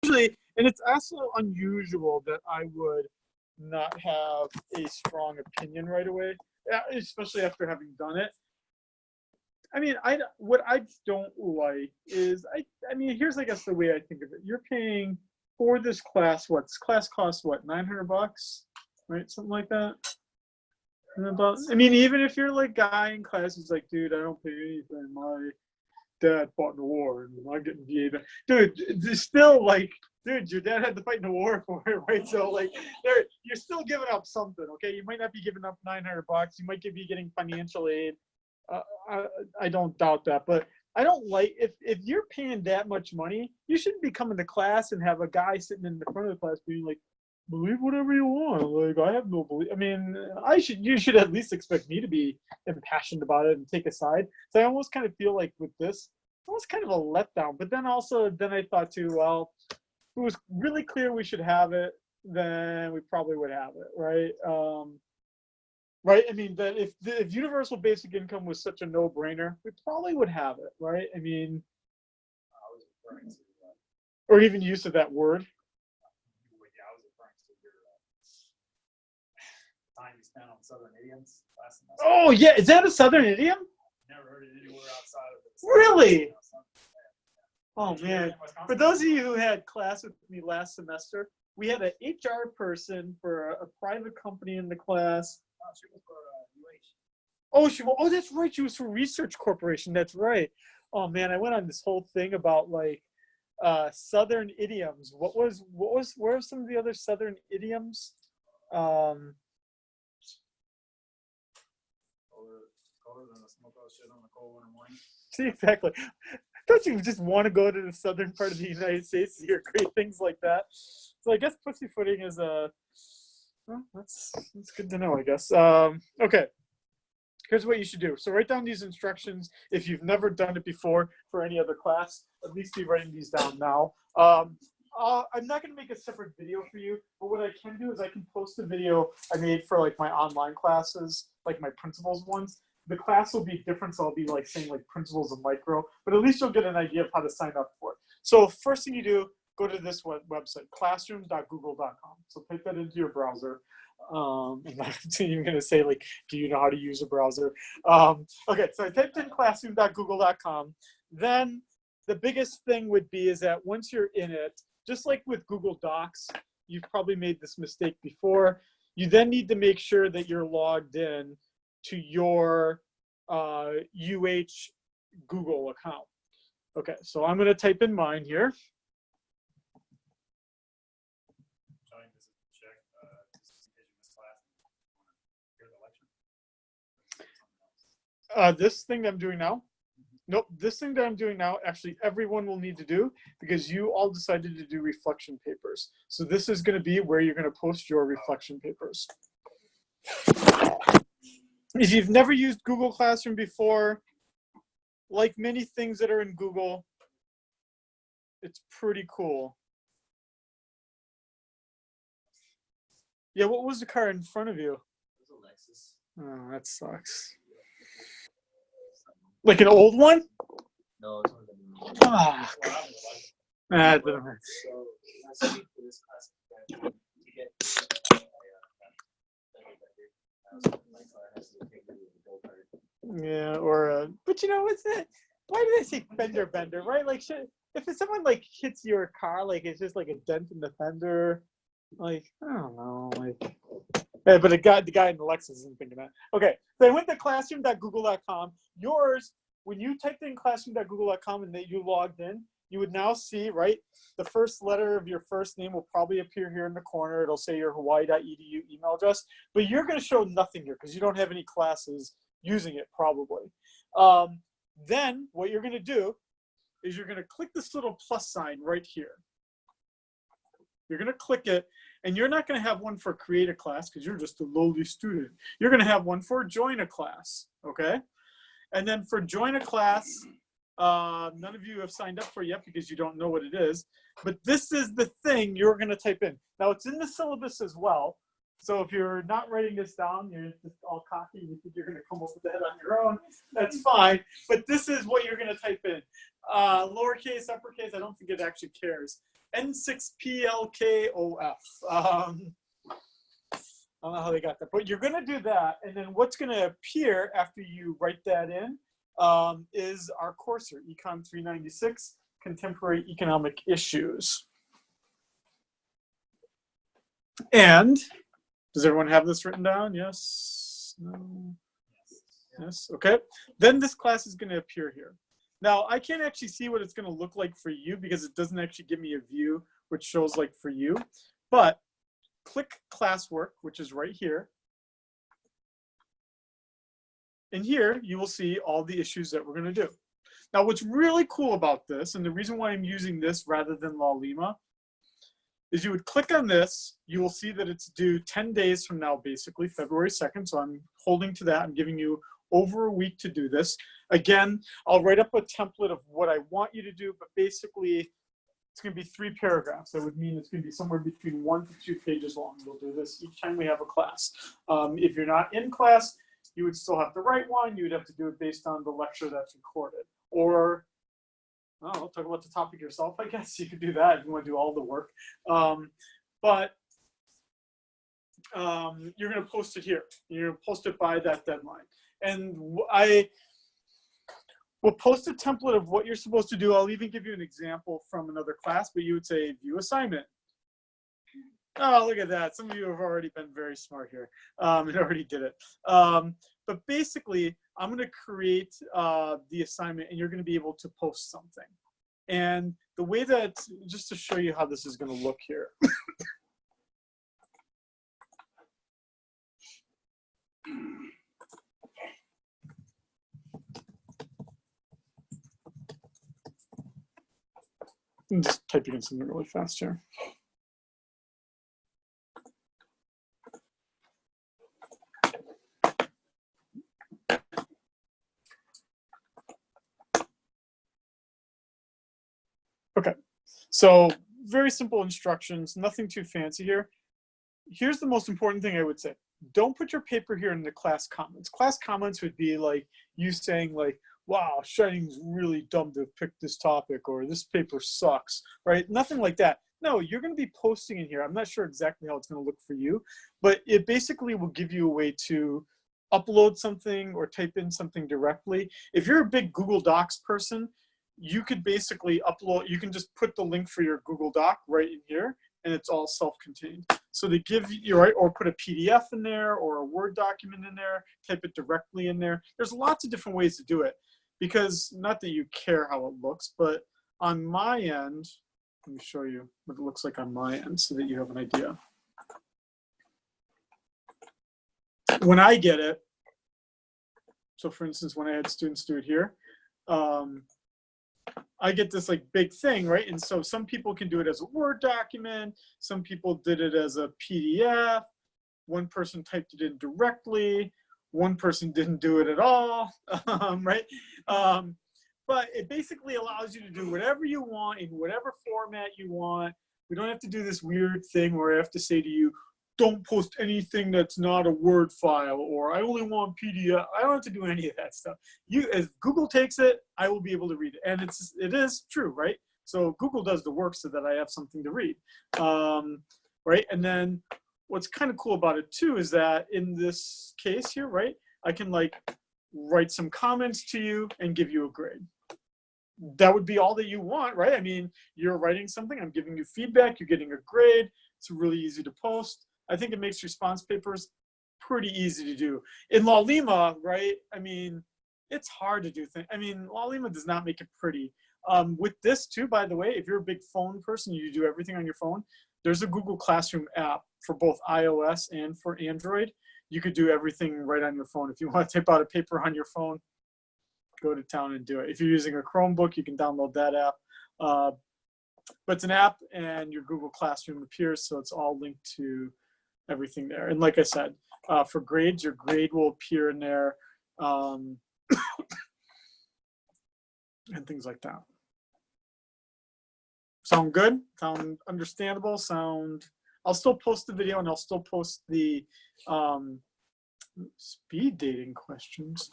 usually, and it's also unusual that I would not have a strong opinion right away, especially after having done it. I mean, what I don't like is I mean, here's I guess the way I think of it. You're paying for this class. What's class costs what, $900, right? Something like that. And about, I mean, even if you're like guy in class who's like, dude, I don't pay anything. My dad fought in the war, and I'm getting VA back. Dude, it's still like, dude, your dad had to fight in the war for it, right? So like, you're still giving up something, okay? You might not be giving up $900. You might be getting financial aid. Uh, I don't doubt that, but I don't like if you're paying that much money, you shouldn't be coming to class and have a guy sitting in the front of the class being like, believe whatever you want. Like, I have no belief. I mean, you should at least expect me to be impassioned about it and take a side. So I almost kind of feel like with this, almost kind of a letdown. But then I thought too, well, if it was really clear we should have it, then we probably would have it, right? Right. I mean, that if universal basic income was such a no-brainer, we probably would have it, right? I mean, I was referring to or even use of that word. yeah, I was referring to your time you spent on Southern idioms last semester. Oh yeah, is that a Southern idiom? Never heard it anywhere outside of it. Really? Oh man! For those of you who had class with me last semester, we had an HR person for a private company in the class. Oh, she was for UH. Oh, that's right. She was for Research Corporation. That's right. Oh man, I went on this whole thing about like Southern idioms. What were some of the other Southern idioms? Colder than the smoke out shit on a cold winter morning. See, exactly. Don't you just want to go to the southern part of the United States to hear great things like that? So I guess pussyfooting is well, that's good to know, I guess. Okay. Here's what you should do. So write down these instructions if you've never done it before for any other class. At least be writing these down now. I'm not going to make a separate video for you, but what I can do is I can post a video I made for like my online classes, like my principles ones. The class will be different, so I'll be like saying like principles of micro, but at least you'll get an idea of how to sign up for it. So first thing you do, go to this website, classroom.google.com. So type that into your browser. I'm not even going to say like, do you know how to use a browser? Okay, so I typed in classroom.google.com. Then the biggest thing would be is that once you're in it, just like with Google Docs, you've probably made this mistake before. You then need to make sure that you're logged in to your UH Google account. Okay, so I'm going to type in mine here. This thing that I'm doing now? Nope, this thing that I'm doing now, actually everyone will need to do because you all decided to do reflection papers. So this is going to be where you're going to post your reflection papers. If you've never used Google Classroom before, like many things that are in Google, it's pretty cool. Yeah, what was the car in front of you? It was a Lexus. Oh, that sucks. Like an old one? No, it's one of the new ones. Ah, that doesn't hurt. So last week for this class, to get yeah, or but you know, what's that? Why do they say fender bender, right? Like, if someone like hits your car, like it's just like a dent in the fender, like I don't know, like. Yeah, but the guy in the Lexus isn't thinking that. Okay, so I went to classroom.google.com. Yours, when you typed in classroom.google.com and that you logged in, you would now see, right, the first letter of your first name will probably appear here in the corner. It'll say your hawaii.edu email address, but you're going to show nothing here because you don't have any classes using it probably. Then what you're going to do is you're going to click this little plus sign right here. You're going to click it, and you're not going to have one for create a class because you're just a lowly student. You're going to have one for join a class, okay? And then for join a class, none of you have signed up for yet because you don't know what it is, but this is the thing you're going to type in. Now, it's in the syllabus as well, so if you're not writing this down, you're just all cocky, you think you're going to come up with that on your own, that's fine, but this is what you're going to type in. Lowercase, uppercase, I don't think it actually cares. N6PLKOF. I don't know how they got that, but you're going to do that. And then what's going to appear after you write that in is our course here, Econ 396, Contemporary Economic Issues. And does everyone have this written down? Yes? No? Yes? Okay. Then this class is going to appear here. Now, I can't actually see what it's going to look like for you because it doesn't actually give me a view which shows like for you. But click classwork, which is right here. And here you will see all the issues that we're going to do. Now, what's really cool about this, and the reason why I'm using this rather than LaLima, is you would click on this. You will see that it's due 10 days from now, basically, February 2nd. So I'm holding to that. I'm giving you over a week to do this. Again, I'll write up a template of what I want you to do, but basically, it's going to be 3 paragraphs. That would mean it's going to be somewhere between 1 to 2 pages long. We'll do this each time we have a class. If you're not in class, you would still have to write one. You would have to do it based on the lecture that's recorded. Or, oh, talk about the topic yourself, I guess. You could do that if you want to do all the work. But you're going to post it here. You're going to post it by that deadline. And I will post a template of what you're supposed to do. I'll even give you an example from another class, but you would say, view assignment. Oh, look at that. Some of you have already been very smart here and already did it. But basically, I'm going to create the assignment, and you're going to be able to post something. And the way that, just to show you how this is going to look here. I'm just typing in something really fast here. Okay, so very simple instructions, nothing too fancy here. Here's the most important thing I would say. Don't put your paper here in the class comments. Class comments would be like you saying like, wow, Shining's really dumb to pick this topic, or this paper sucks, right? Nothing like that. No, you're going to be posting in here. I'm not sure exactly how it's going to look for you, but it basically will give you a way to upload something or type in something directly. If you're a big Google Docs person, you could basically upload, you can just put the link for your Google Doc right in here, and it's all self-contained. So they give you, right, or put a PDF in there or a Word document in there, type it directly in there. There's lots of different ways to do it, because not that you care how it looks, but on my end, let me show you what it looks like on my end so that you have an idea. When I get it, so for instance, when I had students do it here, I get this like big thing, right? And so some people can do it as a Word document. Some people did it as a PDF. One person typed it in directly. One person didn't do it at all, right? But it basically allows you to do whatever you want in whatever format you want. We don't have to do this weird thing where I have to say to you, don't post anything that's not a Word file, or I only want PDF. I don't have to do any of that stuff. You, as Google takes it, I will be able to read it. And it is true, right? So Google does the work so that I have something to read, right? And then what's kind of cool about it too is that in this case here, right, I can like write some comments to you and give you a grade. That would be all that you want, right? I mean, you're writing something, I'm giving you feedback, you're getting a grade. It's really easy to post. I think it makes response papers pretty easy to do. In LaLima, right, I mean, it's hard to do things. I mean, LaLima does not make it pretty. With this too, by the way, if you're a big phone person, you do everything on your phone, there's a Google Classroom app for both iOS and for Android. You could do everything right on your phone. If you want to type out a paper on your phone, go to town and do it. If you're using a Chromebook, you can download that app. But it's an app, and your Google Classroom appears, so it's all linked to everything there. And like I said, for grades, your grade will appear in there, and things like that. Sound good? Sound understandable? Sound? I'll still post the video, and I'll still post the speed dating questions.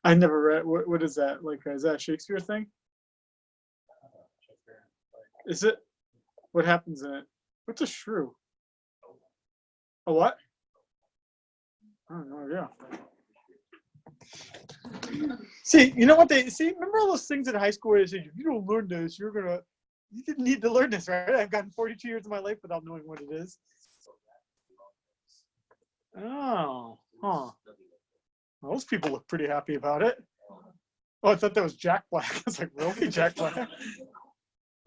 I never read. What is that? Like, is that a Shakespeare thing? Is it? What happens in it? What's a shrew? A what? I don't know. Yeah. See, you know what they see? Remember all those things in high school where they say, if you don't learn this, you didn't need to learn this, right? I've gotten 42 years of my life without knowing what it is. Oh, huh. Those people look pretty happy about it. Oh, I thought that was Jack Black. I was like, really, Jack Black?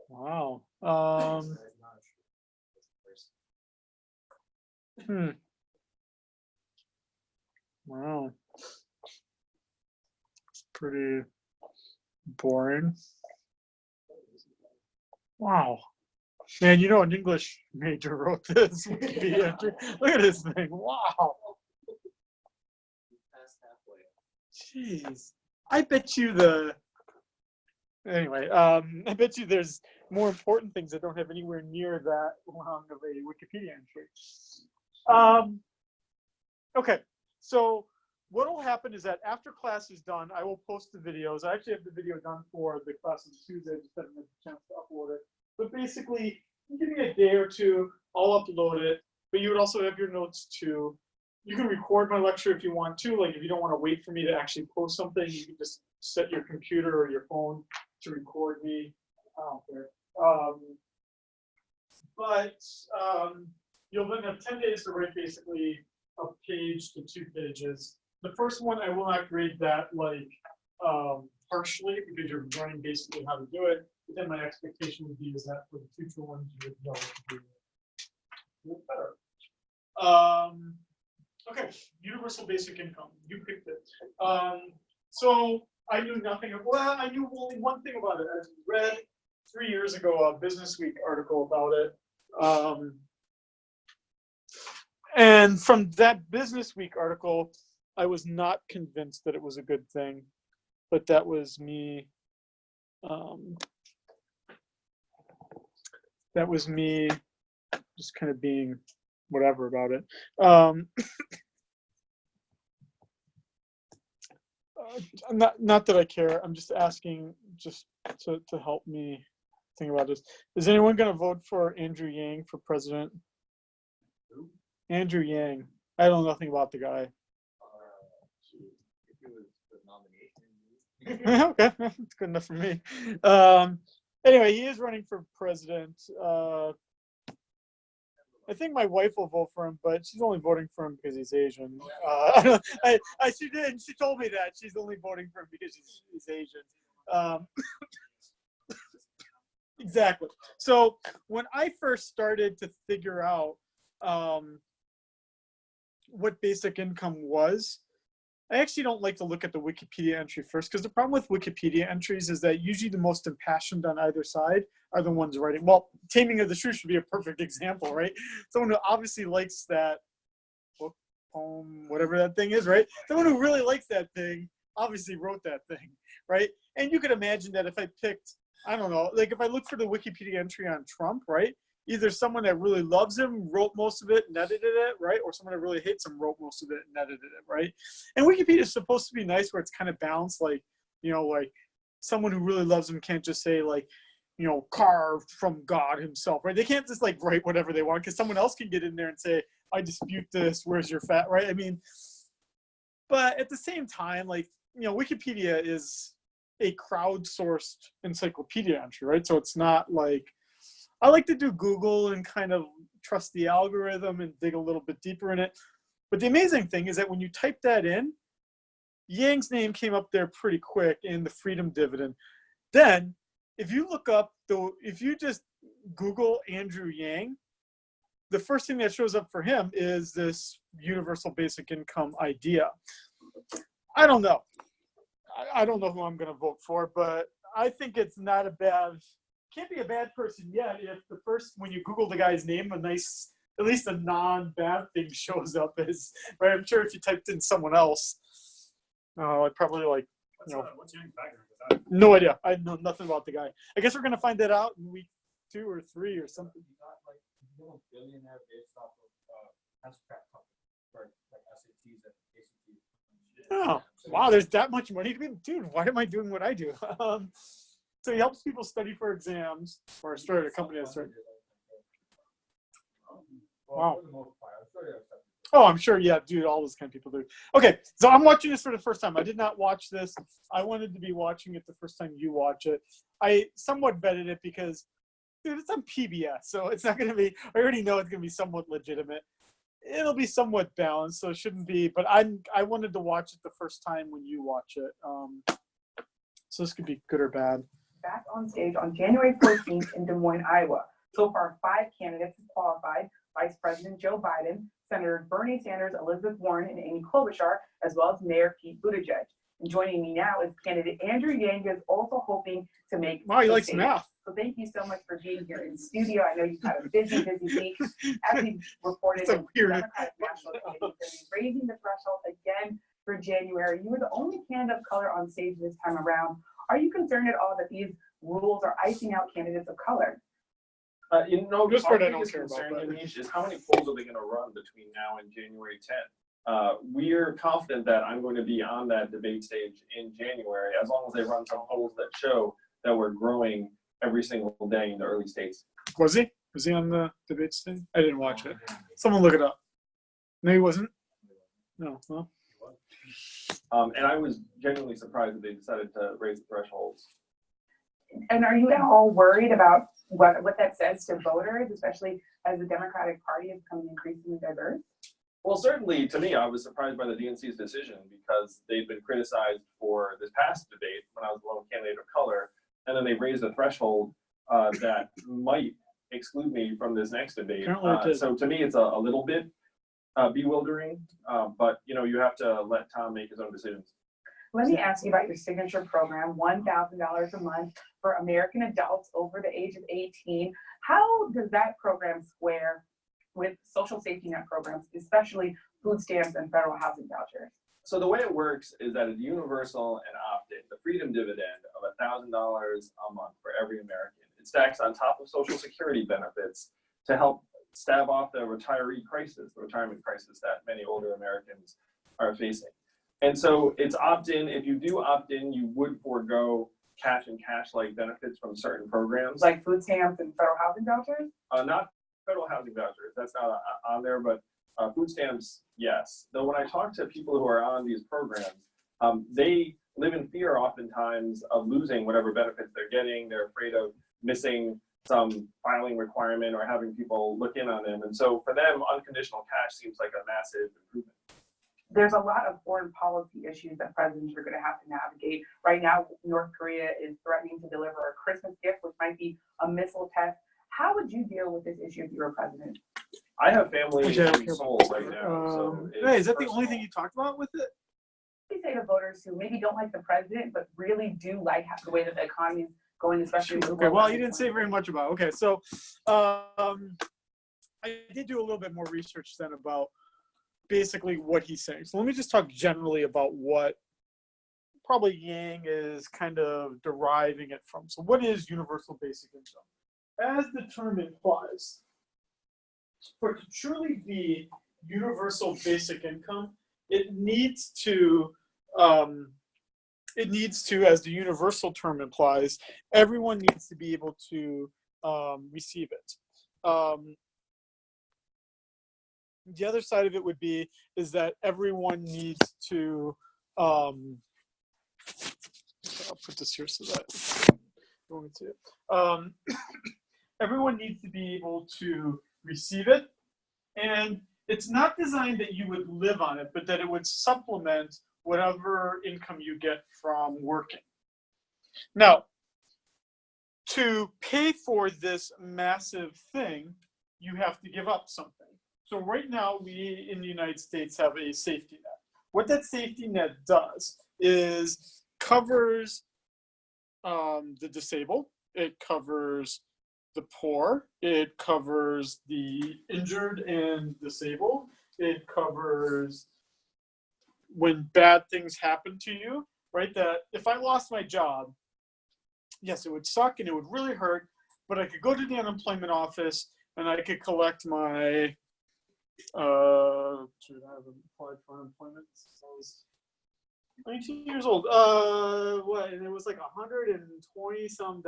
Wow. Wow. Pretty boring. Wow. Man, you know, an English major wrote this Wikipedia entry. Look at this thing. Wow. Jeez. I bet you anyway, I bet you there's more important things that don't have anywhere near that long of a Wikipedia entry. Okay, so what will happen is that after class is done, I will post the videos. I actually have the video done for the class on Tuesday, just haven't had a chance to upload it. But basically, give me a day or two, I'll upload it. But you would also have your notes too. You can record my lecture if you want to. Like if you don't want to wait for me to actually post something, you can just set your computer or your phone to record me. I don't care. You'll then have 10 days to write basically a page to 2 pages. The first one I will not grade that like harshly because you're learning basically how to do it. But then my expectation would be is that for the future ones you would know what to do better. Okay, universal basic income. You picked it. So I knew nothing. Well, I knew only one thing about it. I read 3 years ago a Business Week article about it. And from that Business Week article, I was not convinced that it was a good thing, but that was me. That was me just kind of being whatever about it. Not that I care. I'm just asking just to help me think about this. Is anyone going to vote for Andrew Yang for president? Who? Andrew Yang. I don't know nothing about the guy. If it was the nomination. Okay, that's good enough for me. Anyway, he is running for president. I think my wife will vote for him, but she's only voting for him because he's Asian. She did, and she told me that she's only voting for him because he's Asian. Exactly. So when I first started to figure out what basic income was, I actually don't like to look at the Wikipedia entry first, because the problem with Wikipedia entries is that usually the most impassioned on either side are the ones writing. Well, Taming of the Shrew should be a perfect example, right? Someone who obviously likes that book, poem, whatever that thing is, right? Someone who really likes that thing obviously wrote that thing, right? And you could imagine that if I picked, I don't know, like if I look for the Wikipedia entry on Trump, right? Either someone that really loves him wrote most of it and edited it, right? Or someone that really hates him wrote most of it and edited it, right? And Wikipedia is supposed to be nice where it's kind of balanced, like, you know, like someone who really loves him can't just say like, you know, carved from God himself, right? They can't just like write whatever they want because someone else can get in there and say, I dispute this, where's your fat, right? I mean, but at the same time, like, you know, Wikipedia is a crowdsourced encyclopedia entry, right? So it's not like, I like to do Google and kind of trust the algorithm and dig a little bit deeper in it. But the amazing thing is that when you type that in, Yang's name came up there pretty quick in the freedom dividend. Then if you look up, if you just Google Andrew Yang, the first thing that shows up for him is this universal basic income idea. I don't know. I don't know who I'm going to vote for, but I think it's not a bad, can't be a bad person yet if the first, when you Google the guy's name, a nice, at least a non-bad thing shows up as, right? I'm sure if you typed in someone else, I'd probably like, you know, what's your background? no idea. I know nothing about the guy. I guess we're going to find that out in week 2 or 3 or something. You got like a billionaire based off of test prep company, or like SATs and ACTs. Oh, Wow, there's that much money to be, dude, why am I doing what I do? So he helps people study for exams, or started a company that started. Wow. Oh, I'm sure, yeah, dude, all those kind of people do. Okay, so I'm watching this for the first time. I did not watch this. I wanted to be watching it the first time you watch it. I somewhat vetted it because, dude, it's on PBS, so it's not going to be, I already know it's going to be somewhat legitimate. It'll be somewhat balanced, so it shouldn't be, but I wanted to watch it the first time when you watch it. So this could be good or bad. Back on stage on January 14th in Des Moines, Iowa. So far, 5 candidates have qualified: Vice President Joe Biden, Senators Bernie Sanders, Elizabeth Warren, and Amy Klobuchar, as well as Mayor Pete Buttigieg. And joining me now is candidate Andrew Yang, who is also hoping to make. Wow, he the likes stage. math. So thank you so much for being here in studio. I know you've had a busy week. As we reported, So the weird. Democratic National Committee is raising the threshold again for January. You were the only candidate of color on stage this time around. Are you concerned at all that these rules are icing out candidates of color? This our part I don't biggest care about, concern, but- Anish, is how many polls are they going to run between now and January 10th? We're confident that I'm going to be on that debate stage in January, as long as they run some polls that show that we're growing every single day in the early states. Was he? Was he on the debate thing? I didn't watch it. Someone look it up. No, he wasn't? No, well. And I was genuinely surprised that they decided to raise the thresholds. And are you at all worried about what that says to voters, especially as the Democratic Party is becoming increasingly diverse? Well, certainly to me, I was surprised by the DNC's decision because they've been criticized for this past debate when I was the lone candidate of color, and then they raised a threshold that might exclude me from this next debate. Apparently it did. So to me, it's a little bit bewildering, but you have to let Tom make his own decisions. Let me ask you about your signature program, $1,000 a month for American adults over the age of 18. How does that program square with social safety net programs, especially food stamps and federal housing vouchers? So the way it works is that it's universal and opt-in, the freedom dividend of $1,000 a month for every American. It stacks on top of Social Security benefits to help stave off the retiree crisis, the retirement crisis that many older Americans are facing. And so it's opt-in. If you do opt-in, you would forego cash and cash-like benefits from certain programs. Like food stamps and federal housing vouchers? Not federal housing vouchers, that's not on there, but food stamps, yes. Though when I talk to people who are on these programs, they live in fear oftentimes of losing whatever benefits they're getting. They're afraid of missing some filing requirement or having people look in on them. And so for them, unconditional cash seems like a massive improvement. There's a lot of foreign policy issues that presidents are going to have to navigate. Right now, North Korea is threatening to deliver a Christmas gift, which might be a missile test. How would you deal with this issue if you were president? I have family Actually, I don't in care Seoul about right now. So hey, is that the personal. only thing you talked about with it? What do you say to voters who maybe don't like the president, but really do like the way that the economy is going, especially with Okay, well, you didn't say very much about. Okay, so I did do a little bit more research then about basically what he's saying. So let me just talk generally about what probably Yang is kind of deriving it from. So what is universal basic income? As the term implies, for it to truly be universal basic income, it needs to, as the universal term implies, everyone needs to be able to receive it. The other side of it would be is that everyone needs to I'll put this here so that going to everyone needs to be able to receive it, and it's not designed that you would live on it, but that it would supplement whatever income you get from working. Now, to pay for this massive thing, you have to give up something. So right now, we in the United States have a safety net. What that safety net does is covers the disabled, it covers the poor, it covers the injured and disabled, it covers when bad things happen to you, right? That if I lost my job, yes, it would suck and it would really hurt, but I could go to the unemployment office and I could collect my should I have applied for unemployment? 19 years old. What? And it was like $120 some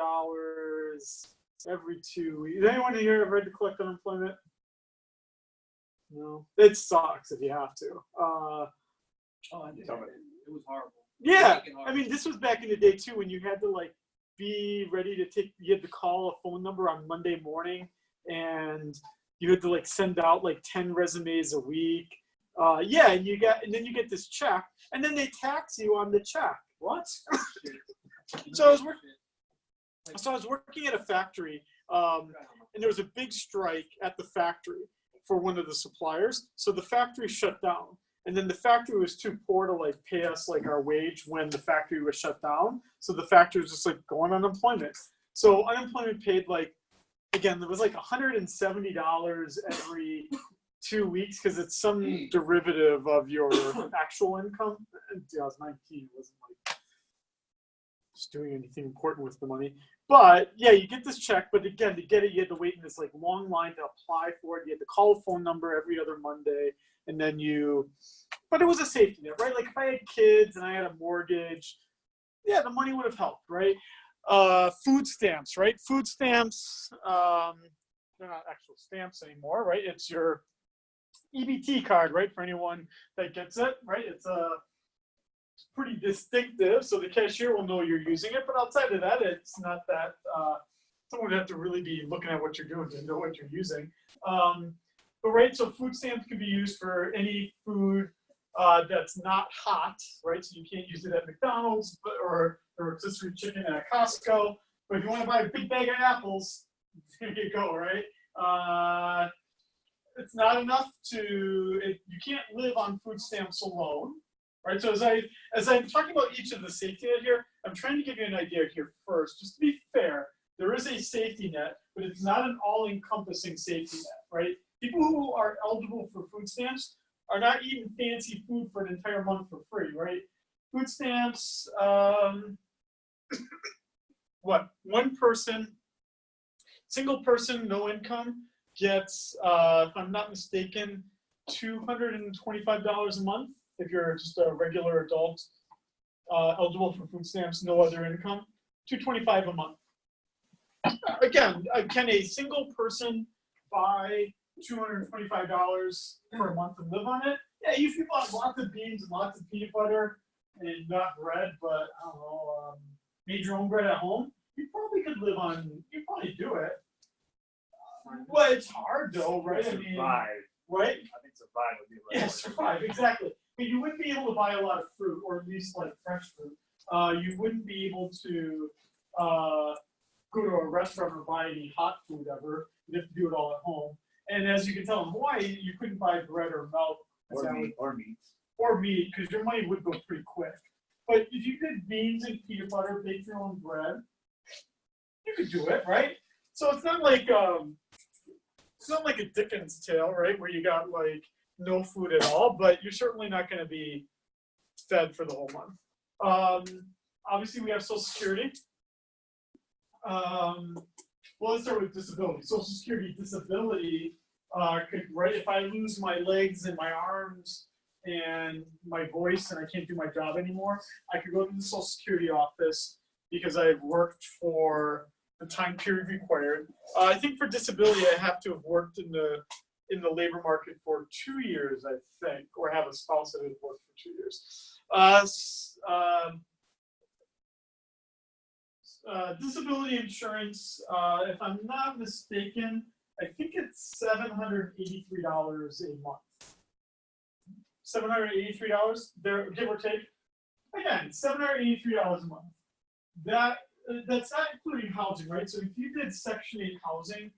every 2 weeks. Is anyone here ever had to collect unemployment? No. It sucks if you have to. Oh, I did. It was horrible. Yeah. Making I mean, this was back in the day too, when you had to like be ready to take. You had to call a phone number on Monday morning, and you had to like send out like 10 resumes a week. Yeah, and then you get this check, and then they tax you on the check. What? So I was working at a factory, and there was a big strike at the factory for one of the suppliers. So the factory shut down, and then the factory was too poor to like pay us like our wage when the factory was shut down. So the factory was just like going on unemployment. So unemployment paid like, again, it was like $170 every 2 weeks because it's some derivative of your actual income. I was 19, it wasn't like just doing anything important with the money. But yeah, you get this check, but again, to get it, you had to wait in this like long line to apply for it. You had to call a phone number every other Monday, and then but it was a safety net, right? Like if I had kids and I had a mortgage, yeah, the money would have helped, right? Food stamps, right? Food stamps, they're not actual stamps anymore, right? It's your EBT card, right? For anyone that gets it, right? It's pretty distinctive, so the cashier will know you're using it. But outside of that, it's not that. Someone would have to really be looking at what you're doing to know what you're using. But right, so food stamps can be used for any food that's not hot, right? So you can't use it at McDonald's or rotisserie chicken at Costco. But if you want to buy a big bag of apples, there you go, right? It's not enough you can't live on food stamps alone, right? So as I'm talking about each of the safety net here, I'm trying to give you an idea here first. Just to be fair, there is a safety net, but it's not an all-encompassing safety net, right? People who are eligible for food stamps are not eating fancy food for an entire month for free, right? Food stamps, one person, single person, no income, gets, if I'm not mistaken, $225 a month. If you're just a regular adult eligible for food stamps, no other income, $225 a month. Again, can a single person buy $225 per month and live on it? Yeah, you people have lots of beans and lots of peanut butter and not bread, but I don't know, made your own bread at home. You probably could live on. You probably do it. Well, it's hard though, right? I mean, Survive. right? I think survive would be like. Yeah, survive, exactly. But you wouldn't be able to buy a lot of fruit, or at least like fresh fruit. You wouldn't be able to go to a restaurant or buy any hot food ever. You'd have to do it all at home. And as you can tell in Hawaii, you couldn't buy bread or milk Or meat. Because your money would go pretty quick. But if you did beans and peanut butter, bake your own bread, you could do it, right? So it's not like a Dickens tale, right, where you got like no food at all, but you're certainly not going to be fed for the whole month. Obviously, we have Social Security. Well, let's start with disability. Social Security disability could, right, if I lose my legs and my arms and my voice and I can't do my job anymore, I could go to the Social Security office because I've worked for the time period required. I think for disability, I have to have worked in the labor market for 2 years, I think, or have a spouse that has worked for 2 years. Disability insurance, if I'm not mistaken, I think it's $783 a month. $783 there, give or take. Again, $783 a month. That's not including housing, right? So if you did Section 8 housing,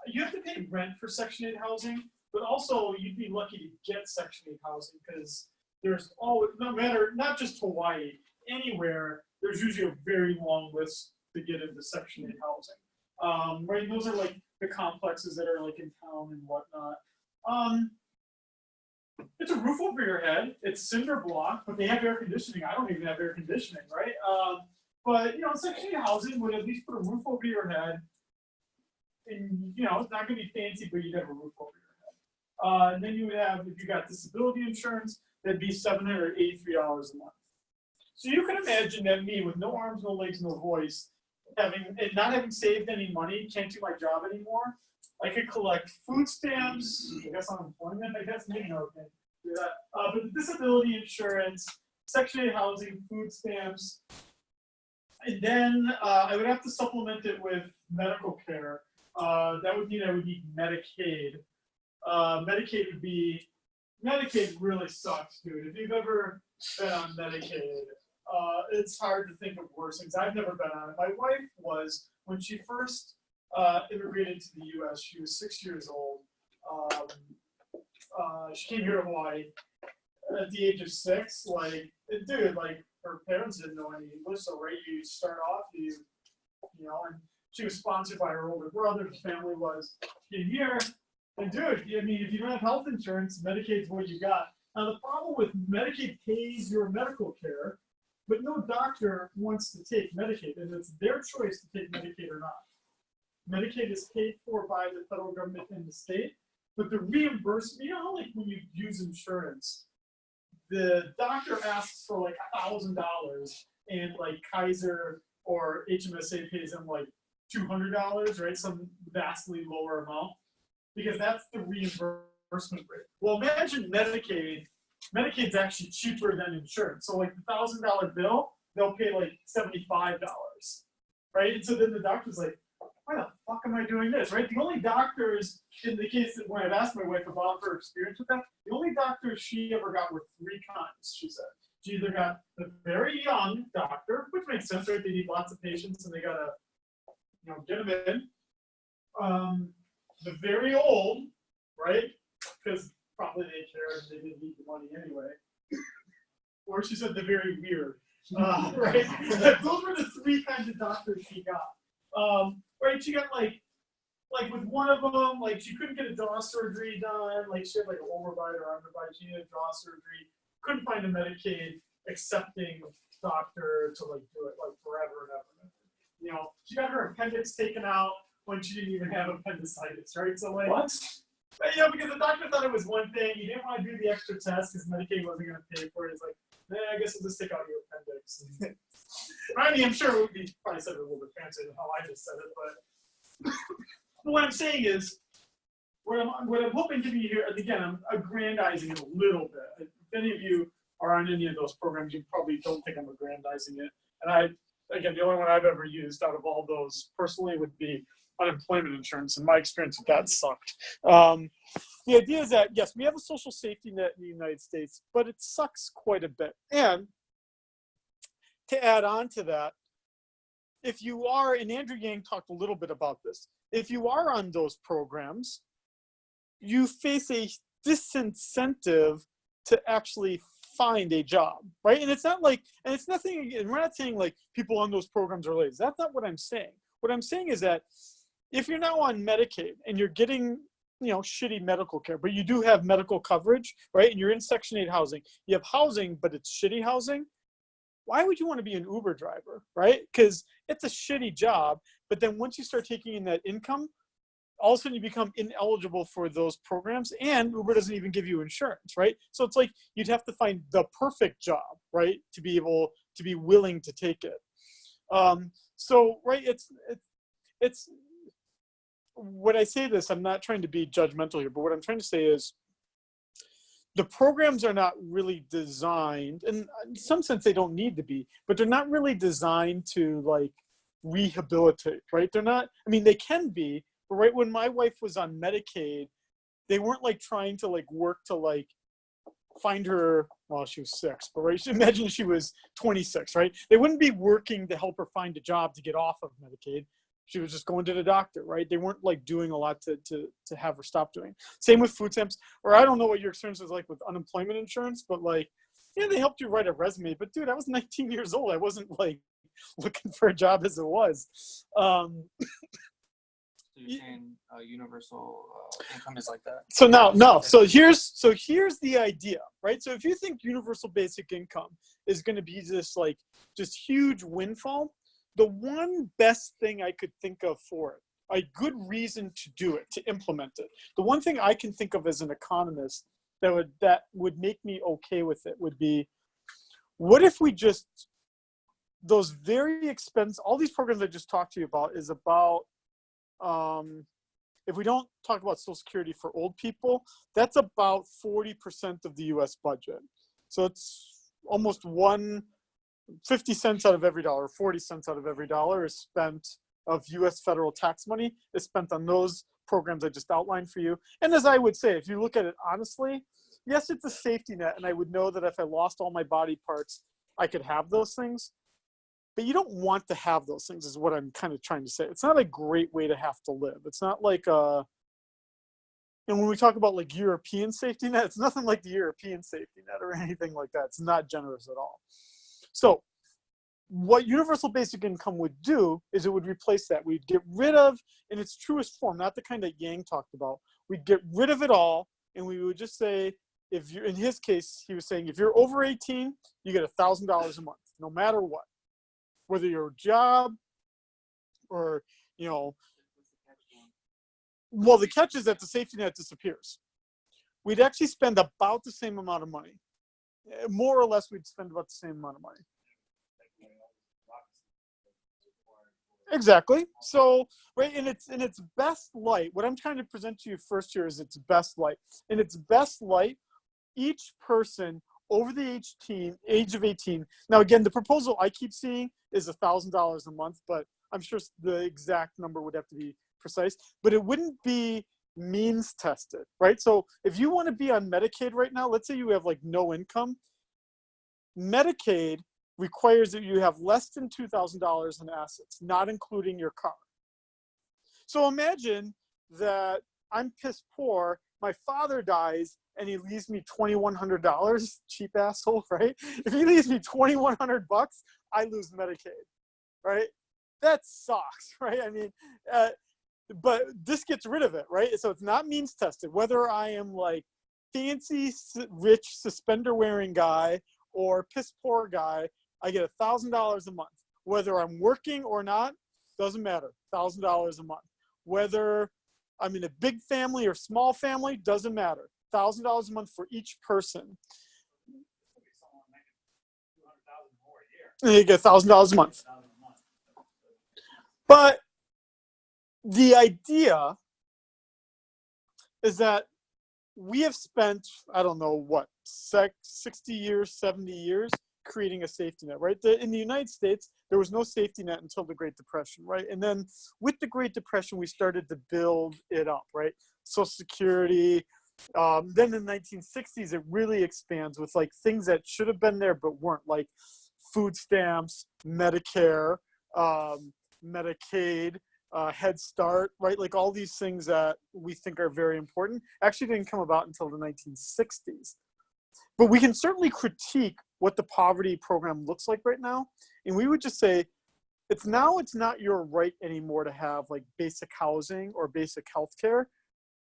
you have to pay rent for Section 8 housing, but also you'd be lucky to get Section 8 housing because there's always, no matter, not just Hawaii, anywhere, there's usually a very long list to get into Section 8 housing. Right? Those are like the complexes that are like in town and whatnot. It's a roof over your head. It's cinder block, but they have air conditioning. I don't even have air conditioning, right? But you know, Section 8 housing would at least put a roof over your head. And you know, it's not going to be fancy, but you'd have a roof over your head. And then you would have, if you got disability insurance, that'd be $783 a month. So you can imagine that me with no arms, no legs, no voice, not having saved any money, can't do my job anymore. I could collect food stamps, I guess unemployment, I guess, maybe no, okay. Do that. But the disability insurance, Section 8 housing, food stamps, and then I would have to supplement it with medical care. That would mean I would need Medicaid. Medicaid really sucks, dude. If you've ever been on Medicaid, it's hard to think of worse things. I've never been on it. My wife was, when she first immigrated to the U.S., she was 6 years old. She came here to Hawaii at the age of 6. Like, dude, like, her parents didn't know any English, so right, you start off, you know, and she was sponsored by her older brother. Her family was in here. And dude, I mean, if you don't have health insurance, Medicaid's what you got. Now, the problem with Medicaid pays your medical care, but no doctor wants to take Medicaid, and it's their choice to take Medicaid or not. Medicaid is paid for by the federal government and the state, but the reimbursement, you know, like when you use insurance, the doctor asks for like $1,000, and like Kaiser or HMSA pays them like $200, right? Some vastly lower amount, because that's the reimbursement rate. Well, imagine Medicaid. Medicaid's actually cheaper than insurance. So like the $1,000 bill, they'll pay like $75, right? And so then the doctor's like, why the fuck am I doing this, right? The only doctors, in the case that when I've asked my wife about her experience with that, the only doctors she ever got were 3 kinds, she said. She either got the very young doctor, which makes sense, right? They need lots of patients and they gotta, you know, get them in. The very old, right? Because probably they care and they didn't need the money anyway. Or she said the very weird, right? Those were the 3 kinds of doctors she got. Right, she got like with one of them, like she couldn't get a jaw surgery done. Like she had like an overbite or underbite. She needed jaw surgery. Couldn't find a Medicaid accepting doctor to like do it like forever and ever. You know, she got her appendix taken out when she didn't even have appendicitis, right? So like, What? you know, because the doctor thought it was one thing. He didn't want to do the extra test because Medicaid wasn't going to pay for it. It's like, I guess we'll just take out your appendix. I mean, I'm sure it would be probably said it a little bit fancier than how I just said it, but what I'm saying is, what I'm hoping to be here, and again, I'm aggrandizing it a little bit. If any of you are on any of those programs, you probably don't think I'm aggrandizing it. And again, the only one I've ever used out of all those personally would be unemployment insurance, and my experience with that sucked. The idea is that, yes, we have a social safety net in the United States, but it sucks quite a bit. And to add on to that, if you are, and Andrew Yang talked a little bit about this, if you are on those programs, you face a disincentive to actually find a job, right? And it's not like, and it's nothing, and we're not saying like people on those programs are lazy. That's not what I'm saying. What I'm saying is that if you're now on Medicaid and you're getting, you know, shitty medical care, but you do have medical coverage, right? And you're in Section 8 housing, you have housing, but it's shitty housing. Why would you want to be an Uber driver, right? Because it's a shitty job. But then once you start taking in that income, all of a sudden you become ineligible for those programs, and Uber doesn't even give you insurance, right? So it's like you'd have to find the perfect job, right, to be able to be willing to take it. So, right, it's when I say this, I'm not trying to be judgmental here, but what I'm trying to say is the programs are not really designed, and in some sense they don't need to be, but they're not really designed to like rehabilitate, right? They're not, I mean, they can be, but right when my wife was on Medicaid, they weren't like trying to like work to like find her, well, she was 6, but right, imagine she was 26, right? They wouldn't be working to help her find a job to get off of Medicaid. She was just going to the doctor, right? They weren't like doing a lot to have her stop doing. Same with food stamps, or I don't know what your experience is like with unemployment insurance, but like, yeah, they helped you write a resume. But dude, I was 19 years old. I wasn't like looking for a job as it was. So you're saying universal income is like that? So no. So here's the idea, right? So if you think universal basic income is going to be this like just huge windfall, the one best thing I could think of for it, a good reason to do it, to implement it, the one thing I can think of as an economist that would make me okay with it would be, what if we just, those very expensive, all these programs I just talked to you about is about, if we don't talk about Social Security for old people, that's about 40% of the US budget. So it's almost 50 cents out of every dollar, 40 cents out of every dollar is spent of US federal tax money is spent on those programs I just outlined for you. And as I would say, if you look at it honestly, yes, it's a safety net. And I would know that if I lost all my body parts, I could have those things. But you don't want to have those things is what I'm kind of trying to say. It's not a great way to have to live. It's not like, and when we talk about like European safety net, it's nothing like the European safety net or anything like that. It's not generous at all. So what universal basic income would do is it would replace that. We'd get rid of, in its truest form, not the kind that Yang talked about, we'd get rid of it all. And we would just say, if you're, in his case, he was saying, if you're over 18, you get $1,000 a month, no matter what. Whether your job or, you know, well, the catch is that the safety net disappears. We'd actually spend about the same amount of money. More or less, we'd spend about the same amount of money. Exactly. So, right, in its best light, what I'm trying to present to you first here is its best light. In its best light, each person over the age of 18. Now, again, the proposal I keep seeing is $1,000 a month, but I'm sure the exact number would have to be precise. But it wouldn't be means tested, right? So if you want to be on Medicaid right now, let's say you have like no income, Medicaid requires that you have less than $2,000 in assets, not including your car. So imagine that I'm piss poor, my father dies, and he leaves me $2,100, cheap asshole, right? If he leaves me $2,100, I lose Medicaid, right? That sucks, right? I mean, but this gets rid of it, right? So it's not means tested. Whether I am like fancy, rich, suspender wearing guy or piss poor guy, I get $1,000 a month. Whether I'm working or not, doesn't matter, $1,000 a month. Whether I'm in a big family or small family, doesn't matter. $1,000 a month for each person. And you get $1,000 a month. But the idea is that we have spent, I don't know what, 60 years, 70 years creating a safety net, right? In the United States, there was no safety net until the Great Depression, right? And then with the Great Depression, we started to build it up, right? Social Security. Then in the 1960s, it really expands with like things that should have been there but weren't, like food stamps, Medicare, Medicaid, Head Start, right? Like all these things that we think are very important actually didn't come about until the 1960s. But we can certainly critique what the poverty program looks like right now. And we would just say, it's not your right anymore to have like basic housing or basic health care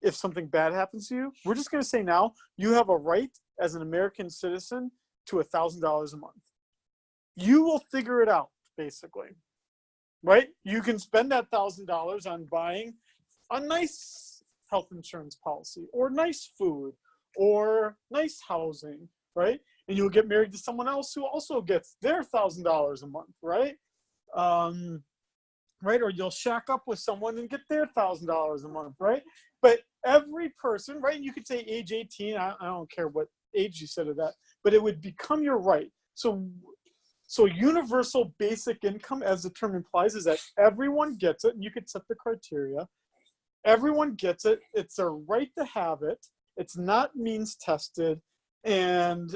if something bad happens to you. We're just going to say now, you have a right as an American citizen to $1,000 a month. You will figure it out, basically. Right? You can spend that $1,000 on buying a nice health insurance policy or nice food or nice housing, right? And you'll get married to someone else who also gets their $1,000 a month, right? Right? Or you'll shack up with someone and get their $1,000 a month, right? But every person, right? You could say age 18. I don't care what age you said of that, but it would become your right. So universal basic income, as the term implies, is that everyone gets it, and you could set the criteria. Everyone gets it. It's a right to have it. It's not means tested, and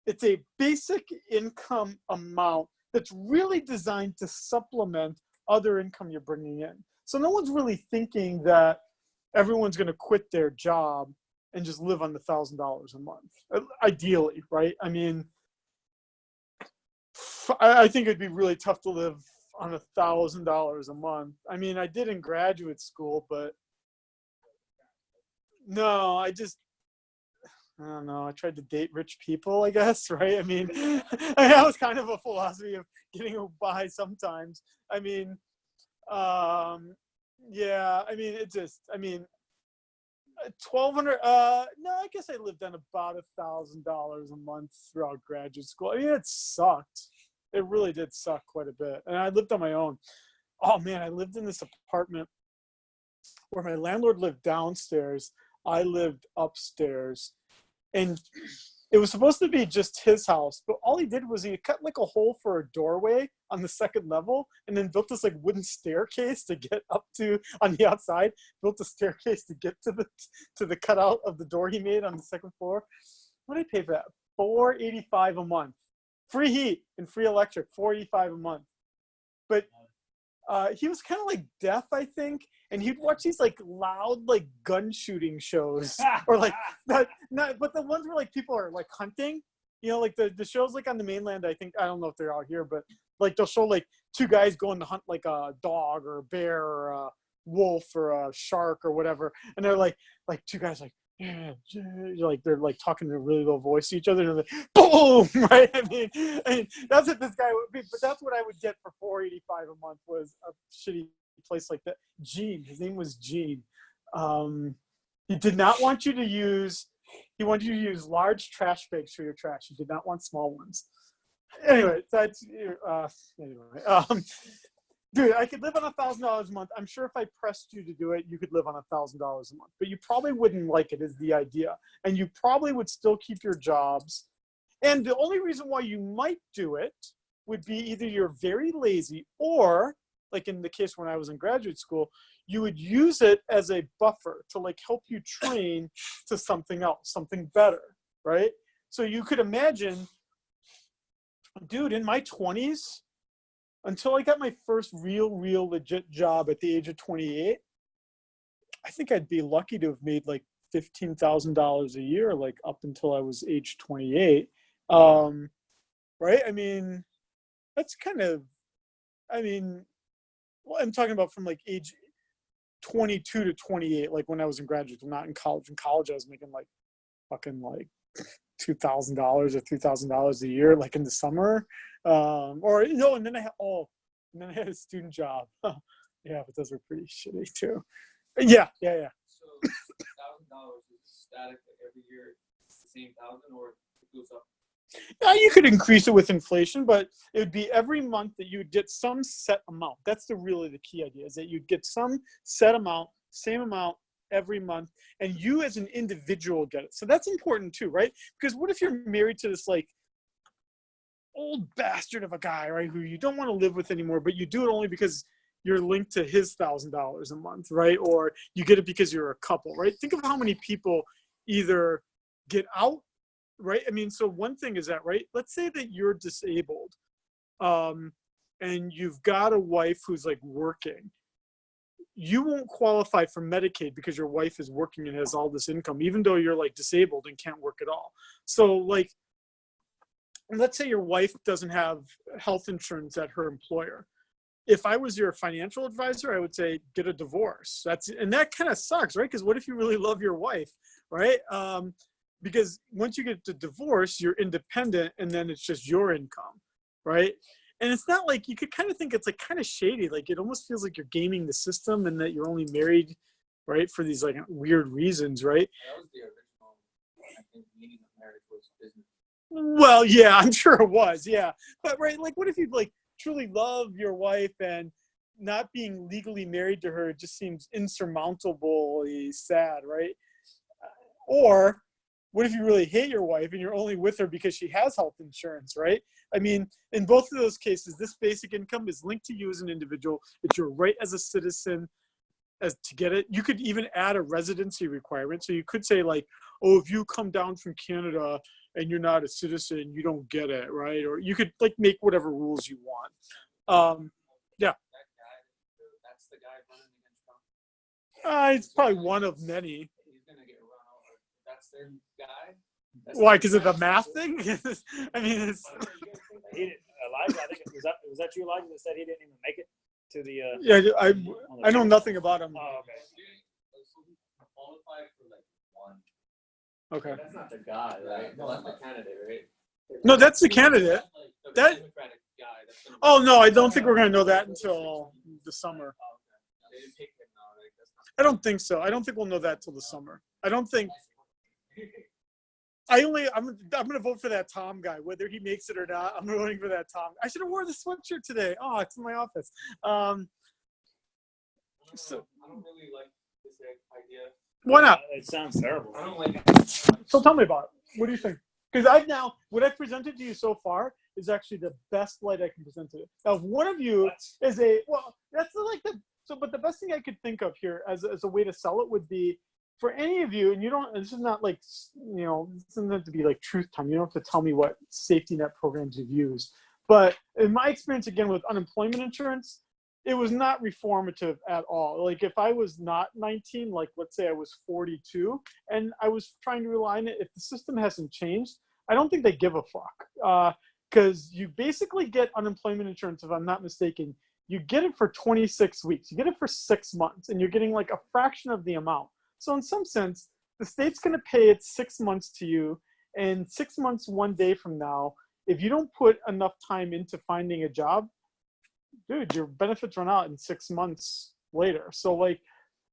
it's a basic income amount that's really designed to supplement other income you're bringing in. So no one's really thinking that everyone's going to quit their job and just live on the $1,000 a month, ideally, right? I mean, I think it'd be really tough to live on $1,000 a month. I mean, I did in graduate school, but no, I don't know. I tried to date rich people, I guess, right? I mean, that was kind of a philosophy of getting by sometimes. I mean, yeah, I mean, $1,200. No, I guess I lived on about $1,000 a month throughout graduate school. I mean, it sucked. It really did suck quite a bit. And I lived on my own. Oh man, I lived in this apartment where my landlord lived downstairs. I lived upstairs, and it was supposed to be just his house, but all he did was he cut like a hole for a doorway on the second level and then built this like wooden staircase to get up to on the outside, built a staircase to get to the cutout of the door he made on the second floor. What did I pay for that? $485 a month. Free heat and free electric, $485 a month. But he was kind of like deaf, I think, and he'd watch these like loud like gun shooting shows or like but the ones where like people are like hunting, you know, like the shows like on the mainland. I think, I don't know if they're out here, but like they'll show like two guys going to hunt like a dog or a bear or a wolf or a shark or whatever, and they're like two guys like, yeah, like they're like talking in a really low voice to each other, and they're like, boom, right? I mean, that's what this guy would be, but that's what I would get for $485 a month was a shitty place like that. Gene, his name was Gene. He did not want you to use. He wanted you to use large trash bags for your trash. He did not want small ones. Anyway, that's dude, I could live on $1,000 a month. I'm sure if I pressed you to do it, you could live on $1,000 a month. But you probably wouldn't like it, is the idea. And you probably would still keep your jobs. And the only reason why you might do it would be either you're very lazy or, like in the case when I was in graduate school, you would use it as a buffer to like help you train to something else, something better, right? So you could imagine, dude, in my 20s, until I got my first real legit job at the age of 28, I think I'd be lucky to have made like $15,000 a year, like up until I was age 28. Right? I mean, that's kind of, I mean, well, I'm talking about from like age 22 to 28, like when I was in graduate school, not in college. In college, I was making like fucking like $2,000 or $3,000 a year, like in the summer. Or no, and then I had a student job. Yeah, but those were pretty shitty too. Yeah. So $1,000 is static every year, it's the same 1,000, or it goes up? You could increase it with inflation, but it would be every month that you would get some set amount. That's really the key idea, is that you'd get some set amount, same amount every month, and you as an individual get it. So that's important too, right? Because what if you're married to this like old bastard of a guy, right, who you don't want to live with anymore, but you do it only because you're linked to his $1,000 a month, right? Or you get it because you're a couple, right? Think of how many people either get out, right? I mean, so one thing is that, right? Let's say that you're disabled, and you've got a wife who's like working. You won't qualify for Medicaid because your wife is working and has all this income, even though you're like disabled and can't work at all. So like, let's say your wife doesn't have health insurance at her employer. If I was your financial advisor, I would say get a divorce. And that kind of sucks, right? Because what if you really love your wife, right? Because once you get the divorce, you're independent, and then it's just your income, right? And it's not like, you could kind of think it's like kind of shady. Like it almost feels like you're gaming the system, and that you're only married, right, for these like weird reasons, right? That was the original, I think, meaning of marriage was business. Well, yeah, I'm sure it was, yeah. But right, like what if you like truly love your wife, and not being legally married to her just seems insurmountably sad, right? Or what if you really hate your wife and you're only with her because she has health insurance, right? I mean, in both of those cases, this basic income is linked to you as an individual. It's your right as a citizen as to get it. You could even add a residency requirement. So you could say like, oh, if you come down from Canada and you're not a citizen, you don't get it, right? Or you could like make whatever rules you want. Yeah. That guy, that's the guy running against Trump. It's probably one of many. He's gonna get run over. That's their guy. Why? Because of the math thing? I mean, it's. He didn't, Elijah, I think, was that you, Elijah, that said he didn't even make it to the, Yeah, I know nothing about him. oh, okay. Qualified for like one. Okay. That's not the guy, right? No, that's the candidate, right? No, that's the candidate. The That- Democratic guy. That's gonna- Oh no, I don't think we're gonna know that until the summer. They didn't pick him now, right? I don't think so. I don't think we'll know that till the summer. I don't think. I'm gonna vote for that Tom guy, whether he makes it or not. I'm voting for that Tom. I should have worn the sweatshirt today. Oh, it's in my office. So I don't really like this idea. why not? It sounds terrible. I don't like it. So tell me about it. What do you think? Because what I've presented to you so far is actually the best light I can present to you. Now, if one of you is but the best thing I could think of here as a way to sell it would be for any of you, and this is not like, this doesn't have to be like truth time. You don't have to tell me what safety net programs you've used. But in my experience, again, with unemployment insurance, it was not reformative at all. Like if I was not 19, like let's say I was 42, and I was trying to rely on it, if the system hasn't changed, I don't think they give a fuck. Because you basically get unemployment insurance, if I'm not mistaken, you get it for 26 weeks. You get it for 6 months, and you're getting like a fraction of the amount. So in some sense, the state's going to pay it 6 months to you, and 6 months, 1 day from now, if you don't put enough time into finding a job, dude, your benefits run out in 6 months later. So like,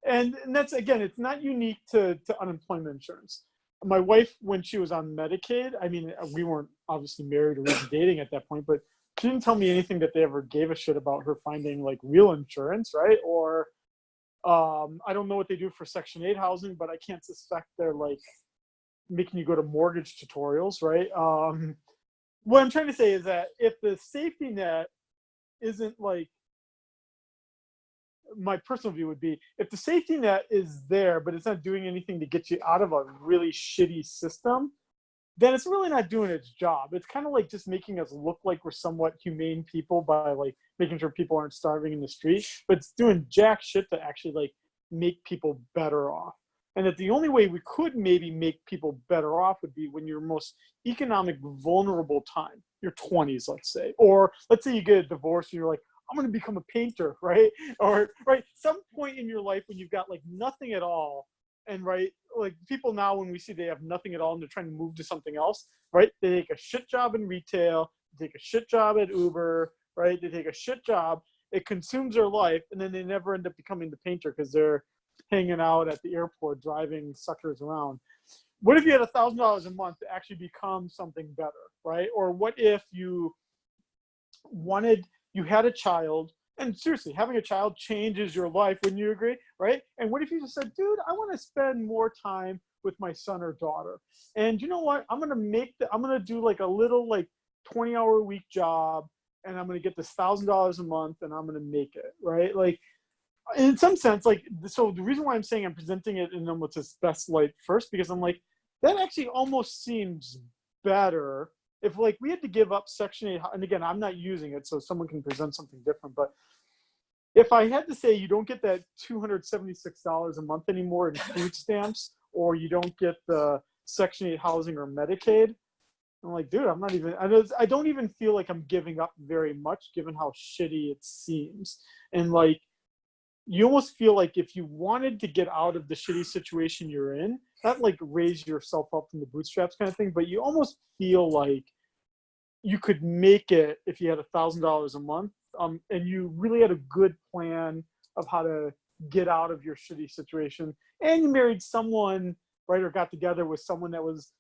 and that's, again, it's not unique to unemployment insurance. My wife, when she was on Medicaid, I mean, we weren't obviously married or even dating at that point, but she didn't tell me anything that they ever gave a shit about her finding like real insurance, right? Or I don't know what they do for Section 8 housing, but I can't suspect they're like making you go to mortgage tutorials, right? What I'm trying to say is that if the safety net isn't like, my personal view would be, if the safety net is there, but it's not doing anything to get you out of a really shitty system, then it's really not doing its job. It's kind of like just making us look like we're somewhat humane people by like making sure people aren't starving in the street, but it's doing jack shit to actually like make people better off. And that the only way we could maybe make people better off would be when your most economic vulnerable time, your 20s, let's say, or let's say you get a divorce and you're like, I'm going to become a painter, right? Or right, some point in your life when you've got like nothing at all, and right, like people now when we see they have nothing at all and they're trying to move to something else, right? They take a shit job in retail, they take a shit job at Uber, right? They take a shit job, it consumes their life, and then they never end up becoming the painter because they're hanging out at the airport driving suckers around. What if you had $1,000 a month to actually become something better, right? Or what if you had a child, and seriously, having a child changes your life, wouldn't you agree, right? And what if you just said, dude, I want to spend more time with my son or daughter, and you know what, I'm gonna do like a little like 20-hour a week job, and I'm gonna get this $1,000 a month, and I'm gonna make it, right? Like in some sense, like, so the reason why I'm saying I'm presenting it in almost its best light first, because I'm like, that actually almost seems better if like we had to give up Section 8, and again, I'm not using it, so someone can present something different, but if I had to say you don't get that $276 a month anymore in food stamps, or you don't get the Section 8 housing or Medicaid, I'm like, dude, I don't even feel like I'm giving up very much given how shitty it seems. And like, you almost feel like if you wanted to get out of the shitty situation you're in, not like raise yourself up from the bootstraps kind of thing, but you almost feel like you could make it if you had $1,000 a month, and you really had a good plan of how to get out of your shitty situation, and you married someone, right, or got together with someone that was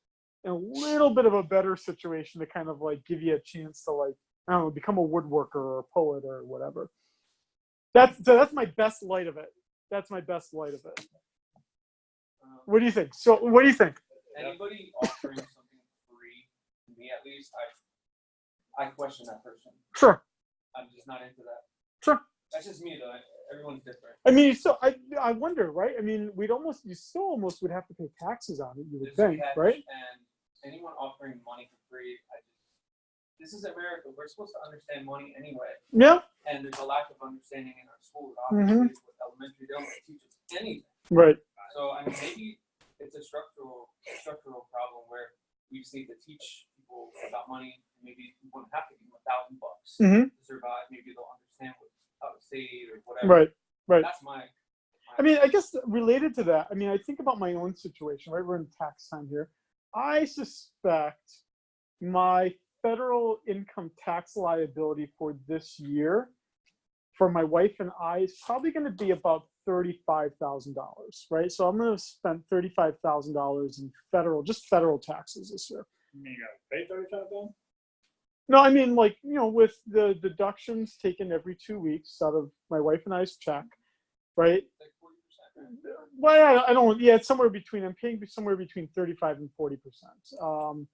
in a little bit of a better situation to kind of like give you a chance to like, I don't know, become a woodworker or a poet or whatever. That's my best light of it. That's my best light of it. What do you think? So what do you think? Anybody offering something free, to me at least, I question that person. Sure. I'm just not into that. Sure. That's just me though. Everyone's different. I mean, so I wonder, right? I mean, you still almost would have to pay taxes on it, you would think, right? And anyone offering money for free, this is America. We're supposed to understand money anyway. Yeah. And there's a lack of understanding in our schools. Obviously, with elementary, they don't teach us anything. Right. So I mean, maybe it's a structural problem where we just need to teach people about money. Maybe we wouldn't have to give them $1,000 to survive. Maybe they'll understand how to save or whatever. Right. Right. That's my. I mean, I guess related to that, I mean, I think about my own situation, right? We're in tax time here. I suspect my federal income tax liability for this year for my wife and I is probably going to be about $35,000, right? So I'm going to spend $35,000 in federal taxes this year. You mean you gotta pay 35,000? No, I mean, like, with the deductions taken every 2 weeks out of my wife and I's check, right? Like 40%. Well, I don't, yeah, it's somewhere between, I'm paying somewhere between 35 and 40%.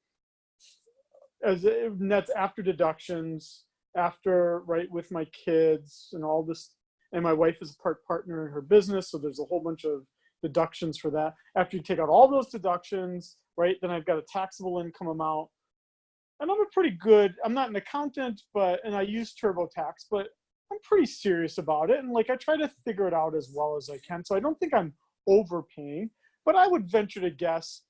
And that's after deductions, after, right, with my kids and all this. And my wife is a partner in her business, so there's a whole bunch of deductions for that. After you take out all those deductions, right, then I've got a taxable income amount. And I'm not an accountant, and I use TurboTax, but I'm pretty serious about it. And like, I try to figure it out as well as I can. So I don't think I'm overpaying, but I would venture to guess,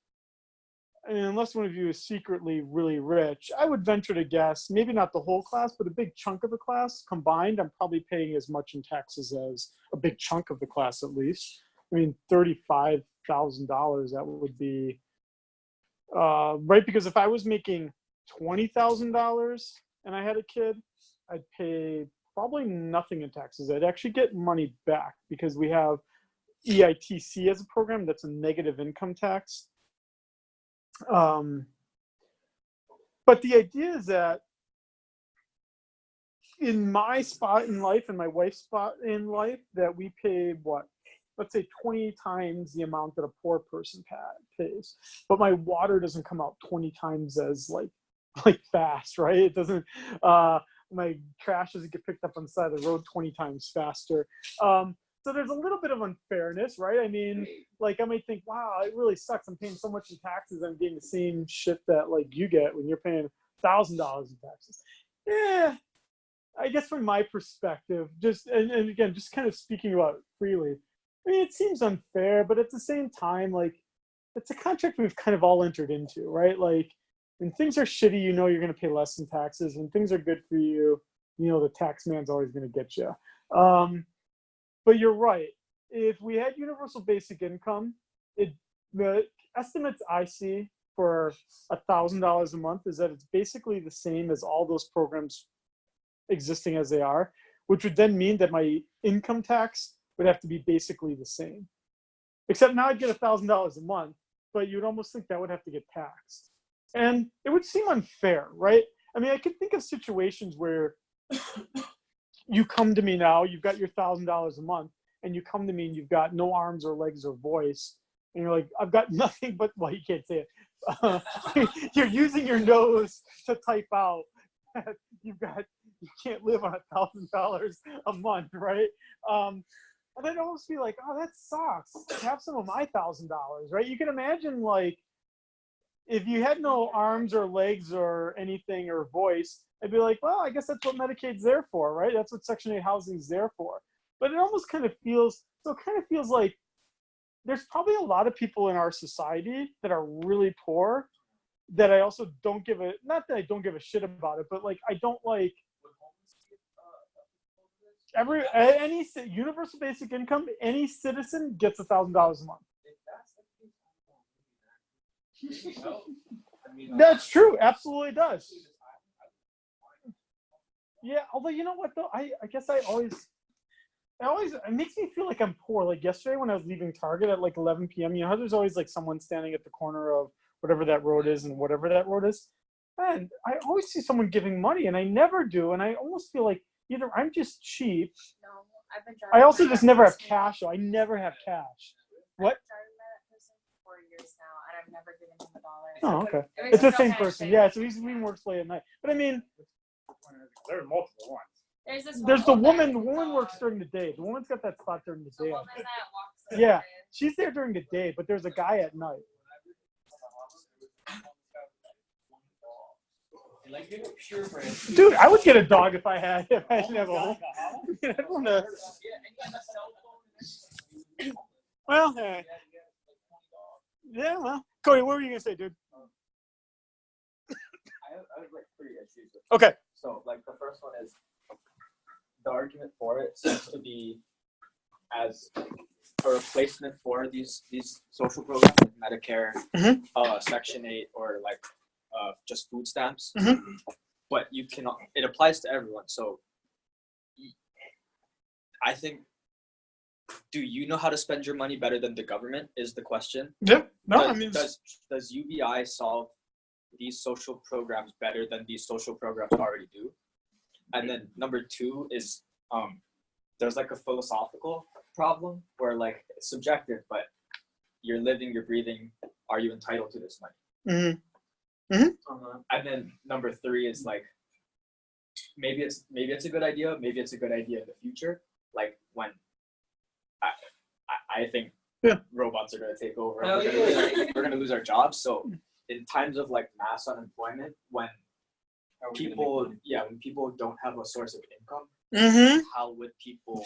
and unless one of you is secretly really rich, I would venture to guess, maybe not the whole class, but a big chunk of the class combined, I'm probably paying as much in taxes as a big chunk of the class, at least. I mean, $35,000, that would be, right? Because if I was making $20,000 and I had a kid, I'd pay probably nothing in taxes. I'd actually get money back because we have EITC as a program that's a negative income tax. But the idea is that in my spot in life and my wife's spot in life, that we pay let's say 20 times the amount that a poor person pays. But my water doesn't come out 20 times as like fast, right? It doesn't, my trash doesn't get picked up on the side of the road 20 times faster. So there's a little bit of unfairness, right? I mean, like, I might think, wow, it really sucks. I'm paying so much in taxes. I'm getting the same shit that like you get when you're paying $1,000 in taxes. Yeah, I guess from my perspective, and again, just kind of speaking about it freely, I mean, it seems unfair, but at the same time, like, it's a contract we've kind of all entered into, right? Like, when things are shitty, you're going to pay less in taxes. When things are good for you, the tax man's always going to get you. But you're right. If we had universal basic income, the estimates I see for $1,000 a month is that it's basically the same as all those programs existing as they are, which would then mean that my income tax would have to be basically the same. Except now I'd get $1,000 a month, but you'd almost think that would have to get taxed. And it would seem unfair, right? I mean, I could think of situations where you come to me now, you've got your $1,000 a month, and you come to me and you've got no arms or legs or voice, and you're like, I've got nothing but, well, you can't say it. You're using your nose to type out. You can't live on $1,000 a month, right? And I'd almost be like, oh, that sucks. Have some of my $1,000, right? You can imagine, like, if you had no arms or legs or anything or voice, I'd be like, well, I guess that's what Medicaid's there for, right? That's what Section 8 housing is there for. But it almost kind of feels like there's probably a lot of people in our society that are really poor that I also don't give not that I don't give a shit about it, but like, I don't like any universal basic income, any citizen gets $1,000 a month. That's true. Absolutely does. Yeah. Although, you know what though? I guess it makes me feel like I'm poor. Like yesterday when I was leaving Target at like 11 p.m., you know how there's always like someone standing at the corner of whatever that road is and whatever that road is. And I always see someone giving money and I never do. And I almost feel like either I'm just cheap. No, I've been driving. I also just never have cash. So I never have cash. What? I've been driving by that person for 4 years now, and I've never given him $1. Oh, okay. It makes It's the me same feel person. bad. Yeah, so he works late at night. But I mean, There are multiple ones. There's the woman works during the day. The woman's got that spot during the the day. woman that walks the Yeah. line. She's there during the day, but there's a guy at night. Like, give it pure brand. Dude, I would get a dog if I didn't have a home. I'd want to. Well, yeah, well. Cody, what were you going to say, dude? I have like 3 issues with it. Okay. So like the first one is the argument for it seems to be as a replacement for these social programs like Medicare, Section 8, or like just food stamps. But it applies to everyone. So I think do you know how to spend your money better than the government is the question. Yeah. No, does, I mean, does UBI solve these social programs better than these social programs already do? And then number two is there's like a philosophical problem where like it's subjective, but you're living, you're breathing. Are you entitled to this money? And then number three is like maybe it's a good idea, maybe it's a good idea in the future. Like when I think robots are gonna take over. We're gonna lose our jobs. So in times of like mass unemployment, when people don't have a source of income, how would people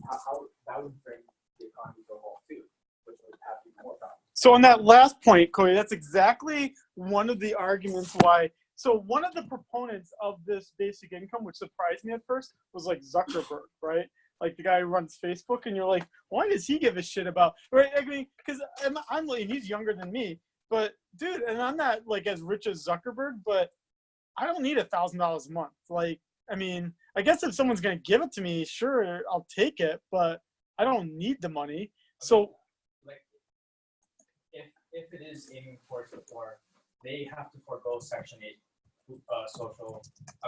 how that would bring the economy to a halt too, which would have more problems. So on that last point, Cody, that's exactly one of the arguments why. So one of the proponents of this basic income, which surprised me at first, was like Zuckerberg, right? Like the guy who runs Facebook, and you're like, why does he give a shit about, right? I mean, because I'm like, he's younger than me, but dude, and I'm not like as rich as Zuckerberg, but I don't need $1,000 a month. Like, I mean, I guess if someone's gonna give it to me, sure, I'll take it, but I don't need the money. So, like, if it is aiming towards the poor, they have to forego Section 8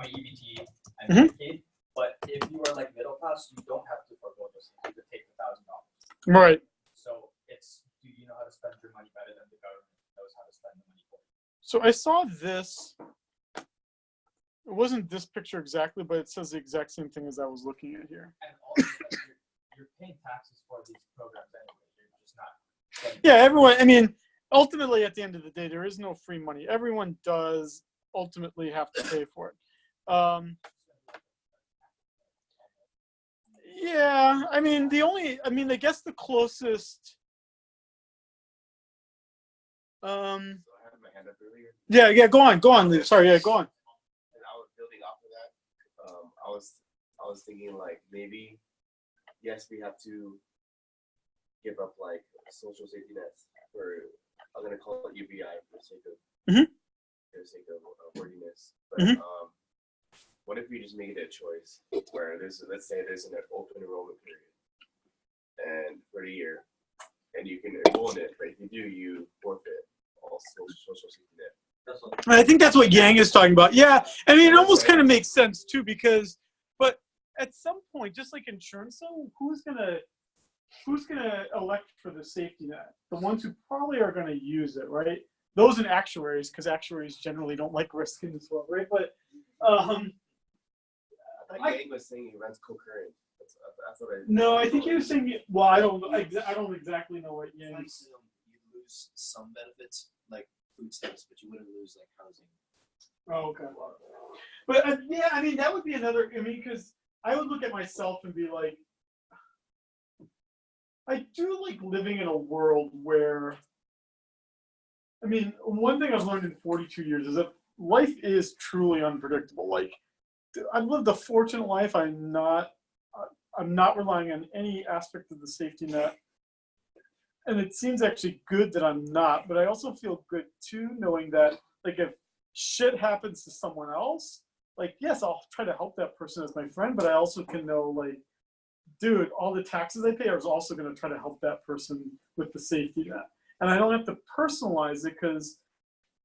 EBT and Medicaid. But if you are like middle class, you don't have to forego those things. You could take $1,000. right. So it's, do you know how to spend your money better than the government knows how to spend the money for you? So I saw this. It wasn't this picture exactly, but it says the exact same thing as I was looking at here. And also, like, you're paying taxes for these programs anyway. You're just not. Yeah, everyone. I mean, ultimately, at the end of the day, there is no free money. Everyone does ultimately have to pay for it. Yeah, I mean, I guess the closest. So I had my hand up earlier. Yeah, go on, Lee. Sorry, yeah, go on. And I was building off of that. I was thinking like maybe, yes, we have to give up like social safety nets for, I'm gonna call it UBI for the sake of wordiness. But what if we just made it a choice where let's say there's an open enrollment period, and for a year, and you can enroll in it, but if you do, you forfeit all social safety net. I think that's what Yang is talking about. Yeah, I mean, it almost kind of makes sense too, because, but at some point, just like insurance, so who's gonna elect for the safety net? The ones who probably are gonna use it, right? Those and actuaries, because actuaries generally don't like risk in this world, right? But like Yang was saying, he runs concurrent. That's what I. No, I think he was saying. Well, I don't exactly know what Yang. You lose some benefits like food stamps, but you wouldn't lose like housing. Oh, okay. But yeah, I mean, that would be another. I mean, because I would look at myself and be like, I do like living in a world where. I mean, one thing I've learned in 42 years is that life is truly unpredictable. Like, I've lived a fortunate life. I'm not relying on any aspect of the safety net. And it seems actually good that I'm not, but I also feel good too, knowing that, like, if shit happens to someone else, like, yes, I'll try to help that person as my friend, but I also can know, like, dude, all the taxes I pay, I was also going to try to help that person with the safety net. And I don't have to personalize it because,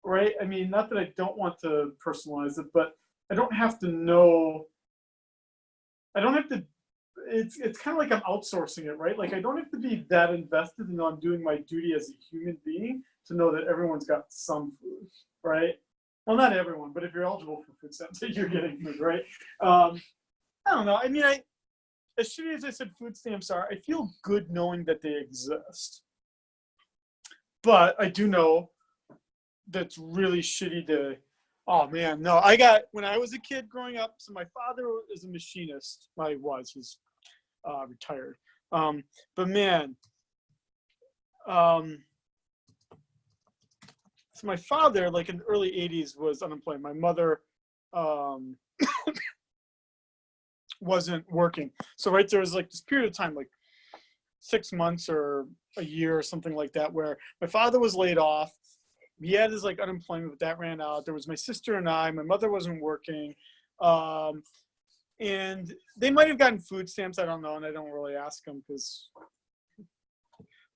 right? I mean, not that I don't want to personalize it, but I don't have to know. I don't have to. It's kind of like I'm outsourcing it, right? Like I don't have to be that invested in I'm doing my duty as a human being to know that everyone's got some food, right? Well, not everyone, but if you're eligible for food stamps, you're getting food, right? I don't know. I mean, as shitty as I said food stamps are, I feel good knowing that they exist. But I do know that's really shitty to. Oh man, no! When I was a kid growing up. So my father is a machinist. He's retired. But man, so my father, like in the early '80s, was unemployed. My mother wasn't working. So right there was like this period of time, like 6 months or a year or something like that, where my father was laid off. He had his like unemployment, but that ran out. There was my sister and I. My mother wasn't working, and they might have gotten food stamps. I don't know, and I don't really ask them because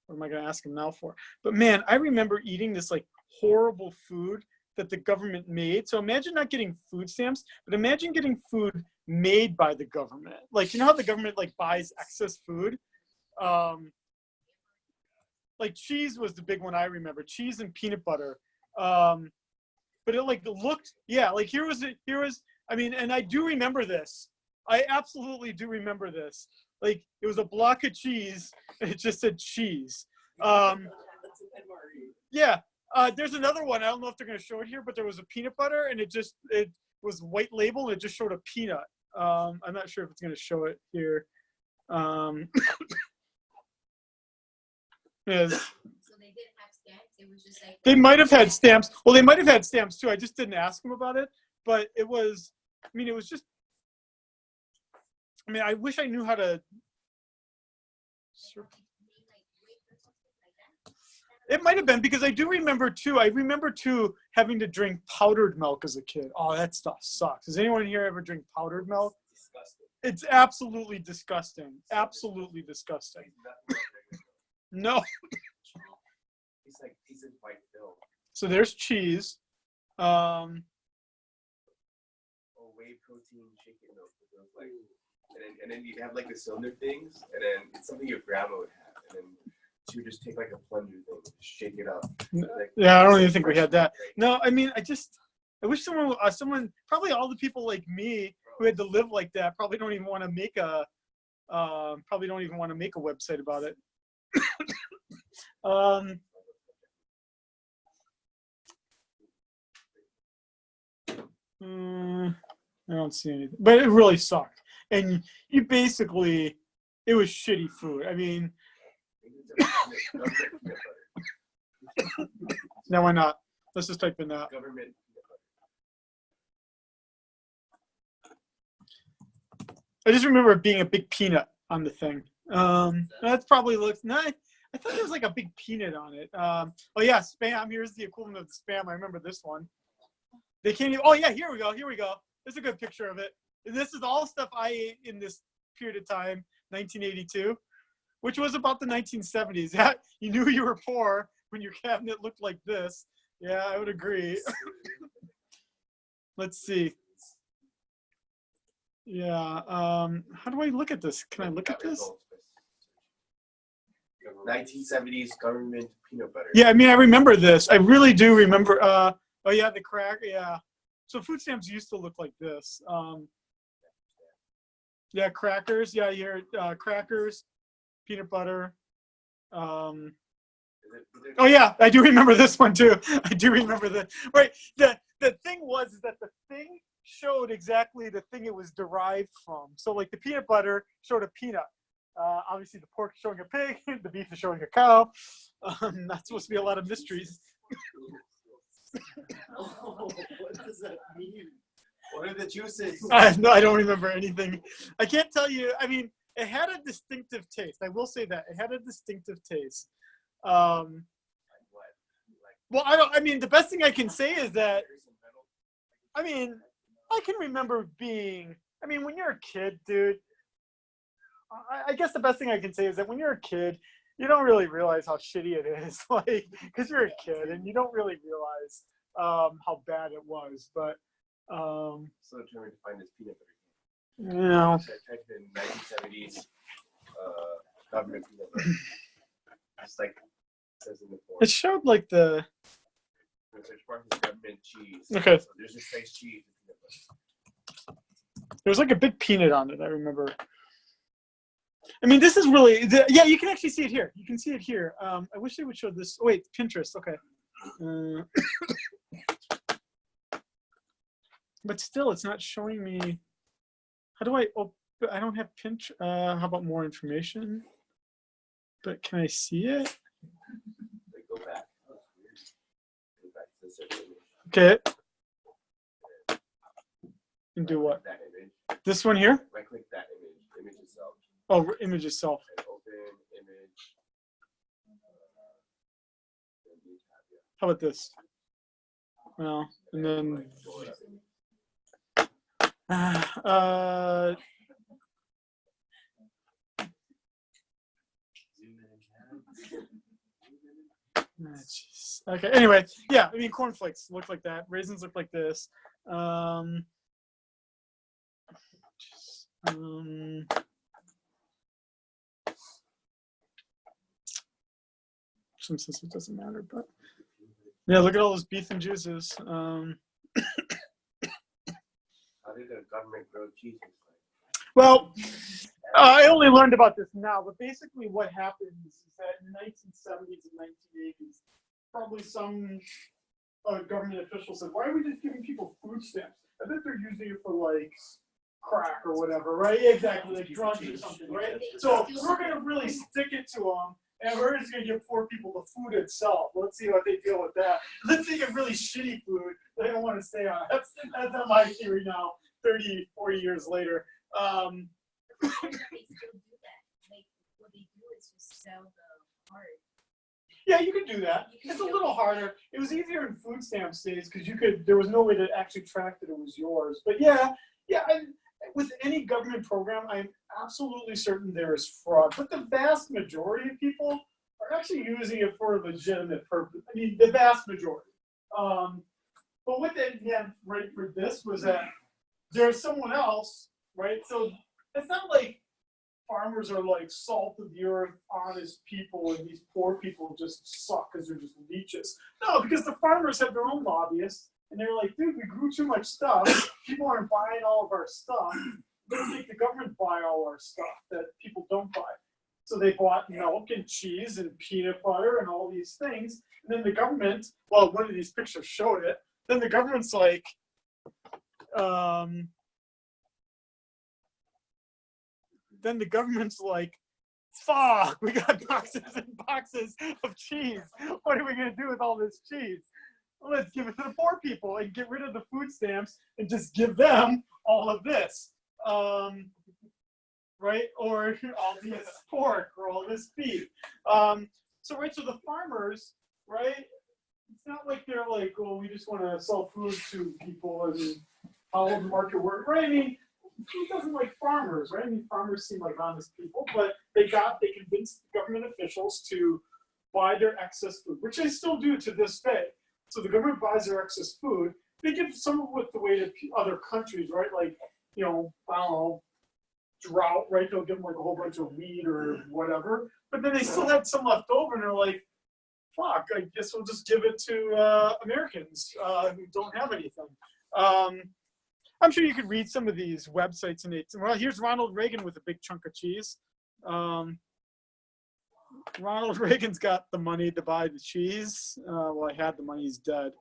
what am I going to ask them now for? But man, I remember eating this like horrible food that the government made. So imagine not getting food stamps, but imagine getting food made by the government. Like, you know how the government like buys excess food? Like cheese was the big one I remember, cheese and peanut butter. But it like looked, yeah, like here was, I mean, and I do remember this. I absolutely do remember this. Like it was a block of cheese and it just said cheese. Yeah, there's another one. I don't know if they're going to show it here, but there was a peanut butter and it was white label and it just showed a peanut. I'm not sure if it's going to show it here. Yes. So they didn't have stamps. It was just like They might have had stamps. Well, they might have had stamps too. I just didn't ask them about it. But it was, I mean, it was just, I mean, I wish I knew how to. It might have been because I do remember too. I remember too having to drink powdered milk as a kid. Oh, that stuff sucks. Does anyone here ever drink powdered milk? Disgusting. It's absolutely disgusting. Absolutely disgusting. No. It's like piece of white film. So there's cheese. Oh, whey protein chicken milk. Like, and then you have like the cylinder things, and then it's something your grandma would have, and then she would just take like a plunger thing, shake it up. Like, Yeah, I don't even think we had that. No, I mean, I wish someone, probably all the people like me who had to live like that, probably don't even want to make a website about it. I don't see anything, but it really sucked. And you basically, it was shitty food. I mean, no, why not? Let's just type in that. Government. I just remember it being a big peanut on the thing. That probably looks nice. I thought there was like a big peanut on it. Oh yeah, Spam. Here's the equivalent of the Spam. I remember this one. They can't even. Oh yeah, here we go. Here we go. There's a good picture of it. And this is all stuff I ate in this period of time, 1982, which was about the 1970s. You knew you were poor when your cabinet looked like this. Yeah, I would agree. Let's see. Yeah. How do I look at this? Can I look at this? 1970s government peanut butter. Yeah, I mean, I remember this. I really do remember. Oh yeah, the crack. Yeah. So food stamps used to look like this. Yeah, crackers. Yeah, here, crackers, peanut butter. Oh yeah, I do remember this one too. I do remember that. Right. The thing was is that the thing showed exactly the thing it was derived from. So like the peanut butter showed a peanut. Obviously the pork is showing a pig, the beef is showing a cow. Not supposed to be a lot of mysteries. What does that mean? What are the juices? I don't remember anything. I can't tell you. I mean, it had a distinctive taste. I will say that it had a distinctive taste. Well, I mean, the best thing I can say is that, I mean, I can remember being, I mean, when you're a kid, dude, I guess the best thing I can say is that when you're a kid, you don't really realize how shitty it is, like, because you're a kid and you don't really realize how bad it was. But so determined to find this peanut butter. You know, I typed in 1970s government peanut butter. It's like it says in the form. it showed like the. The search bar is government cheese. Okay. So there's this nice cheese and peanut butter. There was like a big peanut on it. I remember. I mean, this is really, yeah, you can actually see it here. You can see it here. I wish they would show this. Oh, wait, Pinterest. Okay. But still, it's not showing me. How do I open? I don't have Pinterest. How about more information? But can I see it? Like go back. Go back to the search image. Okay. And do what? That image. This one here? Right click that image. Image itself. Oh, image itself. And open image. How about this? Well, and then Okay. Anyway, yeah. I mean, cornflakes look like that. Raisins look like this. Some says it doesn't matter, but yeah, look at all those beef and juices. How did the government grow cheese? Well, I only learned about this now, but basically what happens is that in the 1970s and 1980s, probably some government official said, why are we just giving people food stamps? I bet they're using it for like crack or whatever, right? Exactly, like drugs or something, right? So we're going to really stick it to them, and we're just going to give poor people the food itself. Let's see what they deal with that. Let's think of really shitty food they don't want to stay on. That's my theory now, 30, 40 years later. They still do that. Like, what they do is just sell the part. Yeah, you could do that. It's a little harder. It was easier in food stamp days because there was no way to actually track that it was yours. But yeah, with any government program, I'm absolutely certain there is fraud. But the vast majority of people are actually using it for a legitimate purpose. I mean, the vast majority. But what they meant right for this was that there's someone else, right? So it's not like farmers are like salt of the earth, honest people, and these poor people just suck because they're just leeches. No, because the farmers have their own lobbyists, and they're like, dude, we grew too much stuff. People aren't buying all of our stuff. Let's make the government buy all our stuff that people don't buy. So they bought milk and cheese and peanut butter and all these things. And then the government, well, one of these pictures showed it. Then the government's like, fuck, we got boxes and boxes of cheese. What are we going to do with all this cheese? Well, let's give it to the poor people and get rid of the food stamps and just give them all of this. Right? Or all this pork or all this beef. So the farmers, right? It's not like they're like, oh, we just want to sell food to people and follow the market work, right? I mean, who doesn't like farmers, right? I mean, farmers seem like honest people, but they convinced government officials to buy their excess food, which they still do to this day. So the government buys their excess food. They give some of it away to other countries, right? Like, I don't know, drought, right? They'll give them like a whole bunch of wheat or whatever. But then they still had some left over, and they're like, fuck, I guess we'll just give it to Americans who don't have anything. I'm sure you could read some of these websites and well, here's Ronald Reagan with a big chunk of cheese. Ronald Reagan's got the money to buy the cheese. Well, I had the money, he's dead.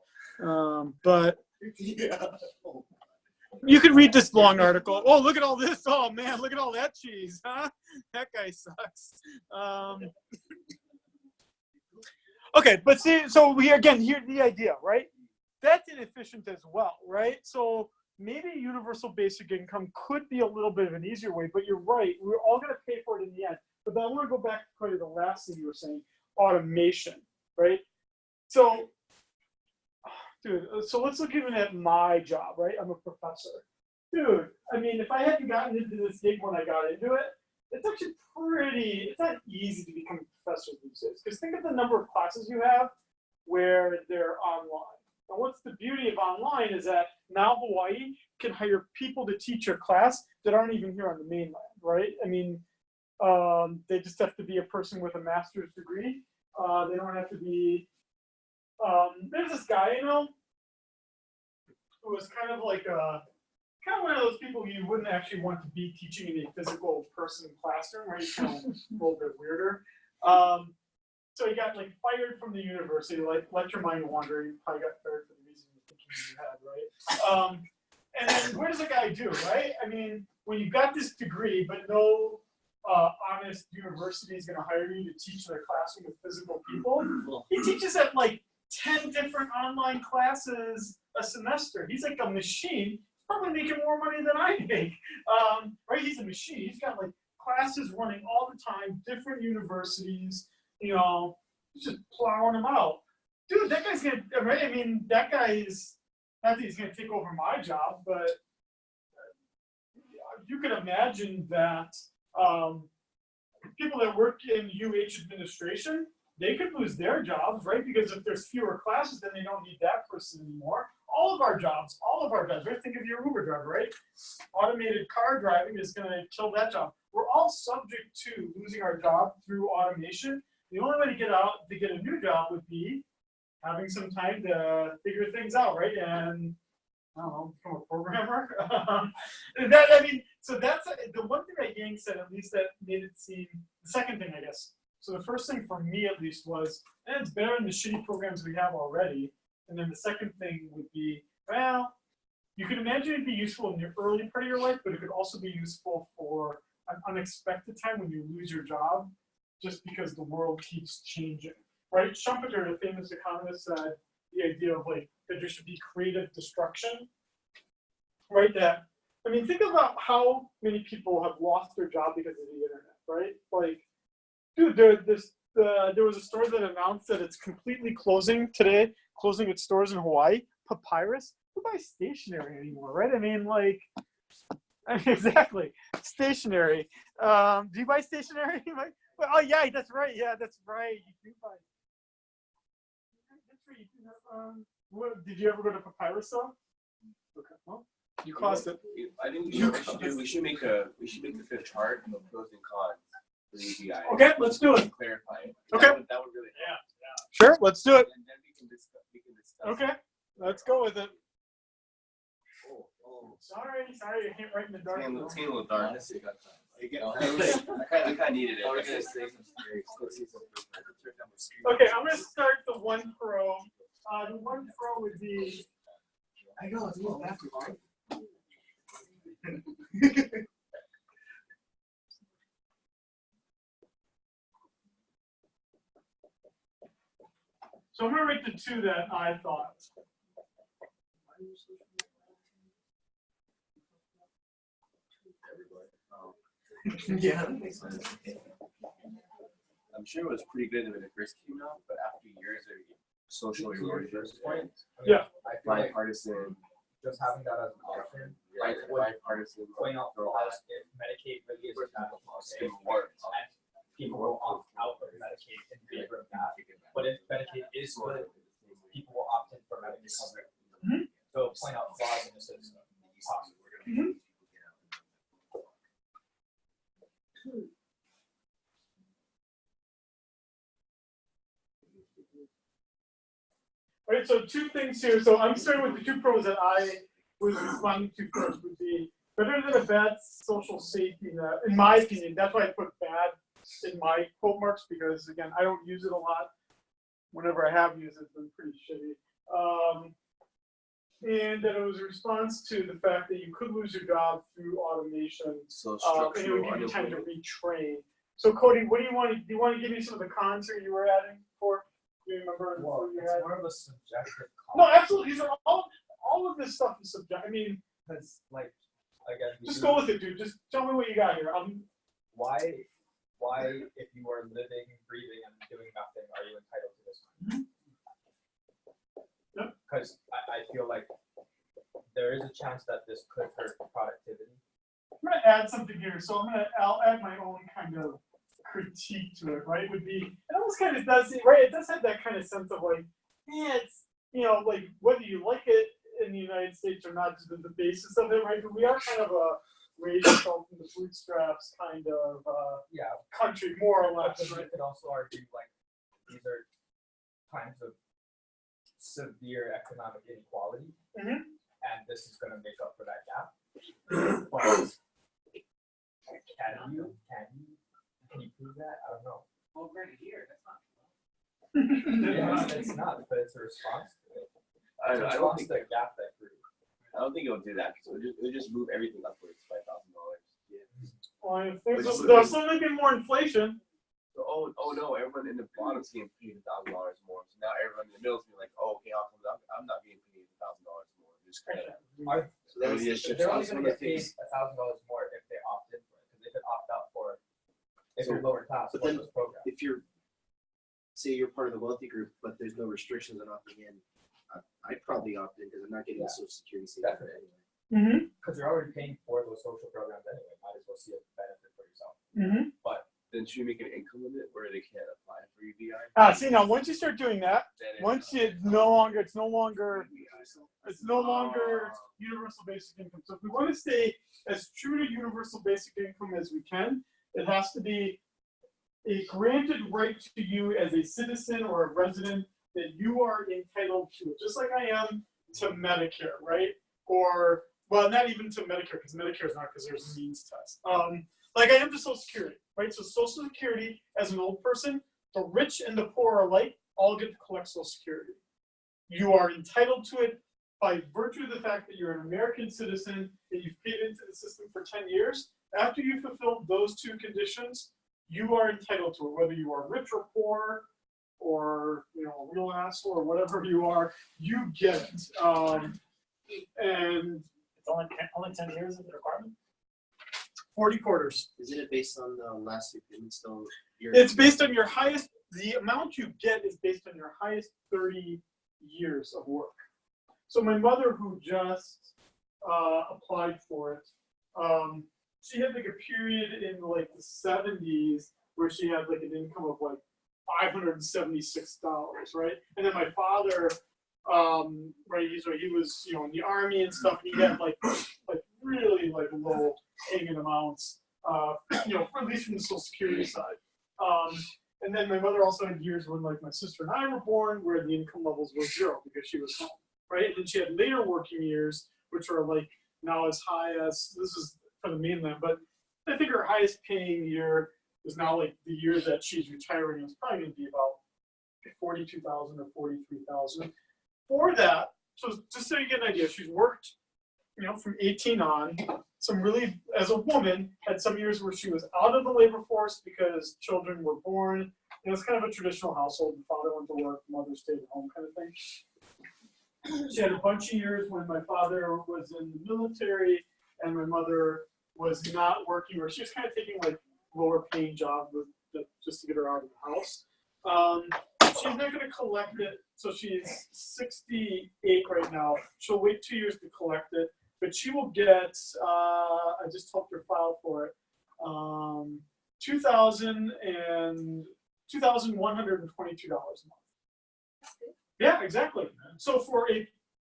But Yeah. you could read this long article. Oh, look at all this. Oh, man, look at all that cheese, huh? That guy sucks. Okay, but see, so here's the idea, right? That's inefficient as well, right? So maybe universal basic income could be a little bit of an easier way, but you're right. We're all going to pay for it in the end. But then I want to go back to kind of the last thing you were saying, automation, right? So, dude, so let's look even at my job, right? I'm a professor. Dude, I mean, if I hadn't gotten into this gig when I got into it, it's actually it's not easy to become a professor these days. Because think of the number of classes you have where they're online. And what's the beauty of online is that now Hawaii can hire people to teach your class that aren't even here on the mainland, right? I mean, they just have to be a person with a master's degree. They don't have to be, there's this guy, who was kind of like one of those people you wouldn't actually want to be teaching in a physical person classroom, right? He's kind of a little bit weirder. So he got fired from the university, let your mind wander. He probably got fired for the reason you're thinking in your head, right? And then what does a guy do, right? I mean, when you've got this degree, but no honest university is going to hire you to teach in a classroom with physical people, he teaches at 10 different online classes a semester. He's like a machine, probably making more money than I make, right? He's a machine. He's got classes running all the time, different universities, just plowing them out. Dude, that guy's gonna, right? I mean, that guy is, not that he's gonna take over my job, but you can imagine that people that work in UH administration, they could lose their jobs, right? Because if there's fewer classes, then they don't need that person anymore. All of our jobs, right? Think of your Uber driver, right? Automated car driving is going to kill that job. We're all subject to losing our job through automation. The only way to get a new job would be having some time to figure things out, right? And I don't know, become a programmer. So that's the one thing that Yang said, at least that made it seem, the second thing, I guess. So the first thing for me, at least, was, it's better than the shitty programs we have already. And then the second thing would be, well, you could imagine it'd be useful in your early part of your life, but it could also be useful for an unexpected time when you lose your job, just because the world keeps changing, right? Schumpeter, the famous economist, said the idea of like that there should be creative destruction, right? Think about how many people have lost their job because of the internet, right? Like, dude, there was a store that announced that it's completely closing today, closing its stores in Hawaii. Papyrus, who buys stationery anymore, right? Exactly, stationery. Do you buy stationery? Oh yeah, that's right. Yeah, that's right. You do buy. That's right. You do have, did you ever go to Papyrus though? Okay. Well, you caused it. I think we should make a chart of pros and cons for the API. Okay, let's do it. Clarify it. Okay. That would really help. Sure, let's do it. And then we can discuss. Okay, let's go with it. Oh. Sorry, you hit right in the dark. It's a little dark. I kind of needed it. Let's see some. Okay, I'm gonna start the one pro. The one pro would be. I know, it's a little backwards, right? So I'm gonna rate the two that I thought. Yeah, that makes sense. I'm sure it was pretty good when it first came out, but after years of social reward point, Yeah. bipartisan, Just having that as an option, bipartisan, point out for us if Medicaid really is a national policy, and people will opt out of Medicaid in favor of that. But if Medicaid is good, people will opt in for Medicaid coverage. Mhm. So point out flaws in the system. Mhm. All right, so two things here. So I'm starting with the two pros that I was responding to first would be better than a bad social safety net, in my opinion. That's why I put bad in my quote marks, because again, I don't use it a lot. Whenever I have used it, it's been pretty shitty. And that it was a response to the fact that you could lose your job through automation. so And it structural would give you time to unemployment. retrain. So Cody, what do you want to? Do you want to give me some of the cons that you were adding for? Do you remember Well, what you it's had? more of a subjective No, comment. absolutely. These are all of this stuff is subjective. I mean, Because, like, again, just go with it, dude. Just tell me what you got here. why, if you are living, breathing, and doing nothing, are you entitled to this money? Yep. Because I feel like there is a chance that this could hurt productivity. I'm gonna add something here. So I'll add my own kind of critique to it. Right? Would be it almost kind of does right. It does have that kind of sense of like, yeah, it's like whether you like it in the United States or not, just the basis of it, right? But we are kind of a raised from the bootstraps kind of Yeah. country, more or But less. you Right? could also argue like these are times of severe economic inequality, Mhm. and this is going to make up for that gap. But can you prove that? I don't know. Well, right here, that's not. It's not, but it's a response to it. I It's a don't response think to the gap that grew. it would do that because it would just move everything upwards by $1,000. Well, Which is- there's still gonna be more inflation. So, oh no, everyone in the bottom's getting paid $1,000 more. So now everyone in the middle's being like, oh, okay, I'm not getting paid $1,000 more. Just kind of. So that would be a shift. They're only So going one to of get the paid things- $1,000 more if they opt in for it, because they could opt out for if you're lower class But for then those programs. if you're, say you're part of the wealthy group, but there's no restrictions on opting in, I'd probably opt in because I'm not getting the social security savings Definitely. anyway. Mm-hmm. Because you're already paying for those social programs anyway, might as well see a benefit for yourself. Mm-hmm. Then should we make an income limit where they can't apply for 3BI. See, now once you start doing that, it's no longer universal basic income. So if we want to stay as true to universal basic income as we can, it has to be a granted right to you as a citizen or a resident that you are entitled to, just like I am to Medicare, right? Or, well, not even to Medicare, because Medicare is not, because there's a means test. Like I am to Social Security, right? So Social Security, as an old person, the rich and the poor alike all get to collect Social Security. You are entitled to it by virtue of the fact that you're an American citizen, that you've paid into the system for 10 years. After you fulfill those two conditions, you are entitled to it, whether you are rich or poor, or a real asshole or whatever you are, you get it. And It's only 10 years of the requirement? 40 quarters. Isn't it based on the last payments though? It's based on your highest, the amount you get is based on your highest 30 years of work. So my mother, who just applied for it, she had like a period in like the 70s where she had like an income of like $576, right? And then my father, right, he was in the army and stuff, and he had like really like low payment amounts, at least from the Social Security side. And then my mother also had years when like my sister and I were born where the income levels were zero because she was home, right? And then she had later working years, which are like now as high as, this is for the mainland, but I think her highest paying year is now like the year that she's retiring. It's probably going to be about 42,000 or 43,000. For that, so just so you get an idea, she's worked, from 18 on. Some really, as a woman, had some years where she was out of the labor force because children were born. It's kind of a traditional household. The father went to work, the mother stayed at home, kind of thing. She had a bunch of years when my father was in the military and my mother was not working, or she was kind of taking like lower paying job just to get her out of the house. She's not going to collect it. So she's 68 right now. She'll wait 2 years to collect it, but she will get, I just helped her file for it, $2,122 a month. Yeah, exactly. So for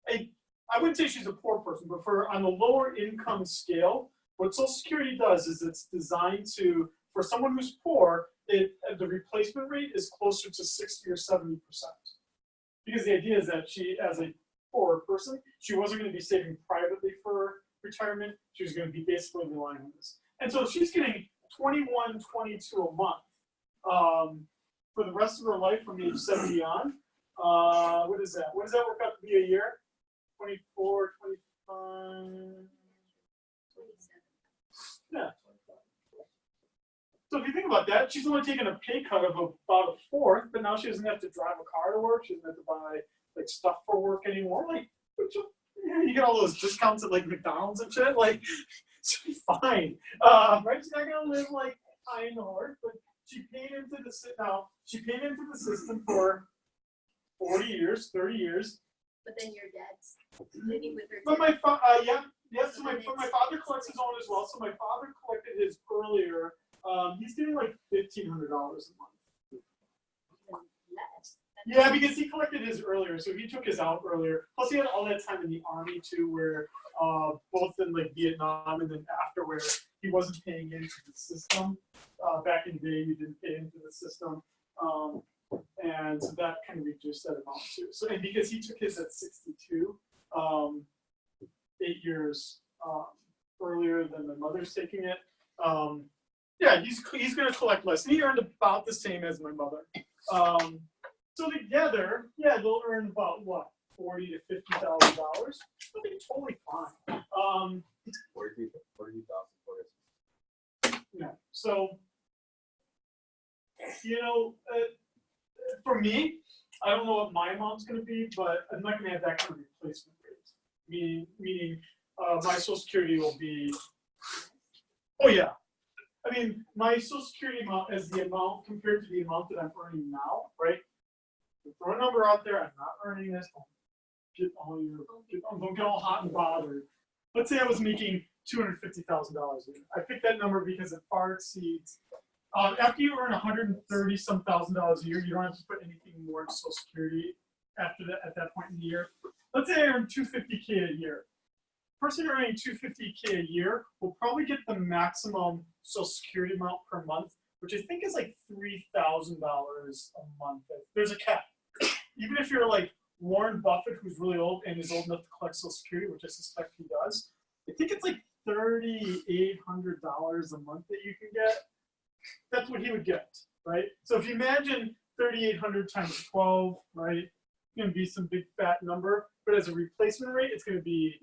I wouldn't say she's a poor person, but on the lower income scale, what Social Security does is it's designed to, for someone who's poor, the replacement rate is closer to 60 or 70%. Because the idea is that she, as a poor person, she wasn't going to be saving privately for retirement. She was going to be basically relying on this. And so she's getting $21, $22 a month for the rest of her life from age 70 on. What is that? What does that work out to be a year? 24, 25. Yeah. So if you think about that, she's only taken a pay cut of about a fourth, but now she doesn't have to drive a car to work. She doesn't have to buy like stuff for work anymore. Like, you get all those discounts at like McDonald's and shit. Like, she'll be fine. Right? She's not gonna live like high in the horse, but she paid into the system for 40 years, 30 years. But then your dad's living with her. But my so my father collects his own as well. So my father collected his earlier. He's getting like $1,500 a month. Yeah, because he collected his earlier, so he took his out earlier. Plus, he had all that time in the army too, where both in like Vietnam and then after, where he wasn't paying into the system. Back in the day, you didn't pay into the system, and so that kind of reduced that amount too. So, and because he took his at 62, 8 years earlier than my mother's taking it. Yeah, he's going to collect less. And he earned about the same as my mother. So together, yeah, they'll earn about what, $40,000 to $50,000. They'll be totally fine. 40,000. Yeah. So, for me, I don't know what my amount's going to be, but I'm not going to have that kind of replacement rate. Meaning, my Social Security will be. Oh yeah. I mean, my Social Security amount is the amount compared to the amount that I'm earning now, right? Throw a number out there. I'm not earning this. Don't get all hot and bothered. Let's say I was making $250,000 a year. I picked that number because it far exceeds After you earn $130-some thousand a year, you don't have to put anything more in Social Security after that at that point in the year. Let's say I earn $250K a year. Person earning $250K a year will probably get the maximum Social Security amount per month, which I think is like $3,000 a month. There's a cap. Even if you're like Warren Buffett, who's really old and is old enough to collect Social Security, which I suspect he does, I think it's like $3,800 a month that you can get. That's what he would get, right? So if you imagine 3,800 times 12, right, it's going to be some big fat number, but as a replacement rate, it's going to be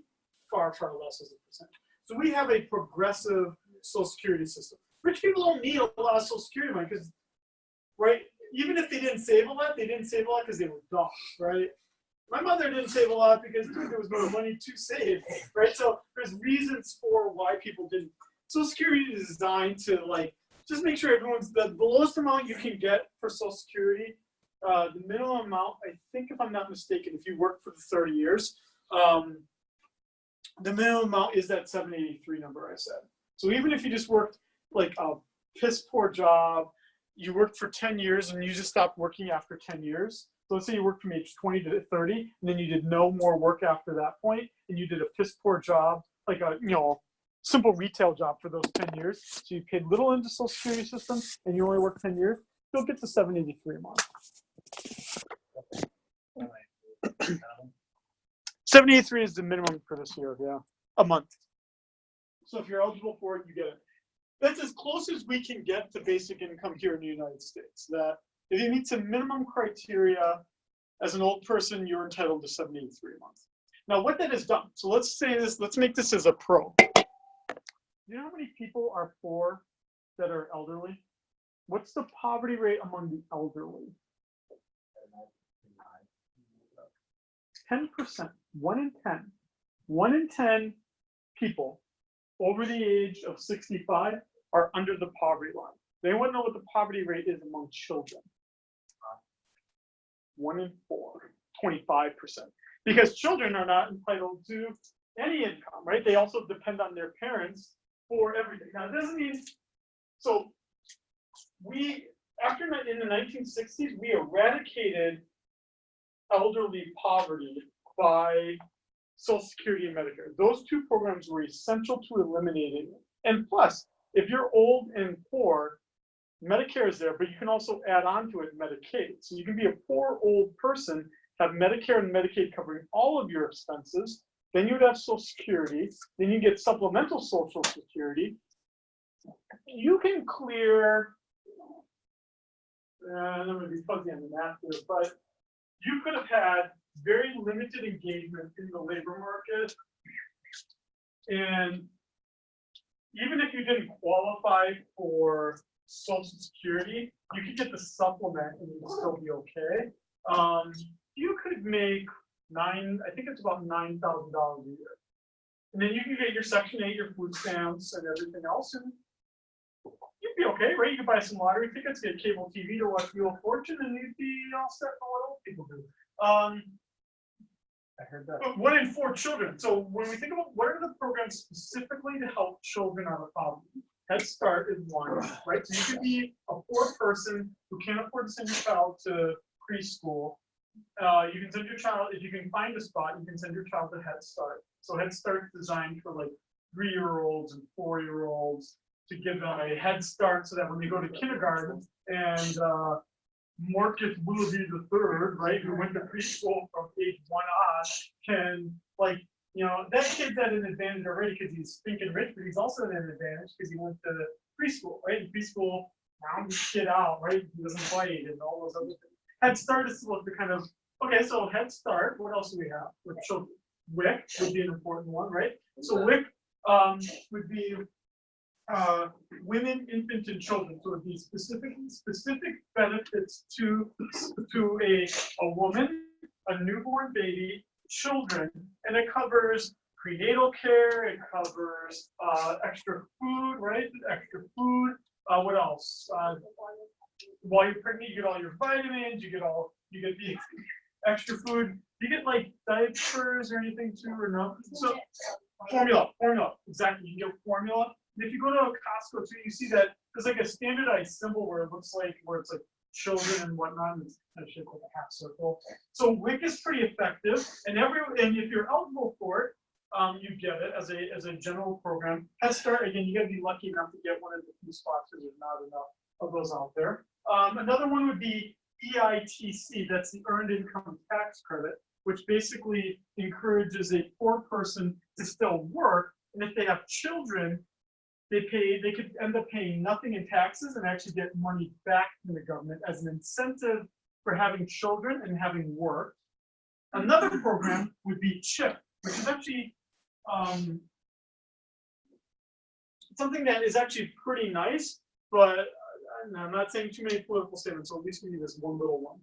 far, far less as a percentage. So we have a progressive Social Security system. Rich people don't need a lot of Social Security money because, right, even if they didn't save a lot, they didn't save a lot because they were dumb, right? My mother didn't save a lot because there was no money to save, right? So there's reasons for why people didn't. Social Security is designed to like just make sure everyone's the lowest amount you can get for Social Security. The minimum amount, I think, if I'm not mistaken, if you work for the 30 years, the minimum amount is that 783 number I said. So even if you just worked like a piss poor job, you worked for 10 years and you just stopped working after 10 years. So let's say you worked from age 20 to 30, and then you did no more work after that point, and you did a piss poor job, like a simple retail job for those 10 years. So you paid little into Social Security system, and you only worked 10 years. You'll get to 783 a month. 783 is the minimum for this year, yeah, a month. So if you're eligible for it, you get it. That's as close as we can get to basic income here in the United States. That if you meet some minimum criteria as an old person, you're entitled to 783 a month. Now, what that has done, so let's make this as a pro. You know how many people are poor that are elderly? What's the poverty rate among the elderly? 10%, 1 in 10. 1 in 10 people over the age of 65 are under the poverty line. They want to know what the poverty rate is among children. 1 in 4, 25%. Because children are not entitled to any income, right? They also depend on their parents for everything. Now, it doesn't mean, so in the 1960s, we eradicated elderly poverty by Social Security and Medicare. Those two programs were essential to eliminating it. And plus, if you're old and poor, Medicare is there, but you can also add on to it Medicaid. So you can be a poor old person, have Medicare and Medicaid covering all of your expenses. Then you would have Social Security. Then you get supplemental Social Security. You can clear, I'm going to be fuzzy on the math here, but you could have had very limited engagement in the labor market. And even if you didn't qualify for Social Security, you could get the supplement and you'd still be okay. You could make I think it's about $9,000 a year. And then you can get your Section 8, your food stamps and everything else, and you'd be okay, right? You could buy some lottery tickets, get cable TV to watch Wheel of Fortune, and you'd be all set for what old people do. I heard that. 1 in 4 children. So when we think about what are the programs specifically to help children out of poverty, Head Start is one, right? So you could be a poor person who can't afford to send your child to preschool. You can send your child, if you can find a spot, you can send your child to Head Start. So Head Start is designed for like 3-year-olds and 4-year-olds to give them a head start so that when they go to kindergarten and Marcus Willoughby III, right, who went to preschool from age 1 on, can, like, that kid's at an advantage already because he's stinking rich, but he's also at an advantage because he went to preschool, right? In preschool, round his shit out, right? He doesn't bite and all those other things. Head Start is supposed to kind of, okay, so Head Start, what else do we have with children? WIC would be an important one, right? So WIC would be women, infant, and children. So it would be specific benefits to a woman, a newborn baby, children, and it covers prenatal care, it covers extra food, right? Extra food. What else? While you're pregnant, you get all your vitamins, you get the extra food. You get like diapers or anything too, or no? So formula, exactly. You get formula. And if you go to Costco too, you see that there's like a standardized symbol where it looks like where it's like children and whatnot, and it's kind of shaped like a half circle. So WIC is pretty effective, and if you're eligible for it, you get it as a general program. Head Start, again, you got to be lucky enough to get one of the few spots because there's not enough of those out there. Another one would be EITC, that's the Earned Income Tax Credit, which basically encourages a poor person to still work, and if they have children, they could end up paying nothing in taxes and actually get money back from the government as an incentive for having children and having work. Another program would be CHIP, which is actually something that is actually pretty nice, but I'm not saying too many political statements, so at least we need this one little one.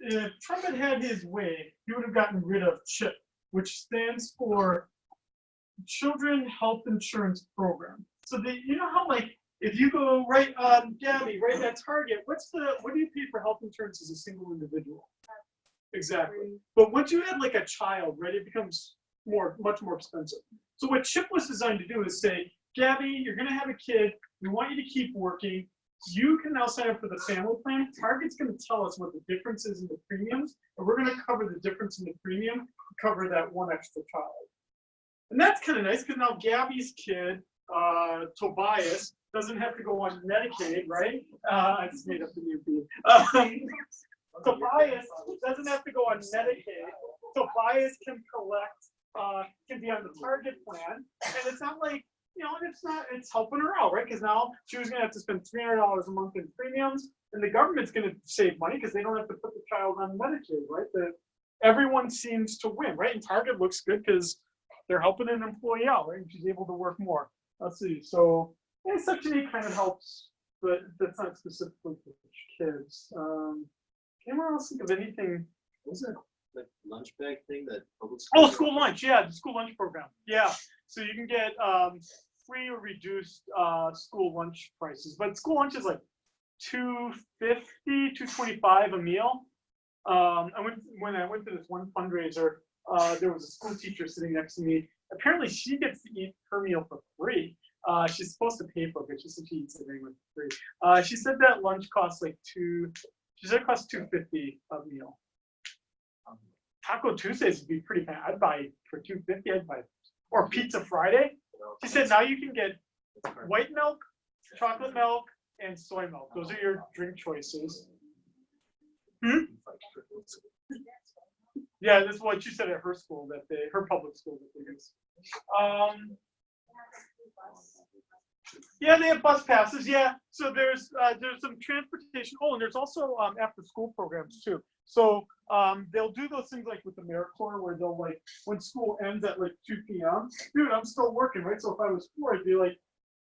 If Trump had his way, he would have gotten rid of CHIP, which stands for Children Health Insurance Program. So you know how like if you go right Gabby, right at Target, what do you pay for health insurance as a single individual? Exactly. But once you add like a child, right, it becomes much more expensive. So what CHIP was designed to do is say, Gabby, you're gonna have a kid, we want you to keep working. You can now sign up for the family plan. Target's going to tell us what the difference is in the premiums, and we're going to cover the difference in the premium to cover that one extra child. And that's kind of nice because now Gabby's kid, Tobias, doesn't have to go on Medicaid, right? I just made up the new feed. Tobias doesn't have to go on Medicaid. Tobias can can be on the Target plan, and it's not like, it's helping her out, right? Because now she was going to have to spend $300 a month in premiums, and the government's going to save money because they don't have to put the child on Medicaid, right? Everyone seems to win, right? And Target looks good because they're helping an employee out, right? And she's able to work more. Let's see. So Section 8 kind of helps, but that's not specifically for kids. Anyone else think of anything? Was it like lunch bag thing that public school? Oh, school lunch. Yeah, the school lunch program. Yeah. So you can get free or reduced school lunch prices, but school lunch is like $2.50, $2.25 a meal. When I went to this one fundraiser, there was a school teacher sitting next to me. Apparently, she gets to eat her meal for free. She's supposed to pay for it, but she said she eats it anyway for free. She said that lunch costs like it costs $2.50 a meal. Taco Tuesdays would be pretty bad. I'd buy it for $2.50. I'd buy it. Or Pizza Friday. She said now you can get white milk, chocolate milk, and soy milk. Those are your drink choices. Yeah, that's what she said at her school, her public school that they use. Yeah, they have bus passes. Yeah, so there's some transportation. Oh, and there's also after school programs too. So they'll do those things like with the AmeriCorps where they'll like when school ends at like 2 p.m. Dude, I'm still working, right? So if I was poor, I'd be like,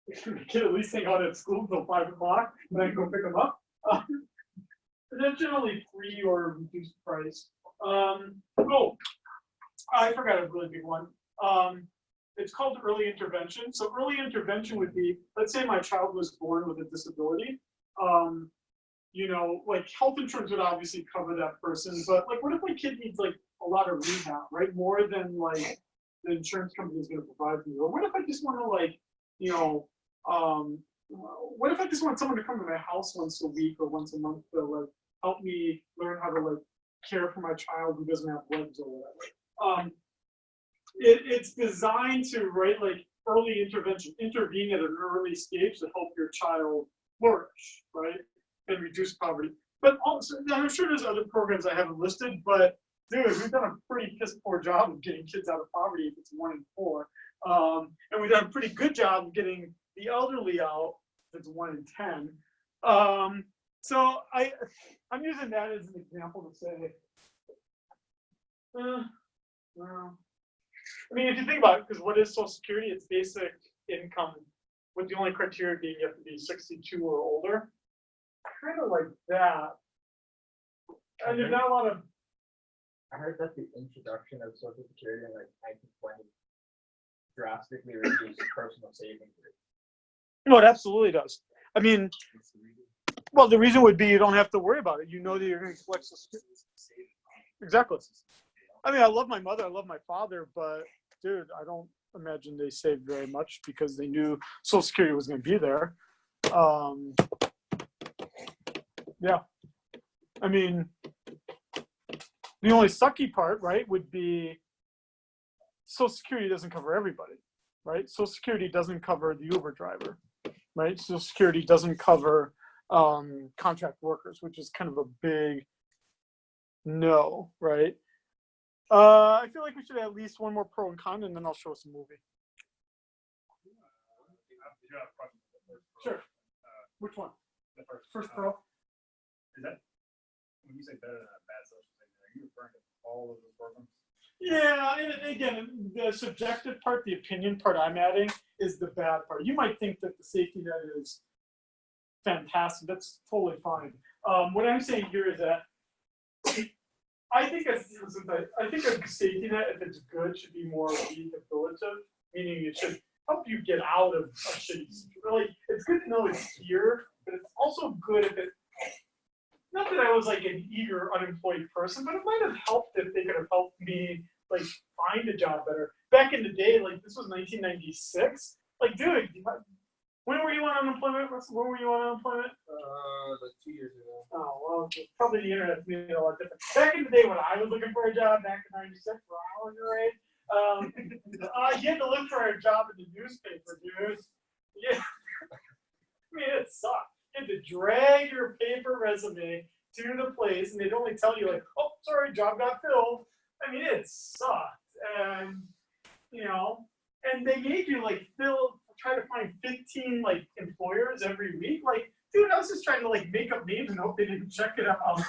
I could at least hang out at school until 5 o'clock, and then go pick them up. They're generally free or reduced price. Oh, I forgot a really big one. It's called early intervention. So early intervention would be, let's say my child was born with a disability. Like health insurance would obviously cover that person, but like, what if my kid needs like a lot of rehab, right? More than like the insurance company is going to provide for you. Or what if I just want to like, what if I just want someone to come to my house once a week or once a month to like help me learn how to like care for my child who doesn't have legs or whatever. It's designed to, right, like early intervention, intervene at an early stage to help your child flourish, right, and reduce poverty. But also, I'm sure there's other programs I haven't listed, but dude, we've done a pretty piss poor job of getting kids out of poverty if it's 1 in 4. And we've done a pretty good job of getting the elderly out if it's 1 in 10. So I'm using that as an example to say, I mean, if you think about it, because what is Social Security? It's basic income, with the only criteria being you have to be 62 or older. Kind of like that. And there's not a lot of. I heard that the introduction of Social Security in like 1920 drastically reduced personal savings. No, it absolutely does. I mean, well, the reason would be you don't have to worry about it. You know that you're going to collect Social Security. Exactly. I mean, I love my mother, I love my father, but dude, I don't imagine they saved very much because they knew Social Security was going to be there. Yeah. I mean, the only sucky part, right, would be Social Security doesn't cover everybody, right? Social Security doesn't cover the Uber driver, right? Social Security doesn't cover contract workers, which is kind of a big no, right? I feel like we should have at least one more pro and con, and then I'll show us a movie. Sure. Which one? The First pro? Is that when you say better than a bad social safety, are you referring to all of the programs? Yeah, and again, the subjective part, the opinion part I'm adding is the bad part. You might think that the safety net is fantastic. That's totally fine. What I'm saying here is that I think a safety net, if it's good, should be more rehabilitative, meaning it should help you get out of a shitty situation. Like, it's good to know it's here, but it's also good if it. Not that I was like an eager unemployed person, but it might have helped if they could have helped me like find a job better. Back in the day, like this was 1996. Like, dude, when were you on unemployment? When were you on unemployment? Like 2 years ago. Oh, well, probably the internet's made it a lot different. Back in the day when I was looking for a job back in 96, when I was your age, you had to look for a job in the newspaper, dude. Yeah. I mean, it sucked. You had to drag your paper resume to the place, and they'd only tell you, like, oh, sorry, job got filled. I mean, it sucked. And, you know, and they made you, like, try to find 15, like, employers every week. Like, dude, I was just trying to, like, make up names and hope they didn't check it out. I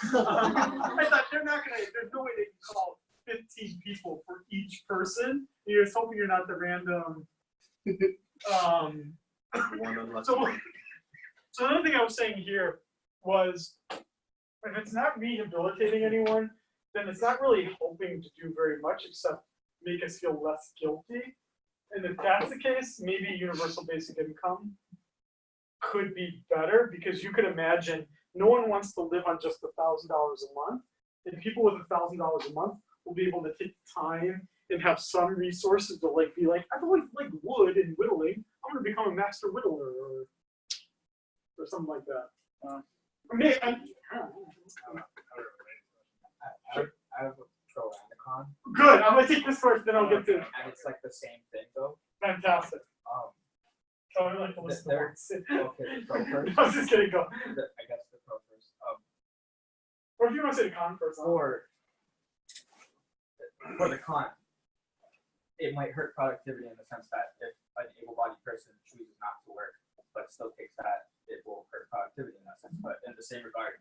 thought there's no way they can call 15 people for each person. You're just hoping you're not the random, So another thing I was saying here was, if it's not rehabilitating anyone, then it's not really hoping to do very much except make us feel less guilty. And if that's the case, maybe universal basic income could be better, because you could imagine no one wants to live on just $1,000 a month. And people with $1,000 a month will be able to take time and have some resources to like be like, I've always liked wood and whittling. I'm going to become a master whittler or something like that. I have a pro and a con. Good. I'm gonna take this first, then I'll get to. And it's like the same thing though. Fantastic. So I like to listen to Okay, the pro first. I was just kidding. Go. I guess the pro first. Or if you want to say the con first. For the con, it might hurt productivity in the sense that if an able-bodied person chooses not to work, but still takes that, it will hurt productivity in that sense. But in the same regard,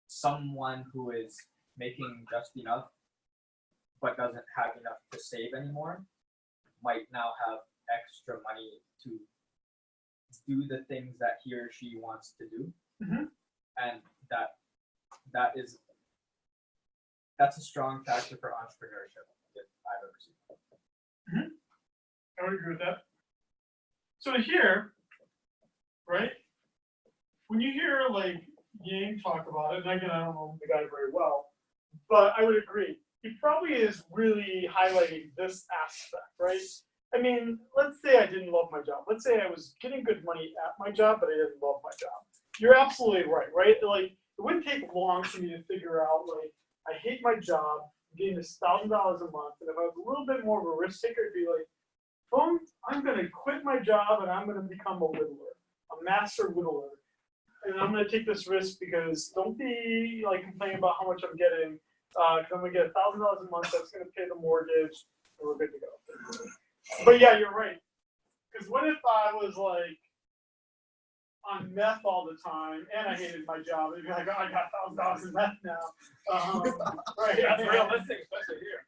someone who is making just enough but doesn't have enough to save anymore might now have extra money to do the things that he or she wants to do. Mhm. And that's a strong factor for entrepreneurship that I've ever seen. I would agree with that. So here, right? When you hear like Yang talk about it, and again, I don't know the guy very well, but I would agree. He probably is really highlighting this aspect, right? I mean, let's say I didn't love my job. Let's say I was getting good money at my job, but I didn't love my job. You're absolutely right, right? Like, it wouldn't take long for me to figure out, like, I hate my job, I'm getting this $1,000 a month, and if I was a little bit more of a risk taker, it'd be like, boom, I'm going to quit my job and I'm going to become a whittler, a master whittler. And I'm going to take this risk because don't be like complaining about how much I'm getting. Because I'm going to get $1,000 a month. That's going to pay the mortgage. And we're good to go. But yeah, you're right. Because what if I was like on meth all the time and I hated my job? And you'd be like, oh, I got $1,000 in meth now. Right? That's realistic, especially here.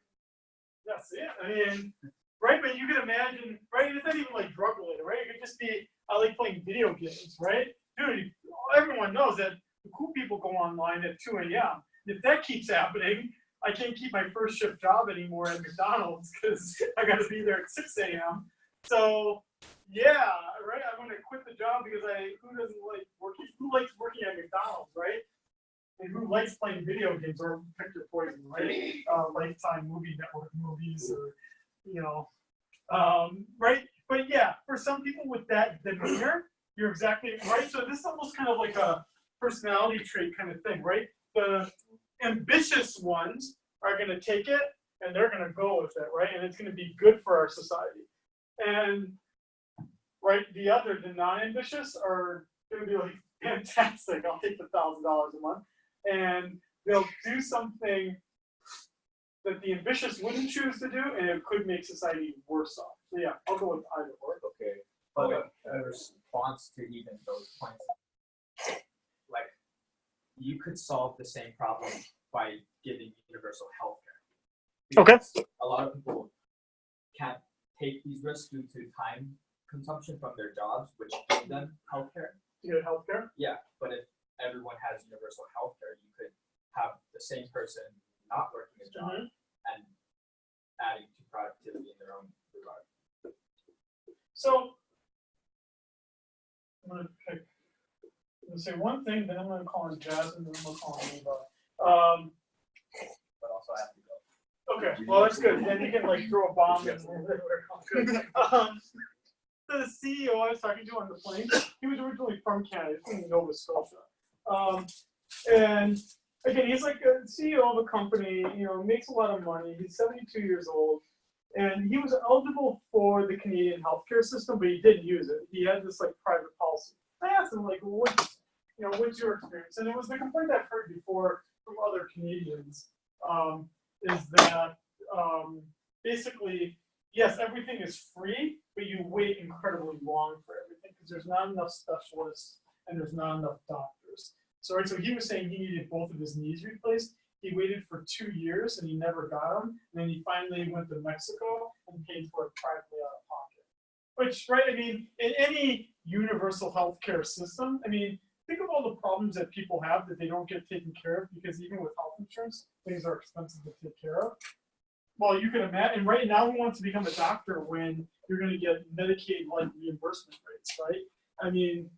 That's it. I mean, right? But you can imagine, right? It's not even like drug related, right? It could just be, I like playing video games, right? Dude, everyone knows that the cool people go online at 2 a.m. If that keeps happening, I can't keep my first shift job anymore at McDonald's because I got to be there at 6 a.m. So, yeah, right? I'm going to quit the job because who likes working at McDonald's, right? And who likes playing video games or pick your poison, right? Lifetime movie network movies or, you know, Right? But yeah, for some people with that demeanor, you're exactly right. So this is almost kind of like a personality trait kind of thing, right? The ambitious ones are going to take it and they're going to go with it, right? And it's going to be good for our society. And right, the non-ambitious are going to be like, fantastic, I'll take the $1,000 a month, and they'll do something that the ambitious wouldn't choose to do, and it could make society worse off. So yeah, I'll go with either or. Okay, but a response to even those points, like you could solve the same problem by giving universal health care. Okay. A lot of people can't take these risks due to time consumption from their jobs, which give them health care. You get healthcare? Yeah, but if everyone has universal health care, you could have the same person not working a job and adding to productivity in their own regard. So I'm gonna say one thing, then I'm gonna call on Jazz, and then I'm gonna call on Eva. But also I have to go. Okay, well that's good. Then you can like throw a bomb and the CEO I was talking to on the plane, he was originally from Canada, he's from Nova Scotia. And again, he's like a CEO of a company, makes a lot of money. He's 72 years old. And he was eligible for the Canadian healthcare system, but he didn't use it. He had this like private policy. I asked him like, what's your experience? And it was the complaint I've heard before from other Canadians, is that basically, yes, everything is free, but you wait incredibly long for everything because there's not enough specialists and there's not enough doctors. So he was saying he needed both of his knees replaced. He waited for 2 years and he never got them. And then he finally went to Mexico and paid for it privately out of pocket. Which, right, I mean, in any universal healthcare system, I mean, think of all the problems that people have that they don't get taken care of because even with health insurance, things are expensive to take care of. Well, you can imagine, and right now who wants to become a doctor when you're going to get Medicaid-like reimbursement rates, right? I mean,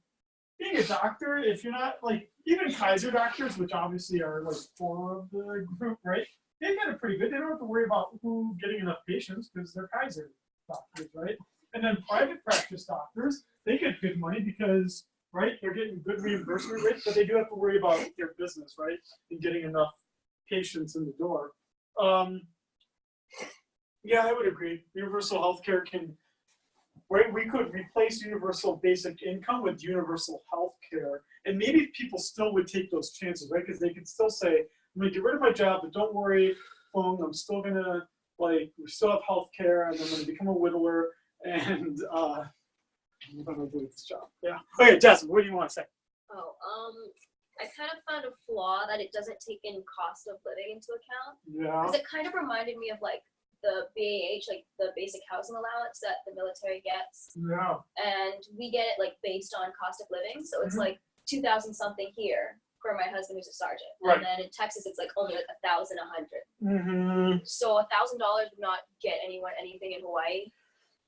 being a doctor, if you're not, like, even Kaiser doctors, which obviously are, like, core of the group, right? They get it pretty good. They don't have to worry about who getting enough patients because they're Kaiser doctors, right? And then private practice doctors, they get good money because, right, they're getting good reimbursement rates, but they do have to worry about their business, right? And getting enough patients in the door. Yeah, I would agree. Universal healthcare can, right? We could replace universal basic income with universal healthcare, and maybe people still would take those chances, right? Because they could still say, "I'm gonna get rid of my job, but don't worry, phone. I'm still gonna we still have healthcare, and I'm gonna become a whittler, and I'm gonna do this job." Yeah. Okay, Jasmine, what do you want to say? Oh, I kind of found a flaw that it doesn't take in cost of living into account. Yeah. Because it kind of reminded me of like the BAH, like the basic housing allowance that the military gets. Yeah. And we get it like based on cost of living. So it's like 2,000 something here for my husband who's a sergeant. Right. And then in Texas, it's like only like 1,100. Mm-hmm. So $1,000 would not get anyone anything in Hawaii.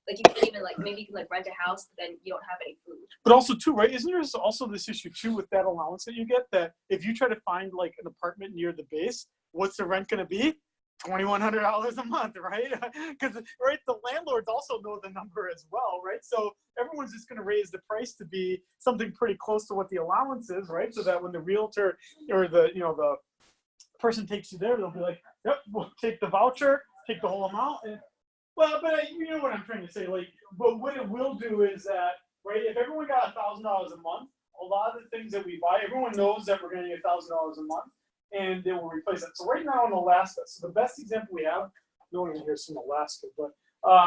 Like you can even like maybe you can like rent a house, but then you don't have any food. But also too, right? Isn't there also this issue too with that allowance that you get that if you try to find like an apartment near the base, what's the rent going to be? $2,100 a month, right? Because right, the landlords also know the number as well, right? So everyone's just going to raise the price to be something pretty close to what the allowance is, right? So that when the realtor or the the person takes you there, they'll be like, "Yep, we'll take the voucher, take the whole amount." And, well, but you know what I'm trying to say. Like, but what it will do is that, right? If everyone got $1,000 a month, a lot of the things that we buy, everyone knows that we're going to get $1,000 a month. And they will replace it. So right now in Alaska, so the best example we have, no one here is from Alaska, but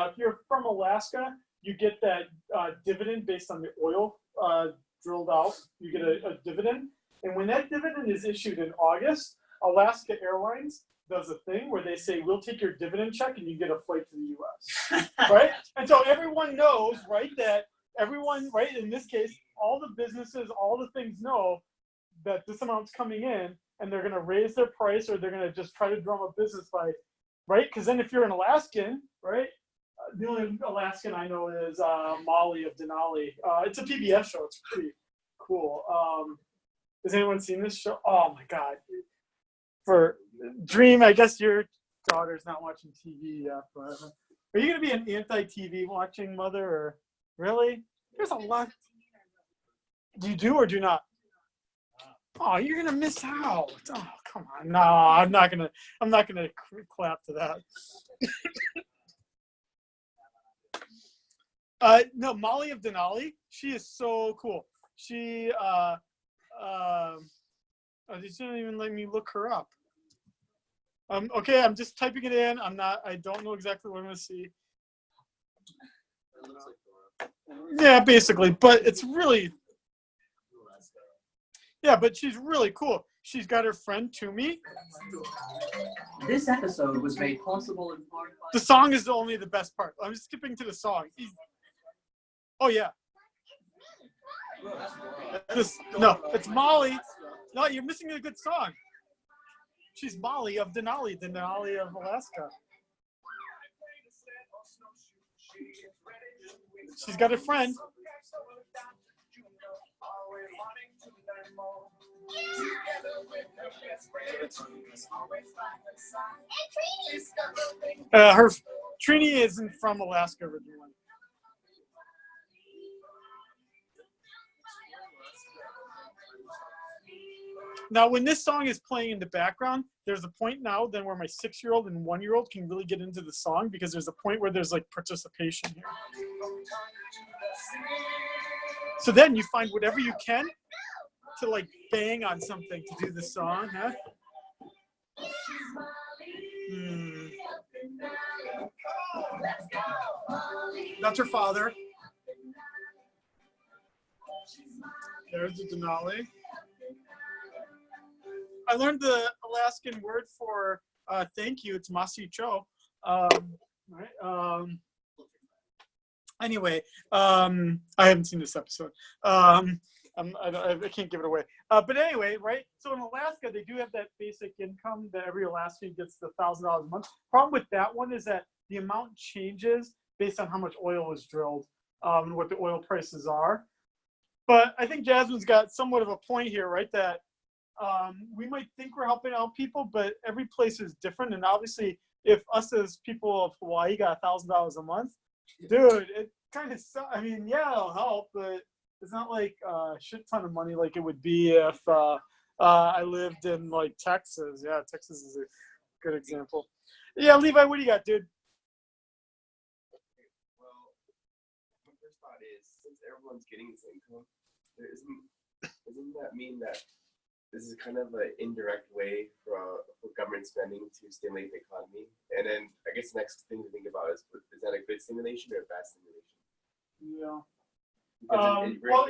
if you're from Alaska, you get that dividend based on the oil drilled out. You get a dividend. And when that dividend is issued in August, Alaska Airlines does a thing where they say, we'll take your dividend check and you get a flight to the US, right? And so everyone knows, right, that everyone, right, in this case, all the businesses, all the things know that this amount's coming in, and they're going to raise their price or they're going to just try to drum up business by, right? Because then if you're an Alaskan, right, the only Alaskan I know is Molly of Denali. It's a PBS show. It's pretty cool. Has anyone seen this show? Oh, my God. For Dream, I guess your daughter's not watching TV yet, but Are you gonna be an anti-TV watching mother, or really? There's a lot. Do you do or do not? Oh, you're gonna miss out. Oh, come on. No, I'm not gonna clap to that. No, Molly of Denali. She is so cool. She she didn't even let me look her up. Okay, I'm just typing it in. I don't know exactly what I'm gonna see. It looks like Dora. Yeah, basically, but it's really, yeah, but she's really cool. She's got her friend Toomey. This episode was made possible in part by The song is only the best part. I'm skipping to the song. Oh yeah. No, it's Molly. No, you're missing a good song. She's Molly of Denali, Denali of Alaska. She's got a friend. Her Trini isn't from Alaska originally. Now, when this song is playing in the background, there's a point now then where my 6-year-old and 1-year-old can really get into the song because there's a point where there's like participation here. So then you find whatever you can to like bang on something to do the song, huh? That's her father. There's the Denali. I learned the Alaskan word for thank you. It's Masi Cho. Right. Anyway, I haven't seen this episode. I can't give it away. But anyway, right? So in Alaska, they do have that basic income that every Alaskan gets, the $1,000 a month. Problem with that one is that the amount changes based on how much oil is drilled and what the oil prices are. But I think Jasmine's got somewhat of a point here, right? That we might think we're helping out people, but every place is different. And obviously, if us as people of Hawaii got $1,000 a month, dude, it kind of sucks. I mean, yeah, it'll help, but it's not like a shit ton of money like it would be if I lived in like Texas. Yeah, Texas is a good example. Yeah, Levi, what do you got, dude? Well, my first thought is, since everyone's getting this income, doesn't that mean that this is kind of an indirect way for government spending to stimulate the economy? And then I guess the next thing to think about is that a good stimulation or a bad stimulation? Yeah. Well,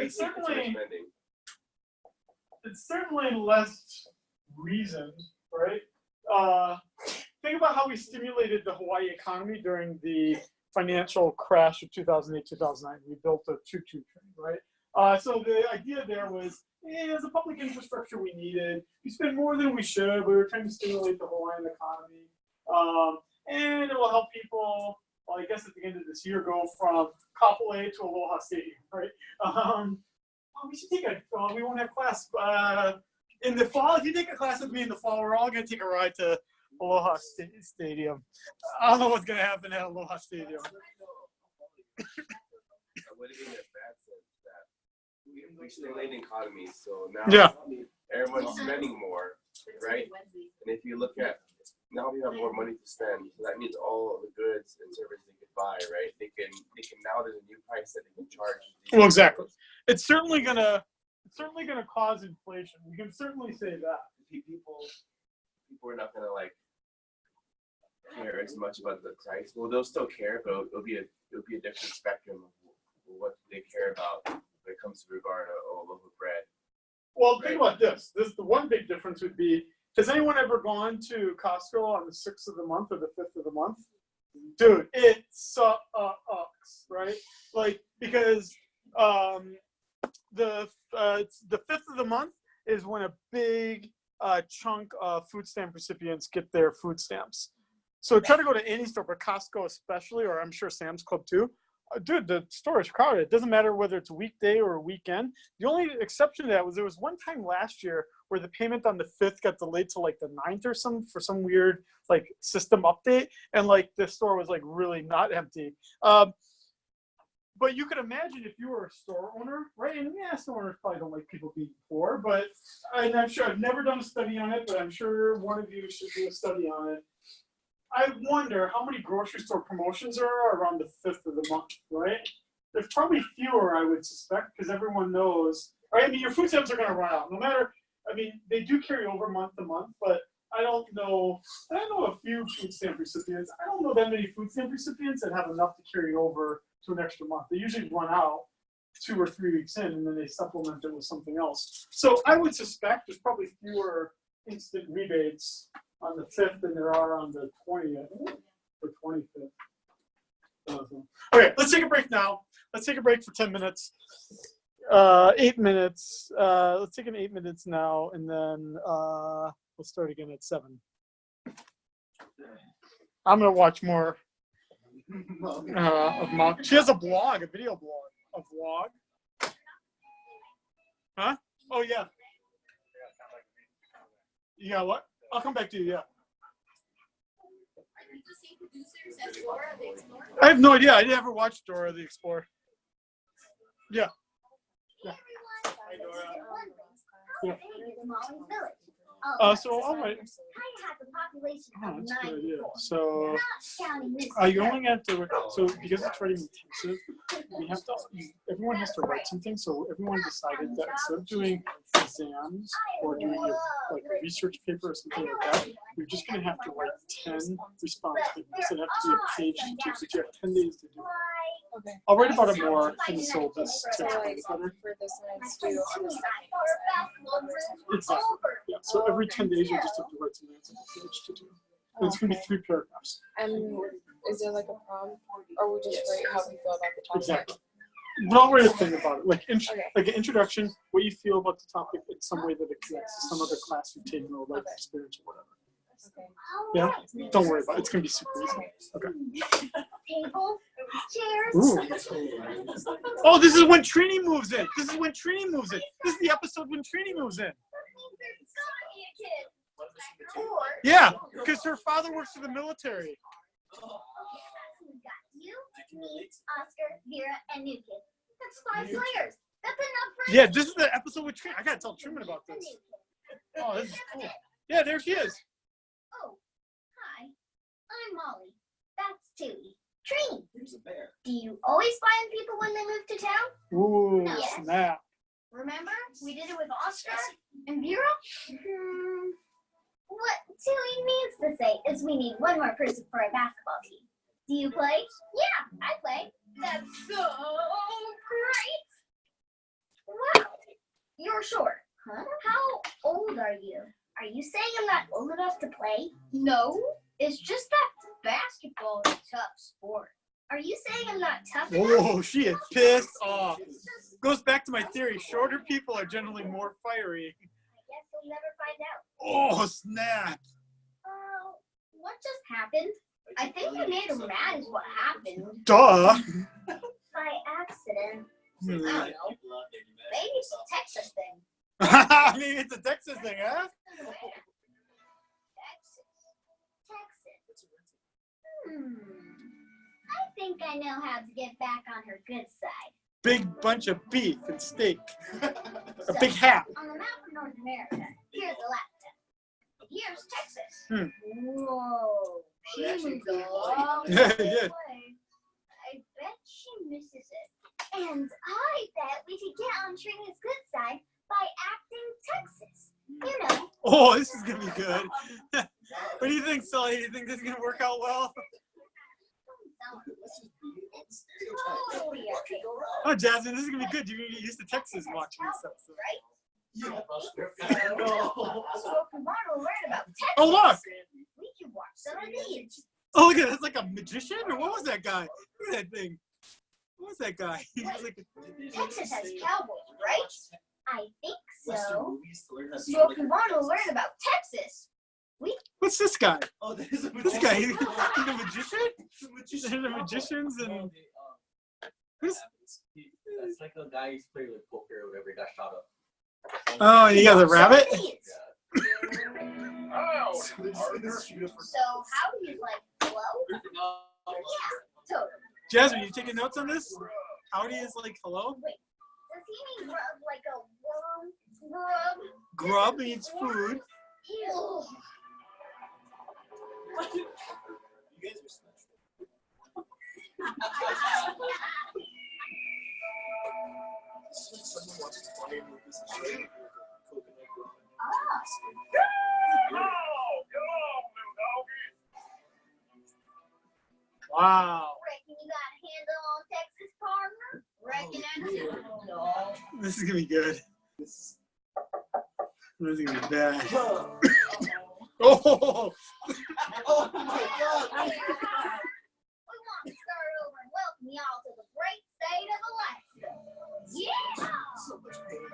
it's certainly less reasoned, right? Think about how we stimulated the Hawaii economy during the financial crash of 2008, 2009. We built a choo-choo train, right? So the idea there was, as a public infrastructure we needed. We spend more than we should. We were trying to stimulate the Hawaiian economy. And it will help people, well, I guess at the end of this year, go from Kapolei to Aloha Stadium, right? We should take we won't have class in the fall. If you take a class with me in the fall, we're all going to take a ride to Aloha Stadium. I don't know what's going to happen at Aloha Stadium. Would it be in a bad sense that we stimulate the economy, so now everyone's spending more, right? And if you look at, now we have more money to spend, so that means all of the goods and services they could buy, right? They can now, there's a new price that they can charge. Well, exactly. It's certainly gonna cause inflation. We can certainly say that. People are not gonna like care as much about the price. Well, they'll still care, but it'll be a different spectrum of what they care about when it comes to regard to local bread. Well, think about this. The one big difference would be, has anyone ever gone to Costco on the 6th of the month or the 5th of the month? Dude, it sucks, right? Like, because the 5th of the month is when a big chunk of food stamp recipients get their food stamps. So try to go to any store, but Costco especially, or I'm sure Sam's Club too. Dude, the store is crowded. It doesn't matter whether it's a weekday or a weekend. The only exception to that was there was one time last year where where the payment on the 5th got delayed to like the 9th or something for some weird like system update, and like the store was like really not empty. But you could imagine if you were a store owner, right? And yeah, store owners probably don't like people being poor, but I'm sure I've never done a study on it, but I'm sure one of you should do a study on it. I wonder how many grocery store promotions there are around the 5th of the month, right? There's probably fewer, I would suspect, because everyone knows, right? I mean, your food stamps are going to run out. No matter, I mean, they do carry over month to month, but I know a few food stamp recipients. I don't know that many food stamp recipients that have enough to carry over to an extra month. They usually run out 2 or 3 weeks in, and then they supplement it with something else. So I would suspect there's probably fewer instant rebates on the 5th than there are on the 20th or 25th. Okay, let's take a break now. Let's take a break for 10 minutes. 8 minutes. Let's take an 8 minutes now, and then we'll start again at 7. I'm gonna watch more of Mom. She has a blog, a video blog, a vlog. Huh? Oh yeah. You got what? I'll come back to you. Yeah. I have no idea. I never watched Dora the Explorer. Yeah. Yeah. So all right. Oh, that's a good idea. So you only have to. So because it's writing intensive, we have to. Everyone has to write something. So everyone decided that instead of doing exams or doing like a research paper or something like that, you're just going to have to write 10 response papers that have to be a page to do. So you have 10 days to do it. Okay. I'll write about it more in the syllabus. So like for this one, it's due on the 2nd. Exactly. Yeah. So every 10 days, you just have to write something that's on the page to do. And it's going to be 3 paragraphs. And is there like a prompt, or we just write how we feel about the topic? Exactly. But I'll write a thing about it, like like an introduction, what you feel about the topic in some way that it connects to some other class you've taken or life experience or whatever. Okay. Yeah. Don't worry about it. It's going to be super easy. Okay. Table, chairs. Ooh. Oh, this is when Trini moves in. This is when Trini moves in. This is the episode when Trini moves in. Yeah, because her father works for the military. We got you, me, Oscar, Vera, and New Kid. That's 5 players. That's enough for. Yeah, this is the episode with Trini. I gotta tell Truman about this. Oh, this is cool. Yeah, there she is. Oh, hi. I'm Molly. That's Tootie. Trini. Here's a bear. Do you always find people when they move to town? Ooh, Yes. snap. Remember? We did it with Oscar and Vera? What Tootie means to say is we need one more person for a basketball team. Do you play? Yeah, I play. That's so great. Wow. You're short. Huh? How old are you? Are you saying I'm not old enough to play? No. It's just that basketball is a tough sport. Are you saying I'm not tough enough? Oh, she is pissed off. Goes back to my theory. Shorter people are generally more fiery. I guess we'll never find out. Oh, snap. What just happened? I think you made her mad is what happened. Duh. By accident. I don't know. Maybe it's a Texas thing. I mean, it's a Texas thing, huh? Texas. I think I know how to get back on her good side. Big bunch of beef and steak. A big hat. On the map of North America, here's Alaska. And here's Texas. Whoa. She moved a long way. Yeah. I bet she misses it. And I bet we could get on Trina's good side by acting Texas. You know. Oh, this is going to be good. What do you think, Sully? Do you think this is going to work out well? It's totally okay. Oh, Jasmine, this is going to be good. You're going to get used to Texas watching this episode. Right? So if we want to learn about Texas, Oh, look. we can watch some of these. Oh, look at that. That's like a magician? Or what was that guy? Look at that thing. What was that guy? He was like Texas has cowboys, right? I think so. So if we want to learn about Texas, What's this guy? Oh, there's a This guy, he's a magician? There's the magicians and... Who's... That's like the guy who's playing with poker or whatever, he got shot up. Oh, and you got the rabbit? So how do you like hello? Yeah, totally. Jasmine, you taking notes on this? Howdy is like hello? Wait, does he mean grub like a worm? Grub? Grub means food. Ew. You guys are special. Someone wants to play with this coconut Wow. Reckon you got a handle on Texas, partner? Reckon no. This is gonna be good. This is gonna be bad. Oh! Oh my God. We want to start over and welcome y'all to the great state of Alaska. Yeah! so much pain.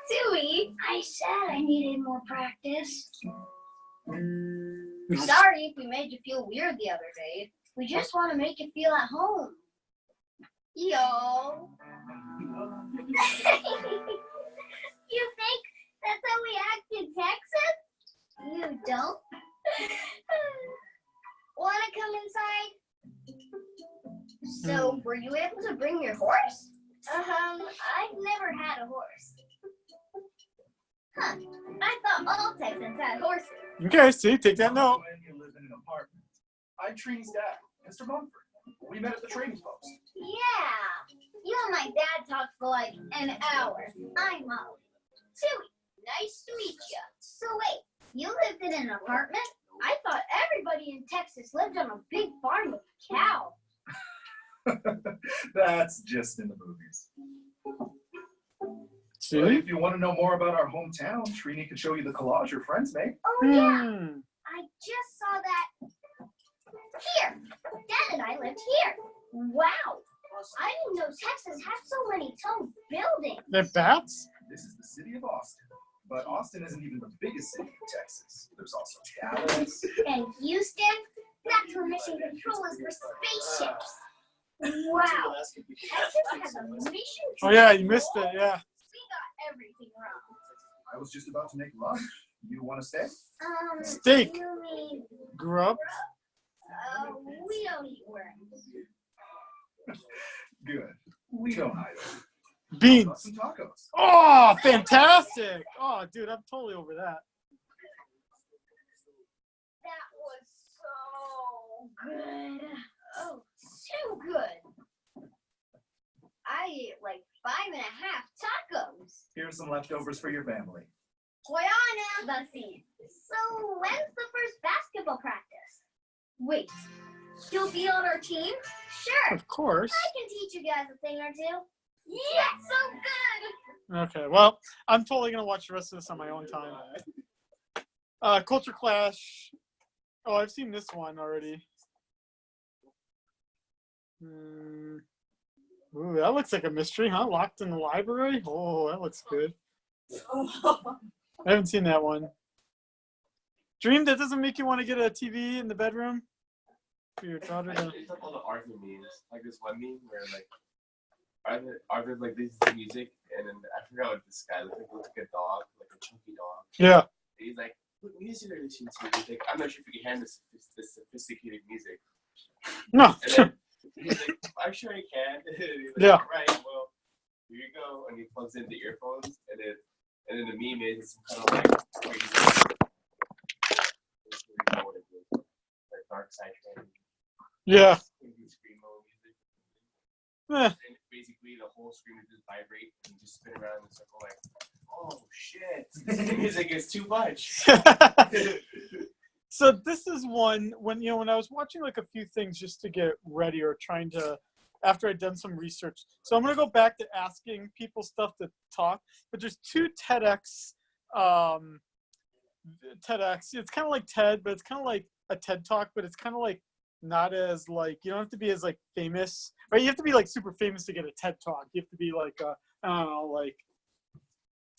Tui, I said I needed more practice. Sorry if we made you feel weird the other day. We just want to make you feel at home. Yo. You think that's how we act in Texas? You don't? Want to come inside? So, were you able to bring your horse? I've never had a horse. Huh. I thought all Texans had horses. Okay, see, take that note. When you live in an apartment. I'm Trini's dad, Mr. Mumford. We met at the trading post. Yeah. You and my dad talked for like an hour. I'm Molly. Tui, nice to meet you. So wait, you lived in an apartment? I thought everybody in Texas lived on a big farm with a cow. That's just in the movies. See? But if you want to know more about our hometown, Trini can show you the collage your friends made. Oh yeah, I just saw that here. Dad and I lived here. Wow. I didn't know Texas had so many tall buildings. They're bats? This is the city of Austin. But Austin isn't even the biggest city in Texas. There's also Dallas. And Houston, that's where mission control is for spaceships. Wow. Texas has a mission Oh yeah, you missed it, yeah. We got everything wrong. I was just about to make lunch. You want to stay? Steak. You mean, Grub. we don't eat worms. Good. We don't either. How Beans. about some tacos? Oh, fantastic. Oh, dude, I'm totally over that. That was so good. Oh, so good. I ate like 5.5 tacos. Here's some leftovers for your family. Koyana. Let's see. So when's the first basketball practice? Wait, you'll be on our team? Sure. Of course. I can teach you guys a thing or two. Yeah, so good. Okay, well, I'm totally going to watch the rest of this on my own time. Culture Clash. Oh, I've seen this one already. Ooh, that looks like a mystery, huh? Locked in the library? Oh, that looks good. I haven't seen that one. Dream, that doesn't make you want to get a TV in the bedroom for your daughter to... It's like all the Arthur memes. Like this one meme where like Arthur like this music and then I forgot what this guy looked like a dog, like a chunky dog. Yeah. And he's like, what music are you listening to? He's like, I'm not sure if you can handle this sophisticated music. No. And then he's like, I'm sure I can. He's like, Yeah. right, well, here you go. And he plugs in the earphones and then the meme is kind of like crazy. Like dark side trend. Yeah. Screamo music. Eh. And basically the whole screen would just vibrate and just spin around in a circle like, oh shit. The music is too much. So this is one when I was watching like a few things just to get ready or trying to after I'd done some research. So I'm gonna go back to asking people stuff to talk. But there's two TEDx. It's kind of like TED, but it's kind of like a TED Talk, but it's kind of like not as like you don't have to be as like famous, right? You have to be like super famous to get a TED Talk. You have to be like I don't know, like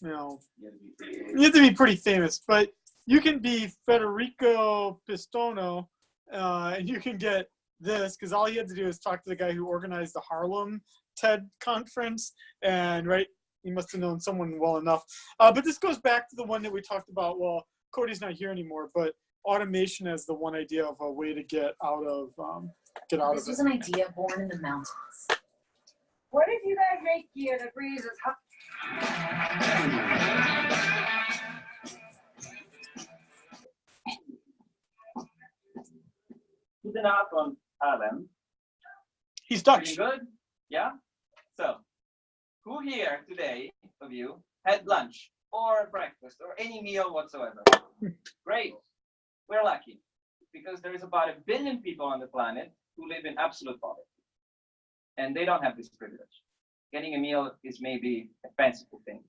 you have to be pretty famous. But you can be Federico Pistono, and you can get this, because all he had to do is talk to the guy who organized the Harlem TED conference, and right, he must have known someone well enough. But this goes back to the one that we talked about. Well, Cody's not here anymore, but automation as the one idea of a way to get out of This was an idea born in the mountains. What did you guys make here? The breeze is hot. Goedenavond, Adam. He's Dutch. Pretty good? Yeah? So, who here today of you had lunch or breakfast or any meal whatsoever? Great. We're lucky because there is about 1 billion people on the planet who live in absolute poverty. And they don't have this privilege. Getting a meal is maybe a fanciful thing.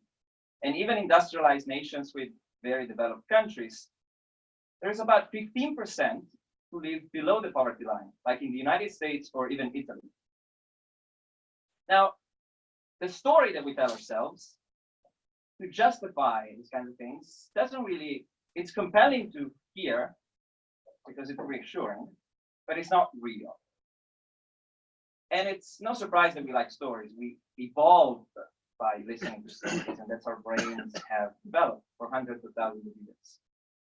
And even industrialized nations with very developed countries, there's about 15% who live below the poverty line, like in the United States or even Italy. Now, the story that we tell ourselves to justify these kinds of things doesn't really, it's compelling to hear because it's reassuring, but it's not real. And it's no surprise that we like stories. We evolved by listening to stories, and that's our brains have developed for hundreds of thousands of years.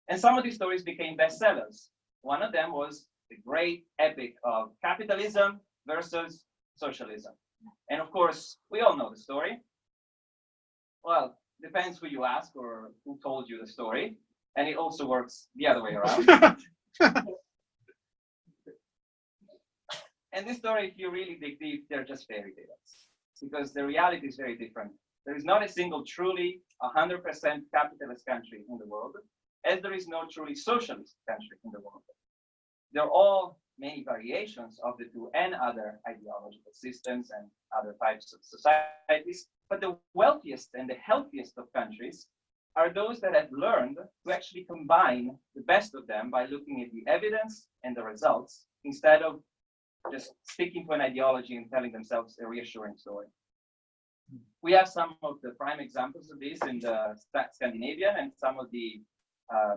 And some of these stories became bestsellers. One of them was the great epic of capitalism versus socialism. And of course, we all know the story. Well, depends who you ask or who told you the story. And it also works the other way around. And this story, if you really dig deep, they're just fairy tales. Because the reality is very different. There is not a single truly 100% capitalist country in the world, as there is no truly socialist country in the world. They're all many variations of the two and other ideological systems and other types of societies. But the wealthiest and the healthiest of countries are those that have learned to actually combine the best of them by looking at the evidence and the results instead of just sticking to an ideology and telling themselves a reassuring story. We have some of the prime examples of this in the Scandinavian and some of the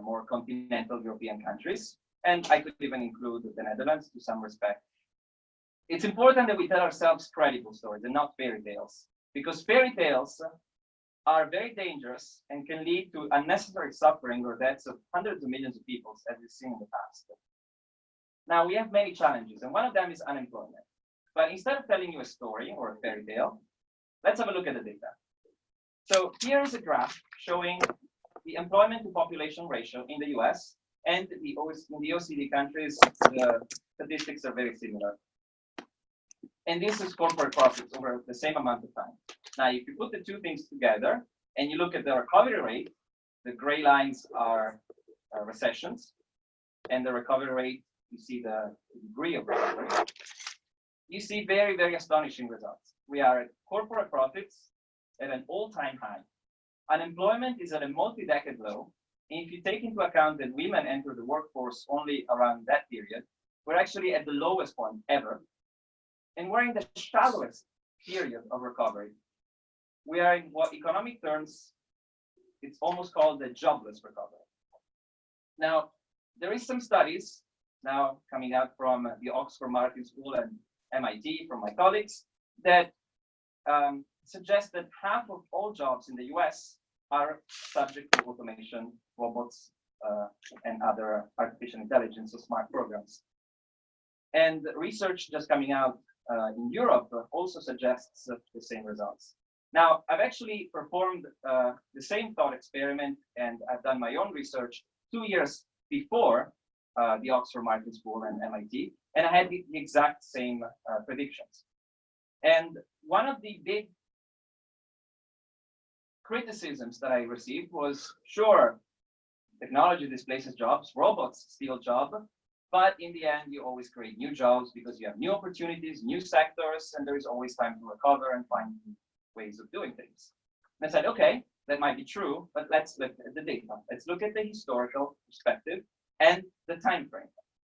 more continental European countries. And I could even include the Netherlands to some respect. It's important that we tell ourselves credible stories and not fairy tales, because fairy tales are very dangerous and can lead to unnecessary suffering or deaths of hundreds of millions of people, as we've seen in the past. Now, we have many challenges, and one of them is unemployment. But instead of telling you a story or a fairy tale, let's have a look at the data. So here is a graph showing the employment to population ratio in the US, and in the OECD countries, the statistics are very similar. And this is corporate profits over the same amount of time. Now, if you put the two things together and you look at the recovery rate, the gray lines are recessions, and the recovery rate, you see the degree of recovery. You see very, very astonishing results. We are at corporate profits at an all-time high. Unemployment is at a multi-decade low. And if you take into account that women enter the workforce only around that period, we're actually at the lowest point ever. And we're in the shallowest period of recovery. We are in what economic terms, it's almost called the jobless recovery. Now, there is some studies now coming out from the Oxford Marketing School and MIT from my colleagues that suggest that half of all jobs in the US are subject to automation, robots, and other artificial intelligence or smart programs. And research just coming out in Europe also suggests the same results. Now, I've actually performed the same thought experiment, and I've done my own research 2 years before the Oxford Marketing School and MIT, and I had the exact same predictions. And one of the big criticisms that I received was, sure, technology displaces jobs, robots steal jobs, but in the end, you always create new jobs because you have new opportunities, new sectors, and there is always time to recover and find ways of doing things. And I said, okay, that might be true, but let's look at the data. Let's look at the historical perspective and the time frame.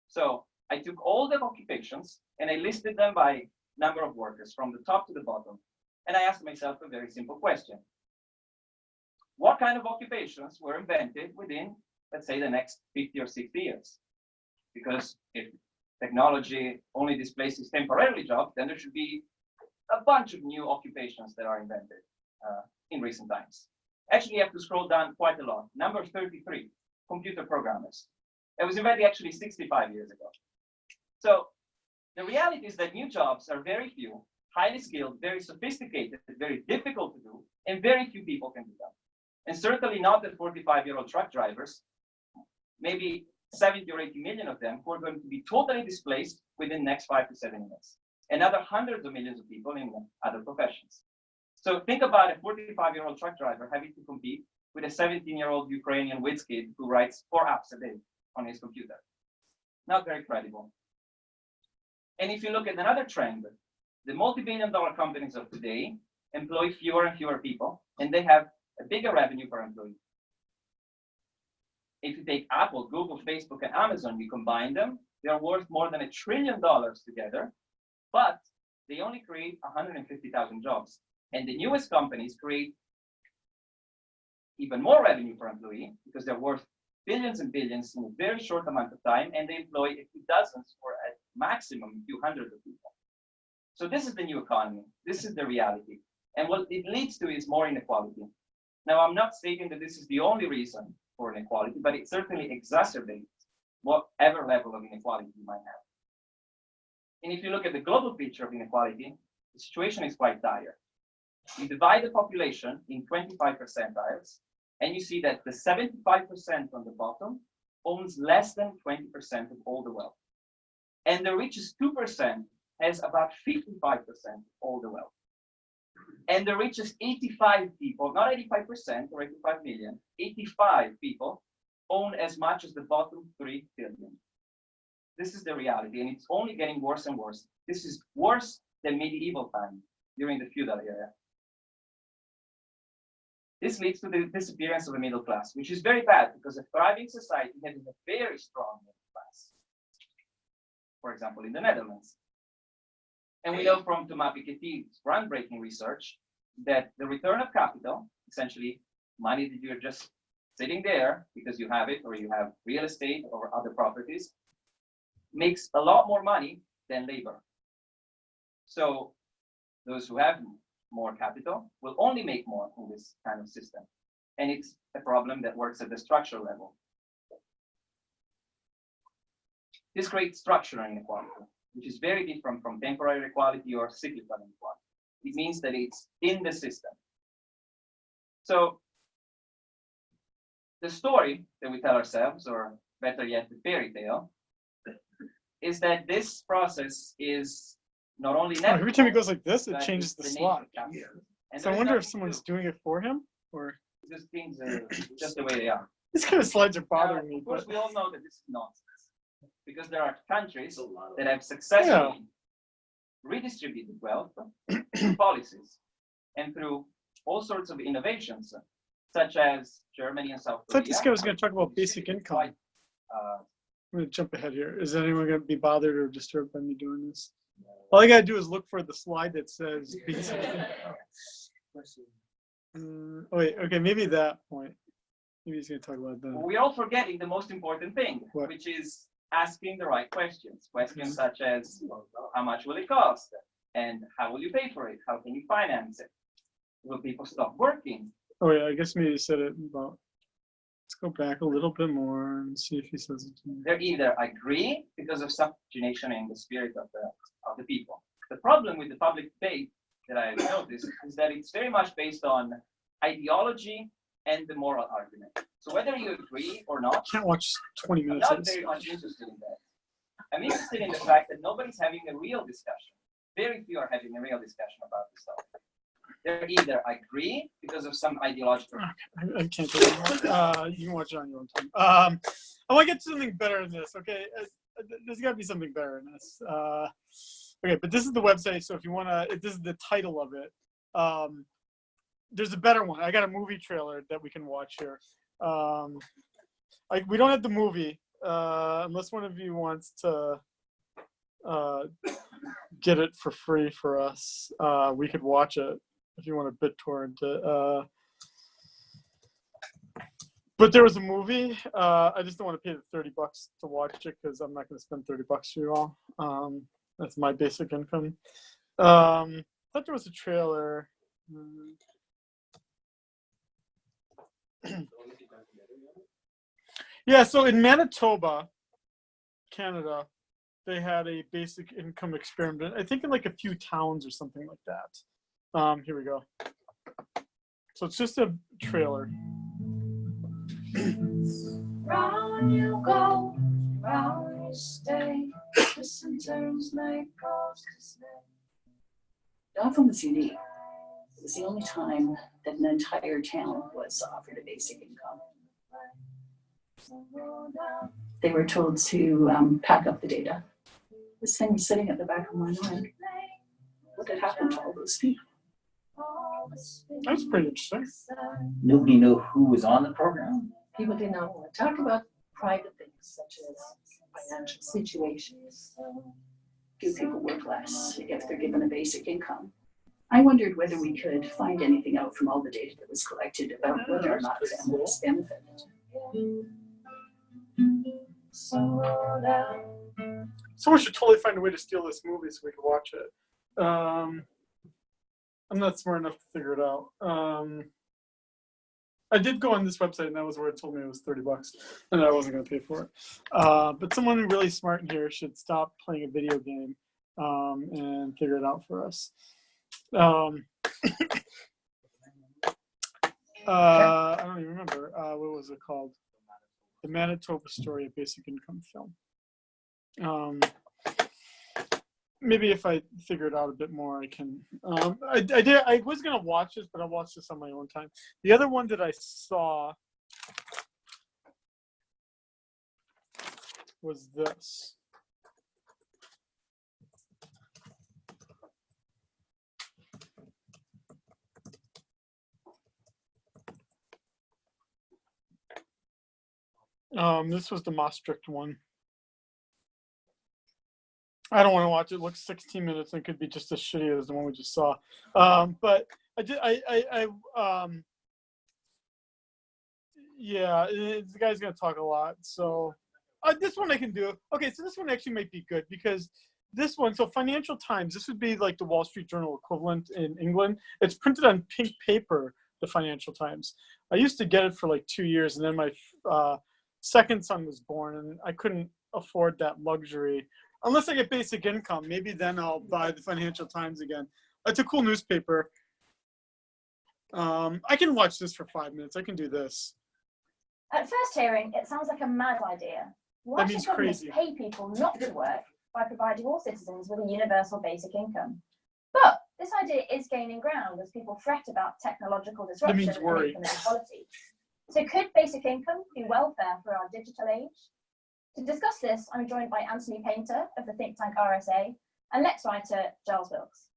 So I took all the occupations and I listed them by number of workers from the top to the bottom. And I asked myself a very simple question. What kind of occupations were invented within let's say, the next 50 or 60 years. Because if technology only displaces temporarily jobs, then there should be a bunch of new occupations that are invented in recent times. Actually, you have to scroll down quite a lot. Number 33, computer programmers. It was invented actually 65 years ago. So the reality is that new jobs are very few, highly skilled, very sophisticated, very difficult to do, and very few people can do them. And certainly not the 45-year-old truck drivers, maybe 70 or 80 million of them who are going to be totally displaced within the next 5 to 7 years. Another hundreds of millions of people in other professions. So think about a 45-year-old truck driver having to compete with a 17-year-old Ukrainian whiz kid who writes 4 apps a day on his computer. Not very credible. And if you look at another trend, the multi-billion-dollar companies of today employ fewer and fewer people, and they have a bigger revenue per employee. If you take Apple, Google, Facebook, and Amazon, you combine them, they are worth more than $1 trillion together, but they only create 150,000 jobs. And the newest companies create even more revenue per employee because they're worth billions and billions in a very short amount of time, and they employ a few dozens or at maximum a few hundreds of people. So this is the new economy. This is the reality. And what it leads to is more inequality. Now, I'm not stating that this is the only reason for inequality, but it certainly exacerbates whatever level of inequality you might have. And if you look at the global picture of inequality, the situation is quite dire. You divide the population in 25 percentiles, and you see that the 75% on the bottom owns less than 20% of all the wealth. And the richest 2% has about 55% of all the wealth. And the richest 85 people, not 85% or 85 million, 85 people own as much as the bottom 3 billion. This is the reality, and it's only getting worse and worse. This is worse than medieval time during the feudal era. This leads to the disappearance of the middle class, which is very bad because a thriving society has a very strong middle class. For example, in the Netherlands. And we know from Thomas Piketty's groundbreaking research that the return of capital, essentially money that you're just sitting there because you have it or you have real estate or other properties, makes a lot more money than labor. So those who have more capital will only make more in this kind of system. And it's a problem that works at the structural level. This creates structural inequality, which is very different from temporary equality or cyclical inequality. It means that it's in the system. So the story that we tell ourselves, or better yet, the fairy tale, is that this process is not only natural, every time he goes like this, it but changes it's the nature slot. of capitalism. And So I there is wonder if nothing someone's to do. doing it for him, or These things are just the way they are. these kind of slides are Now, bothering me. of course, But we all know that this is nonsense because there are countries that have successfully redistributed wealth through policies and through all sorts of innovations, such as Germany and South I Korea. thought this guy was going to talk about basic income. Quite, I'm going to jump ahead here. Is anyone going to be bothered or disturbed by me doing this? All I got to do is look for the slide that says basic income. Oh wait, okay, maybe that point. Maybe he's going to talk about that. We're all forgetting the most important thing, What? which is asking the right questions. Questions such as, how much will it cost? And how will you pay for it? How can you finance it? Will people stop working? Oh yeah, I guess maybe he said it about. Let's go back a little bit more and see if he says it to me. They either agree because of subordination in the spirit of the people. The problem with the public debate that I noticed is that it's very much based on ideology and the moral argument. So whether you agree or not, I can't watch 20 I'm minutes of not this. very much interested in that. I'm interested in the fact that nobody's having a real discussion. Very few are having a real discussion about this stuff. They either agree because of some ideological. I can't do it. You can watch it on your own time. I want to get to something better than this. Okay, there's got to be something better than this. Okay, but this is the website. So if you want to, this is the title of it. There's a better one. I got a movie trailer that we can watch here. We don't have the movie unless one of you wants to get it for free for us. We could watch it if you want to BitTorrent it. But there was a movie. I just don't want to pay the $30 to watch it because I'm not going to spend $30 for you all. That's my basic income. I thought there was a trailer. Yeah, so in Manitoba, Canada, they had a basic income experiment. I think in like a few towns or something like that. Here we go. So it's just a trailer. Round you go, round you stay. Listen turns night calls to stay. Dog was unique. It was the only time that an entire town was offered a basic income. They were told to pack up the data. This thing was sitting at the back of my mind. What had happened to all those people? That's pretty interesting. Nobody knew who was on the program. People did not want to talk about private things such as financial situations. Few people work less if they're given a basic income. I wondered whether we could find anything out from all the data that was collected about whether or not families benefited. Someone should totally find a way to steal this movie so we can watch it. I'm not smart enough to figure it out. I did go on this website, and that was where it told me it was $30, and I wasn't going to pay for it. But someone really smart in here should stop playing a video game and figure it out for us. I don't even remember. What was it called? The Manitoba Story, a Basic Income Film. Maybe if I figure it out a bit more, I can. I was gonna watch this, but I watched this on my own time. The other one that I saw was this. This was the Maastricht one. I don't want to watch it. It looks 16 minutes and could be just as shitty as the one we just saw. But yeah, the guy's gonna talk a lot. So this one I can do. Okay, so this one actually might be good because this one. So Financial Times. This would be like the Wall Street Journal equivalent in England. It's printed on pink paper. The Financial Times. I used to get it for like 2 years, and then my second son was born, and I couldn't afford that luxury. Unless I get basic income, maybe then I'll buy the Financial Times again. It's a cool newspaper. I can watch this for 5 minutes. I can do this. At first hearing, it sounds like a mad idea. Why That should means governments crazy. pay people not to work by providing all citizens with a universal basic income? But this idea is gaining ground as people fret about technological disruption means and worry. inequality. So could basic income be welfare for our digital age? To discuss this, I'm joined by Anthony Painter of the think tank RSA and Lex writer Giles Wilkes.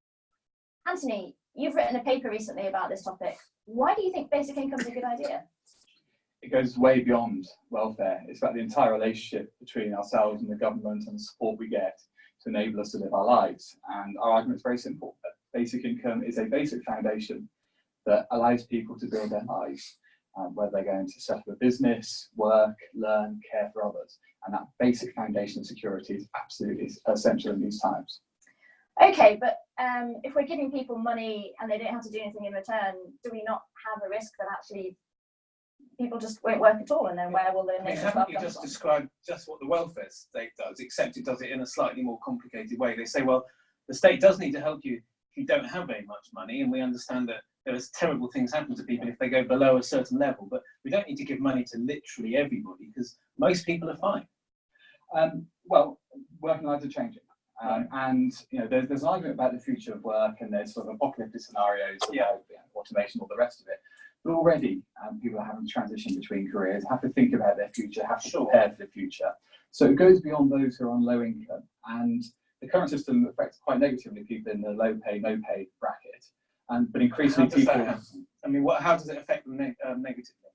Anthony, you've written a paper recently about this topic. Why do you think basic income is a good idea? It goes way beyond welfare. It's about the entire relationship between ourselves and the government and the support we get to enable us to live our lives. And our argument is very simple. Basic income is a basic foundation that allows people to build their lives, whether they're going to set up a business, work, learn, care for others. And that basic foundation of security is absolutely essential in these times. Okay, but if we're giving people money and they don't have to do anything in return, do we not have a risk that actually people just won't work at all, and then where will the next Haven't you just described just what the welfare state does, except it does it in a slightly more complicated way? They say, well, the state does need to help you if you don't have very much money, and we understand that there's terrible things happen to people if they go below a certain level, but we don't need to give money to literally everybody because most people are fine. Well, working lives are changing. And there's an argument about the future of work, and there's sort of apocalyptic scenarios about automation, all the rest of it. But already people are having to transition between careers, have to think about their future, have to prepare for the future. So it goes beyond those who are on low income. And the current system affects quite negatively people in the low pay, no pay bracket. But increasingly people... How does it affect them negatively?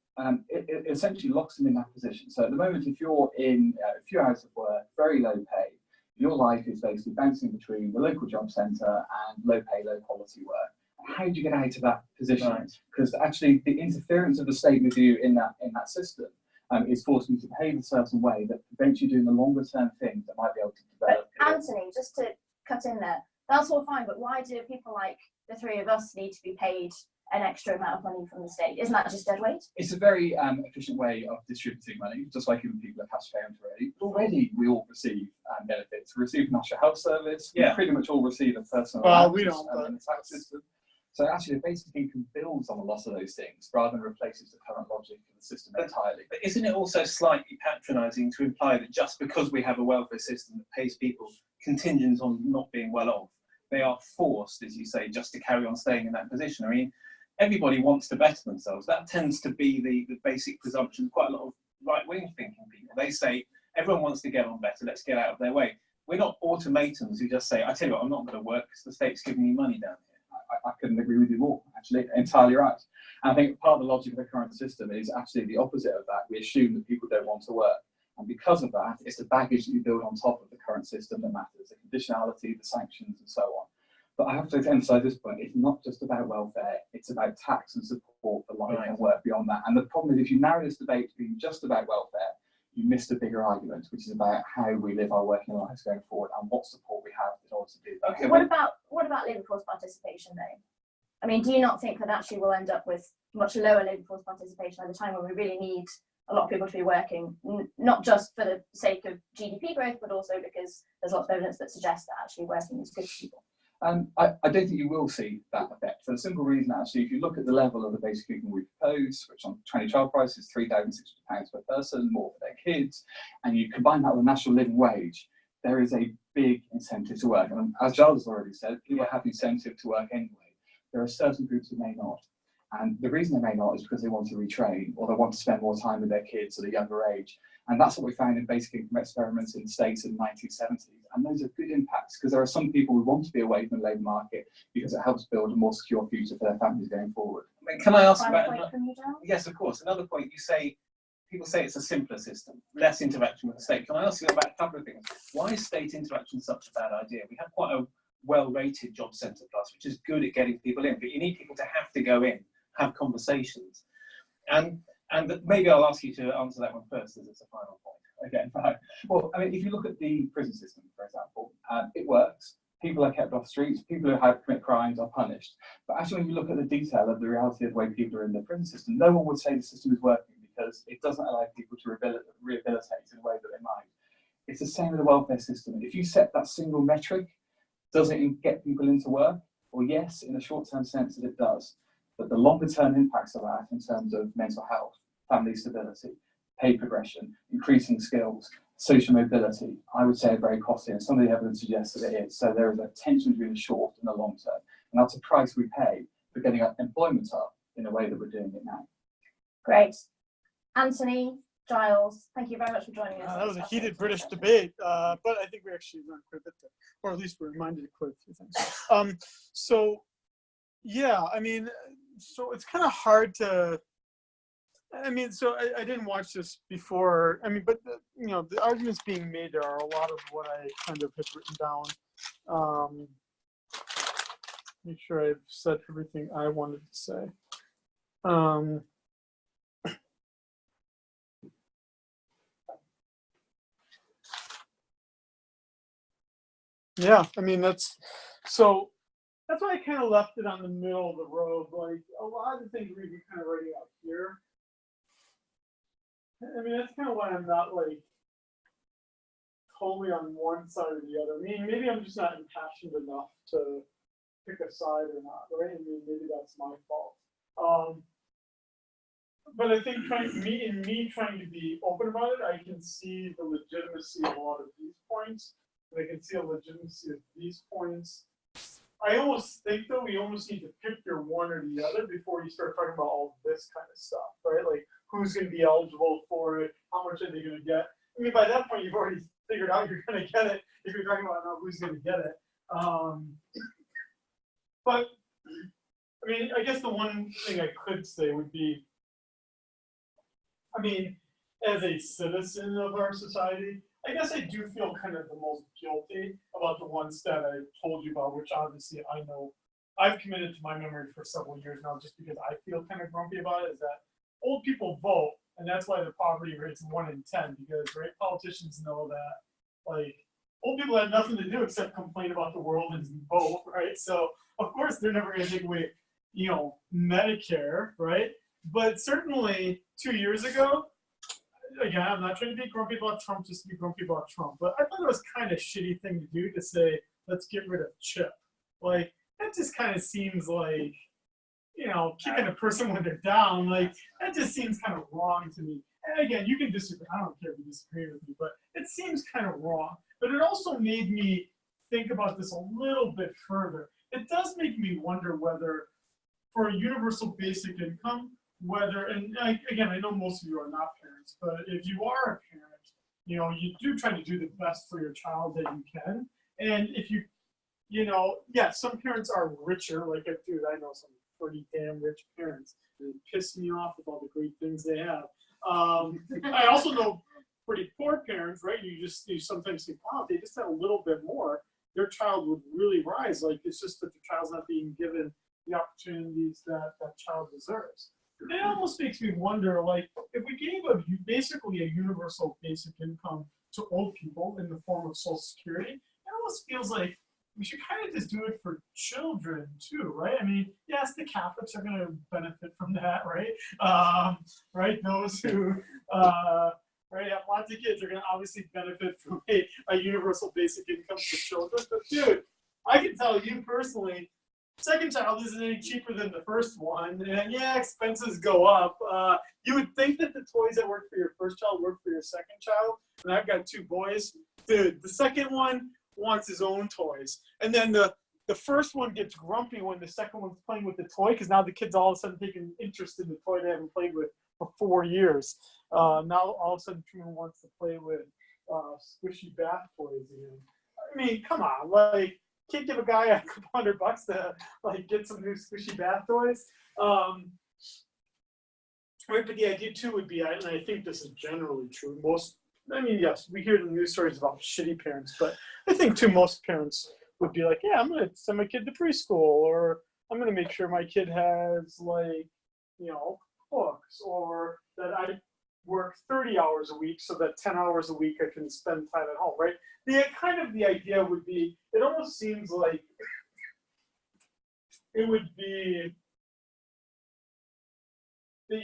It essentially locks them in that position. So at the moment, if you're in a few hours of work, very low pay, your life is basically bouncing between the local job centre and low pay, low quality work. how do you get out of that position? Because actually the interference of the state with you in that system is forcing you to behave in a certain way that prevents you doing the longer term things that might be able to develop. But Anthony, just to cut in there, that's all fine, but why do people like the three of us need to be paid an extra amount of money from the state? Isn't that just dead weight? It's a very efficient way of distributing money, just like giving people a cash payment already. Already we all receive benefits. We receive National Health Service. Yeah. We pretty much all receive a personal Well, we allowance, don't, in the tax system. So actually the basic income builds on a lot of those things rather than replaces the current logic of the system entirely. But isn't it also slightly patronising to imply that just because we have a welfare system that pays people contingent on not being well off, they are forced, as you say, just to carry on staying in that position? I mean, everybody wants to better themselves. That tends to be the basic presumption of quite a lot of right-wing thinking people. They say, everyone wants to get on better, let's get out of their way. We're not automatons who just say, I tell you what, I'm not going to work because the state's giving me money down here. I couldn't agree with you more, actually, entirely right. And I think part of the logic of the current system is actually the opposite of that. We assume that people don't want to work. And because of that, it's the baggage that you build on top of the current system that matters, the conditionality, the sanctions, and so on. But I have to emphasize this point, it's not just about welfare, it's about tax and support for life and work beyond that. And the problem is if you narrow this debate to being just about welfare, you missed a bigger argument, which is about how we live our working lives going forward and what support we have in order to do that. Okay, what about labour force participation though? I mean, do you not think that actually we'll end up with much lower labour force participation at a time when we really need a lot of people to be working, not just for the sake of GDP growth, but also because there's lots of evidence that suggests that actually working is good for people? I don't think you will see that effect for the simple reason, actually, if you look at the level of the basic income we propose, which on 2012 price is £3,600 per person, more for their kids, and you combine that with the national living wage, there is a big incentive to work. And as Giles has already said, people have incentive to work anyway. There are certain groups that may not. And the reason they may not is because they want to retrain or they want to spend more time with their kids at a younger age. And that's what we found in basic income experiments in the States in the 1970s. And those are good impacts because there are some people who want to be away from the labour market because it helps build a more secure future for their families going forward. I mean, can I ask about you, yes, of course. Another point, you say, people say it's a simpler system, less interaction with the state. Can I ask you about a couple of things? Why is state interaction such a bad idea? We have quite a well-rated Job Centre Plus, which is good at getting people in, but you need people to have to go in, have conversations. And maybe I'll ask you to answer that one first, as it's a final point. Okay, fine. Well, I mean, if you look at the prison system, for example, it works. People are kept off streets. People who have commit crimes are punished. But actually, when you look at the detail of the reality of the way people are in the prison system, no one would say the system is working because it doesn't allow people to rehabilitate in a way that they might. It's the same with the welfare system. If you set that single metric, does it get people into work? Well, yes, in a short-term sense, it does. But the longer-term impacts of that in terms of mental health, family stability, pay progression, increasing skills, social mobility, I would say are very costly, and some of the evidence suggests that it is. So there is a tension between the short and the long term, and that's a price we pay for getting our employment up in the way that we're doing it now. Great. Anthony, Giles, thank you very much for joining us. That was a heated British debate, but I think we actually learned quite a bit there, or at least we're reminded of quite a few things. So, yeah, I mean, so it's kind of hard to, I mean, so I didn't watch this before, I mean, but, you know, the arguments being made there are a lot of what I kind of have written down. Make sure I've said everything I wanted to say. Yeah, I mean, that's why I kind of left it on the middle of the road. Like, a lot of the things we've been kind of writing out here, I mean, that's kind of why I'm not, like, totally on one side or the other. I mean, maybe I'm just not impassioned enough to pick a side or not, right? I mean, maybe that's my fault. But I think trying to be open about it, I can see the legitimacy of a lot of these points. And I can see a legitimacy of these points. I almost think, though, we almost need to pick your one or the other before you start talking about all this kind of stuff, right? Like, who's going to be eligible for it? How much are they going to get? I mean, by that point, you've already figured out you're going to get it if you're talking about who's going to get it. But, I mean, I guess the one thing I could say would be, I mean, as a citizen of our society, I guess I do feel kind of the most guilty about the ones that I told you about, which obviously I know I've committed to my memory for several years now, just because I feel kind of grumpy about it, is that old people vote, and that's why the poverty rate's 1 in 10, because right, politicians know that like old people have nothing to do except complain about the world and vote, right? So of course they're never going to take away, you know, Medicare, right? But certainly 2 years ago, again, I'm not trying to be grumpy about Trump just to be grumpy about Trump, but I thought it was kind of shitty thing to do to say, let's get rid of CHIP. Like, that just kind of seems like, you know, kicking a person when they're down, like, that just seems kind of wrong to me. And again, you can disagree. I don't care if you disagree with me, but it seems kind of wrong. But it also made me think about this a little bit further. It does make me wonder whether, for a universal basic income, whether, and again, I know most of you are not parents, but if you are a parent, you know, you do try to do the best for your child that you can. And if you know, yeah, some parents are richer, like, dude, I know some pretty damn rich parents. They piss me off with all the great things they have. I also know pretty poor parents, right? You sometimes think, wow, if they just had a little bit more, their child would really rise. Like, it's just that the child's not being given the opportunities that that child deserves. It almost makes me wonder, like, if we gave basically a universal basic income to old people in the form of Social Security, it almost feels like we should kind of just do it for children too, right? I mean, yes, the Catholics are going to benefit from that, right? Right, those who right, have lots of kids are going to obviously benefit from a universal basic income for children. But dude, I can tell you personally, second child isn't any cheaper than the first one, and yeah, expenses go up. You would think that the toys that work for your first child work for your second child, and I've got 2 boys. Dude, the second one wants his own toys, and then the first one gets grumpy when the second one's playing with the toy, because now the kid's all of a sudden taking interest in the toy they haven't played with for 4 years. Now all of a sudden Truman wants to play with squishy bath toys again. I mean, come on, like, can't give a guy a couple $100 to like get some new squishy bath toys. Right, but the idea too would be, and I think this is generally true, I mean, yes, we hear the news stories about shitty parents, but I think too most parents would be like, yeah, I'm going to send my kid to preschool, or I'm going to make sure my kid has, like, you know, books, or that I work 30 hours a week so that 10 hours a week I can spend time at home, right? The idea would be, it almost seems like it would be that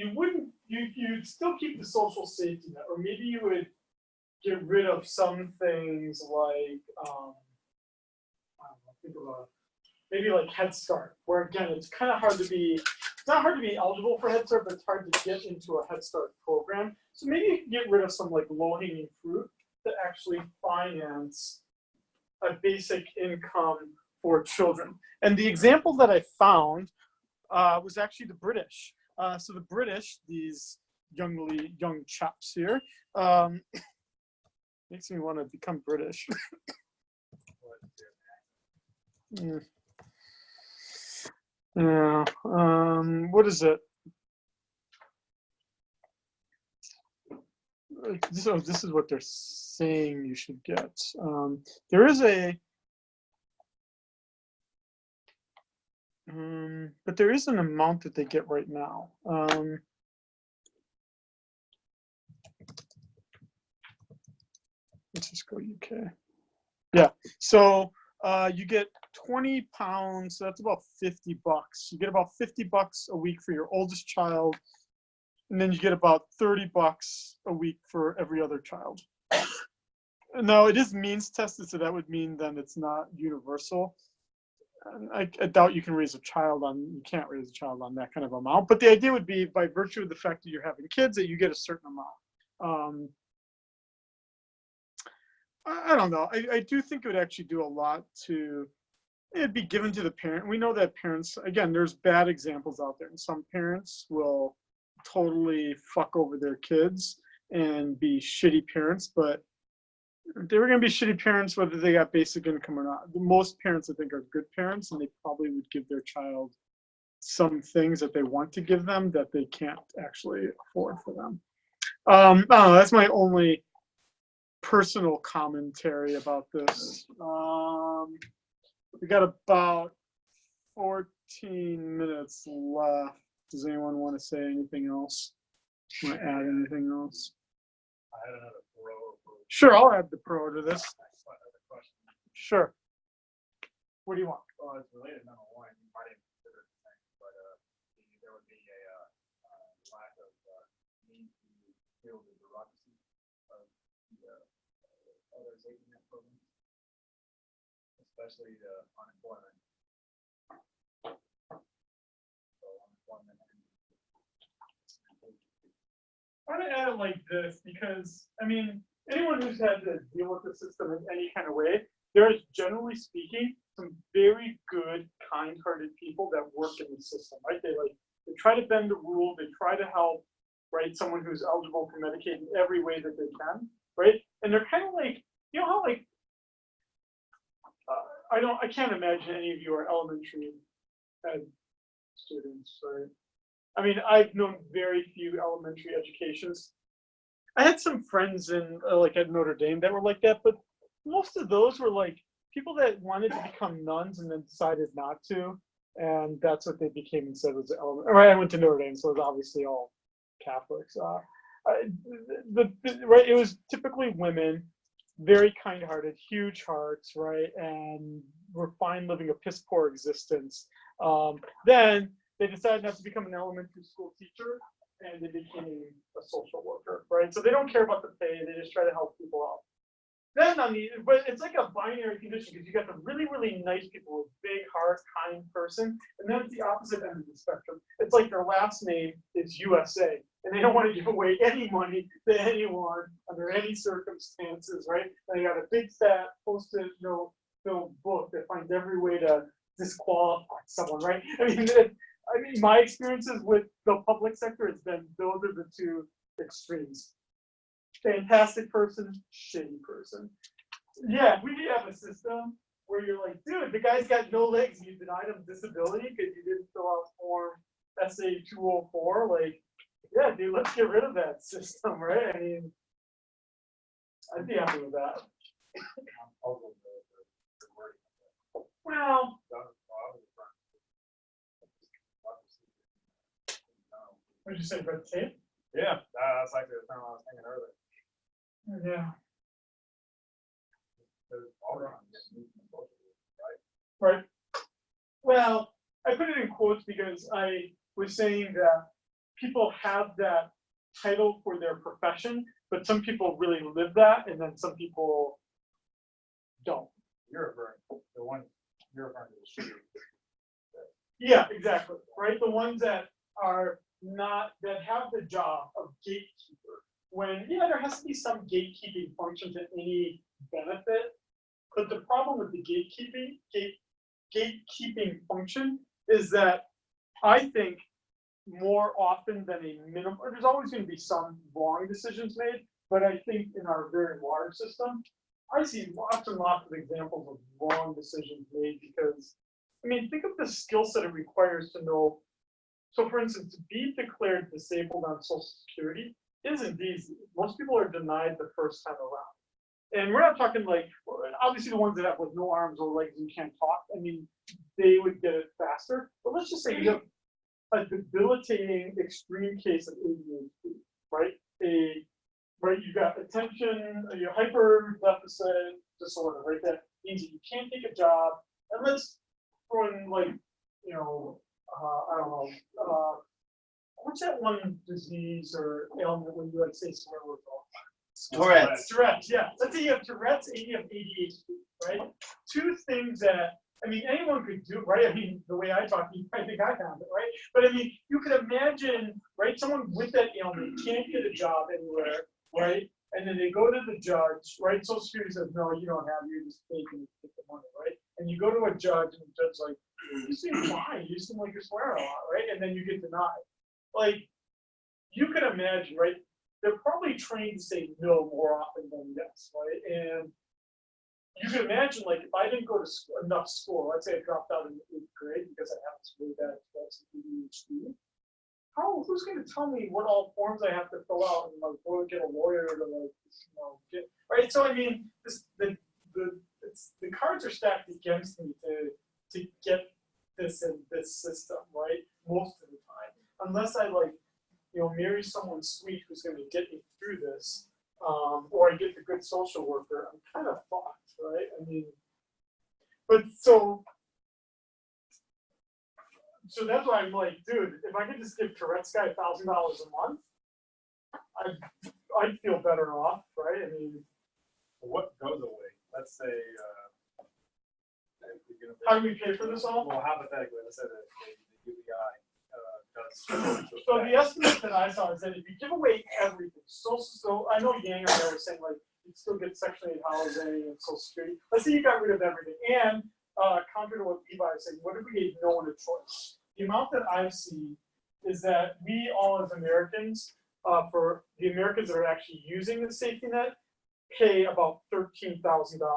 you'd still keep the social safety net, or maybe you would get rid of some things like, I don't know, think about maybe like Head Start, where again, it's kind of hard to be, it's not hard to be eligible for Head Start, but it's hard to get into a Head Start program. So maybe you can get rid of some like low-hanging fruit to actually finance a basic income for children. And the example that I found was actually the British. So the British, these young chaps here, makes me want to become British. Yeah. What is it? This is what they're saying you should get. There is but there is an amount that they get right now. Let's just go UK. Yeah, so you get 20 pounds, so that's about $50. You get about $50 a week for your oldest child, and then you get about $30 a week for every other child. Now, it is means tested, so that would mean then it's not universal. I doubt you can raise a child on, you can't raise a child on that kind of amount, but the idea would be, by virtue of the fact that you're having kids, that you get a certain amount. I don't know. I do think it would actually do a lot to, it'd be given to the parent. We know that parents, again, there's bad examples out there, and some parents will totally fuck over their kids and be shitty parents, but they were going to be shitty parents whether they got basic income or not. Most parents, I think, are good parents, and they probably would give their child some things that they want to give them that they can't actually afford for them. I don't know, that's my only personal commentary about this. We got about 14 minutes left. Does anyone want to say anything else? Want to add anything else? I had another pro. Sure, I'll add the pro to this. Another question. Sure. What do you want? Well, it's related to number one. You might even consider the thing, but there would be a lack of need to deal with the bureaucracy of the other safety net programs, especially the unemployment. So unemployment. I'm going to add it like this because, I mean, anyone who's had to deal with the system in any kind of way, there's generally speaking some very good, kind-hearted people that work in the system, right? They try to bend the rule, they try to help, right? Someone who's eligible for Medicaid in every way that they can, right? And they're kind of like, you know how like, I can't imagine any of you are elementary ed students, right? I mean, I've known very few elementary educations. I had some friends in like at Notre Dame that were like that, but most of those were like people that wanted to become nuns and then decided not to, and that's what they became instead was elementary. Right, I went to Notre Dame, so it was obviously all Catholics. Right, it was typically women, very kind-hearted, huge hearts, right, and were fine living a piss poor existence. Then they decided not to become an elementary school teacher, and they became a social worker, right? So they don't care about the pay; they just try to help people out. Then but it's like a binary condition because you got the really, really nice people with big heart, kind person, and then it's the opposite end of the spectrum. It's like their last name is USA, and they don't want to give away any money to anyone under any circumstances, right? And they got a big fat post-it note filled book that finds every way to disqualify someone, right? I mean, my experiences with the public sector has been those are the two extremes. Fantastic person, shitty person. Yeah, we have a system where you're like, dude, the guy's got no legs, you denied him disability because you didn't fill out form SA 204. Like, yeah, dude, let's get rid of that system, right? I mean, I'd be happy with that. Well, what did you say, red tape? Yeah, that's like the term I was thinking earlier. Yeah. Right. Right. Well, I put it in quotes because I was saying that people have that title for their profession, but some people really live that, and then some people don't. You're referring to the one you're referring to the shooter. Yeah, exactly. Right. The ones that are not that have the job of gatekeeper. When there has to be some gatekeeping function to any benefit, but the problem with the gatekeeping function is that I think more often than a minimum, there's always going to be some wrong decisions made, but I think in our very large system, I see lots and lots of examples of wrong decisions made because, I mean, think of the skill set it requires to know. So for instance, to be declared disabled on Social Security isn't easy. Most people are denied the first time around. And we're not talking like, obviously the ones that have like no arms or legs and can't talk, I mean, they would get it faster. But let's just say you have a debilitating extreme case of ADHD, right? You got attention, your hyper deficit disorder, right? That means that you can't take a job. And let's throw in like, I don't know, what's that one disease or ailment when you like say swear words all the time? Tourette's, yeah. Let's say you have Tourette's and you have ADHD, right? Two things that, I mean, anyone could do, right? I mean, the way I talk, I think I found it, right? But I mean, you could imagine, right? Someone with that ailment can't get a job anywhere, right? And then they go to the judge, right? Social Security says, no, you don't have, you're just taking the money, right? And you go to a judge and the judge's like, you seem fine, you seem like you're swearing a lot, right? And then you get denied. Like, you can imagine, right? They're probably trained to say no more often than yes, right? And you can imagine, like, if I didn't go to enough school, let's say I dropped out in the 8th grade because I have this really bad ADHD, who's going to tell me what all forms I have to fill out and like go get a lawyer to like, get, right? So I mean, the cards are stacked against me to get this in this system, right? Most of the time, unless I like, marry someone sweet who's going to get me through this, or I get the good social worker, I'm kind of fucked, right? I mean, but so that's why I'm like, dude, if I could just give Tourette's guy $1,000 a month, I'd feel better off, right? I mean, what goes away? Let's say, how do we pay for this all? Well, hypothetically, let's say that the UBI does. So the estimate that I saw is that if you give away everything, so I know Yang and I were saying like you'd still get Section 8 housing and Social Security. Let's say you got rid of everything, and counter to what Levi is saying, what if we gave no one a choice? The amount that I've seen is that we all as Americans, for the Americans that are actually using the safety net, pay about $13,000.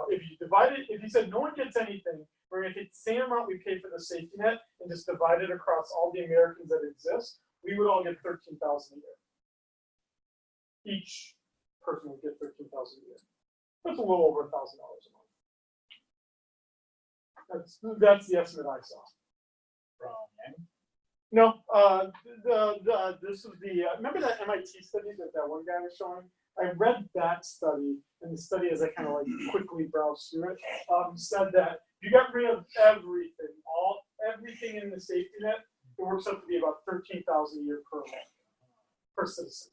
If you divide it, if you said no one gets anything, we're going to take the same amount we pay for the safety net and just divide it across all the Americans that exist, we would all get $13,000 a year. Each person would get $13,000 a year. That's a little over $1,000 a month. That's the estimate I saw. No, this was the remember that MIT study that one guy was showing? I read that study, and the study, as I kind of like quickly browsed through it, said that if you got rid of everything in the safety net, it works out to be about $13,000 a year per citizen,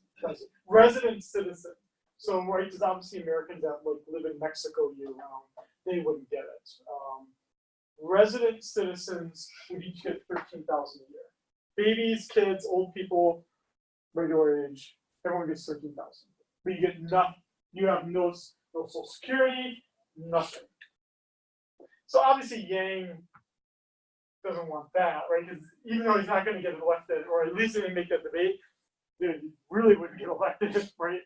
resident citizen. So, right, because obviously Americans that like live in Mexico year round, they wouldn't get it. Resident citizens would each get $13,000 a year. Babies, kids, old people, regular age, everyone gets $13,000. But you get nothing. You have no Social Security, nothing. So obviously Yang doesn't want that, right? Because even though he's not going to get elected, or at least he didn't make that debate, dude, he really wouldn't get elected, right?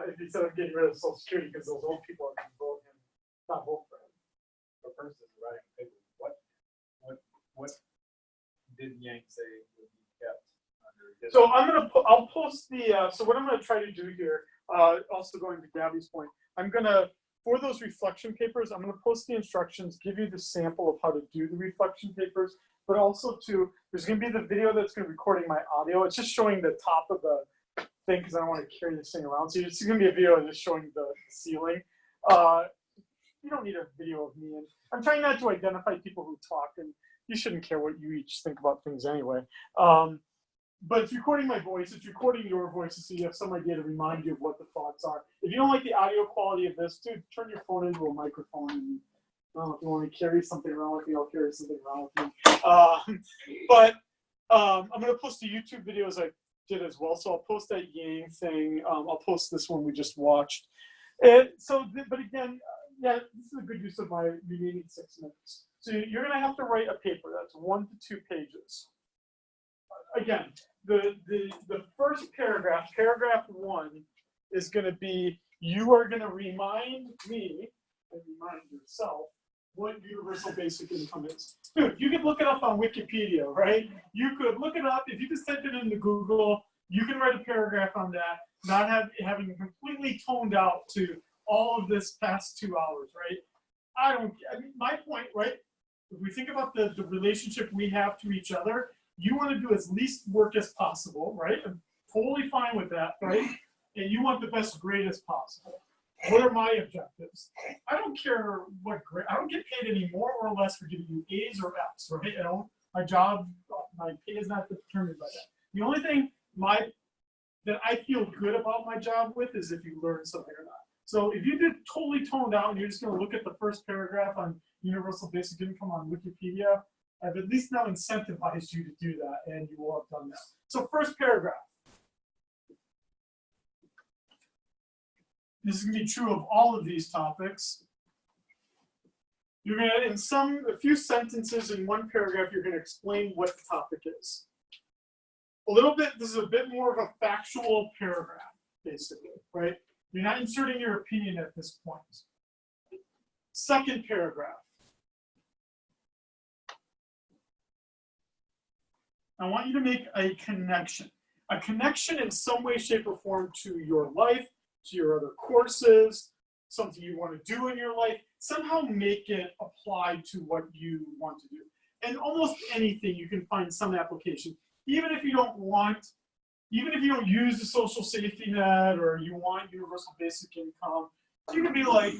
If he said I'm getting rid of Social Security because those old people are going to vote him, not vote for him. The person writing the paper, what did Yang say would be kept under his? So I'll post the, so what I'm gonna try to do here, also going to Gabby's point, for those reflection papers, I'm gonna post the instructions, give you the sample of how to do the reflection papers, but also there's gonna be the video that's gonna be recording my audio. It's just showing the top of the thing because I don't want to carry this thing around. So it's gonna be a video just showing the ceiling. You don't need a video of me, and I'm trying not to identify people who talk, and you shouldn't care what you each think about things anyway. But it's recording my voice, it's recording your voices, so you have some idea to remind you of what the thoughts are. If you don't like the audio quality of this, dude, turn your phone into a microphone, and if you want to carry something around with me, I'll carry something around with me. But I'm going to post the YouTube videos I did as well, so I'll post that Yang thing. I'll post this one we just watched. But again, yeah, this is a good use of my remaining 6 minutes. So you're going to have to write a paper that's 1 to 2 pages. Again, the first paragraph, paragraph 1, is going to be, you are going to remind me and remind yourself what universal basic income is. Dude, you could look it up on Wikipedia, right? You could look it up. If you just type it into Google, you can write a paragraph on that, not having completely toned out to all of this past 2 hours, right? I mean, my point, right? If we think about the relationship we have to each other, you want to do as least work as possible, right? I'm totally fine with that, right? And you want the best grade as possible. What are my objectives? I don't care what grade. I don't get paid any more or less for giving you A's or F's, right? My job, my pay is not determined by that. The only thing that I feel good about my job with is if you learn something or not. So if you did totally toned out and you're just going to look at the first paragraph on universal basic income on Wikipedia, I've at least now incentivized you to do that, and you will have done that. So first paragraph. This is going to be true of all of these topics. You're going to, in a few sentences in one paragraph, you're going to explain what the topic is. This is a bit more of a factual paragraph, basically, right? You're not inserting your opinion at this point. Second paragraph. I want you to make a connection in some way, shape, or form to your life, to your other courses, something you want to do in your life. Somehow make it apply to what you want to do. and almost anything you can find some application. Even if you don't use the social safety net or you want universal basic income, you can be like,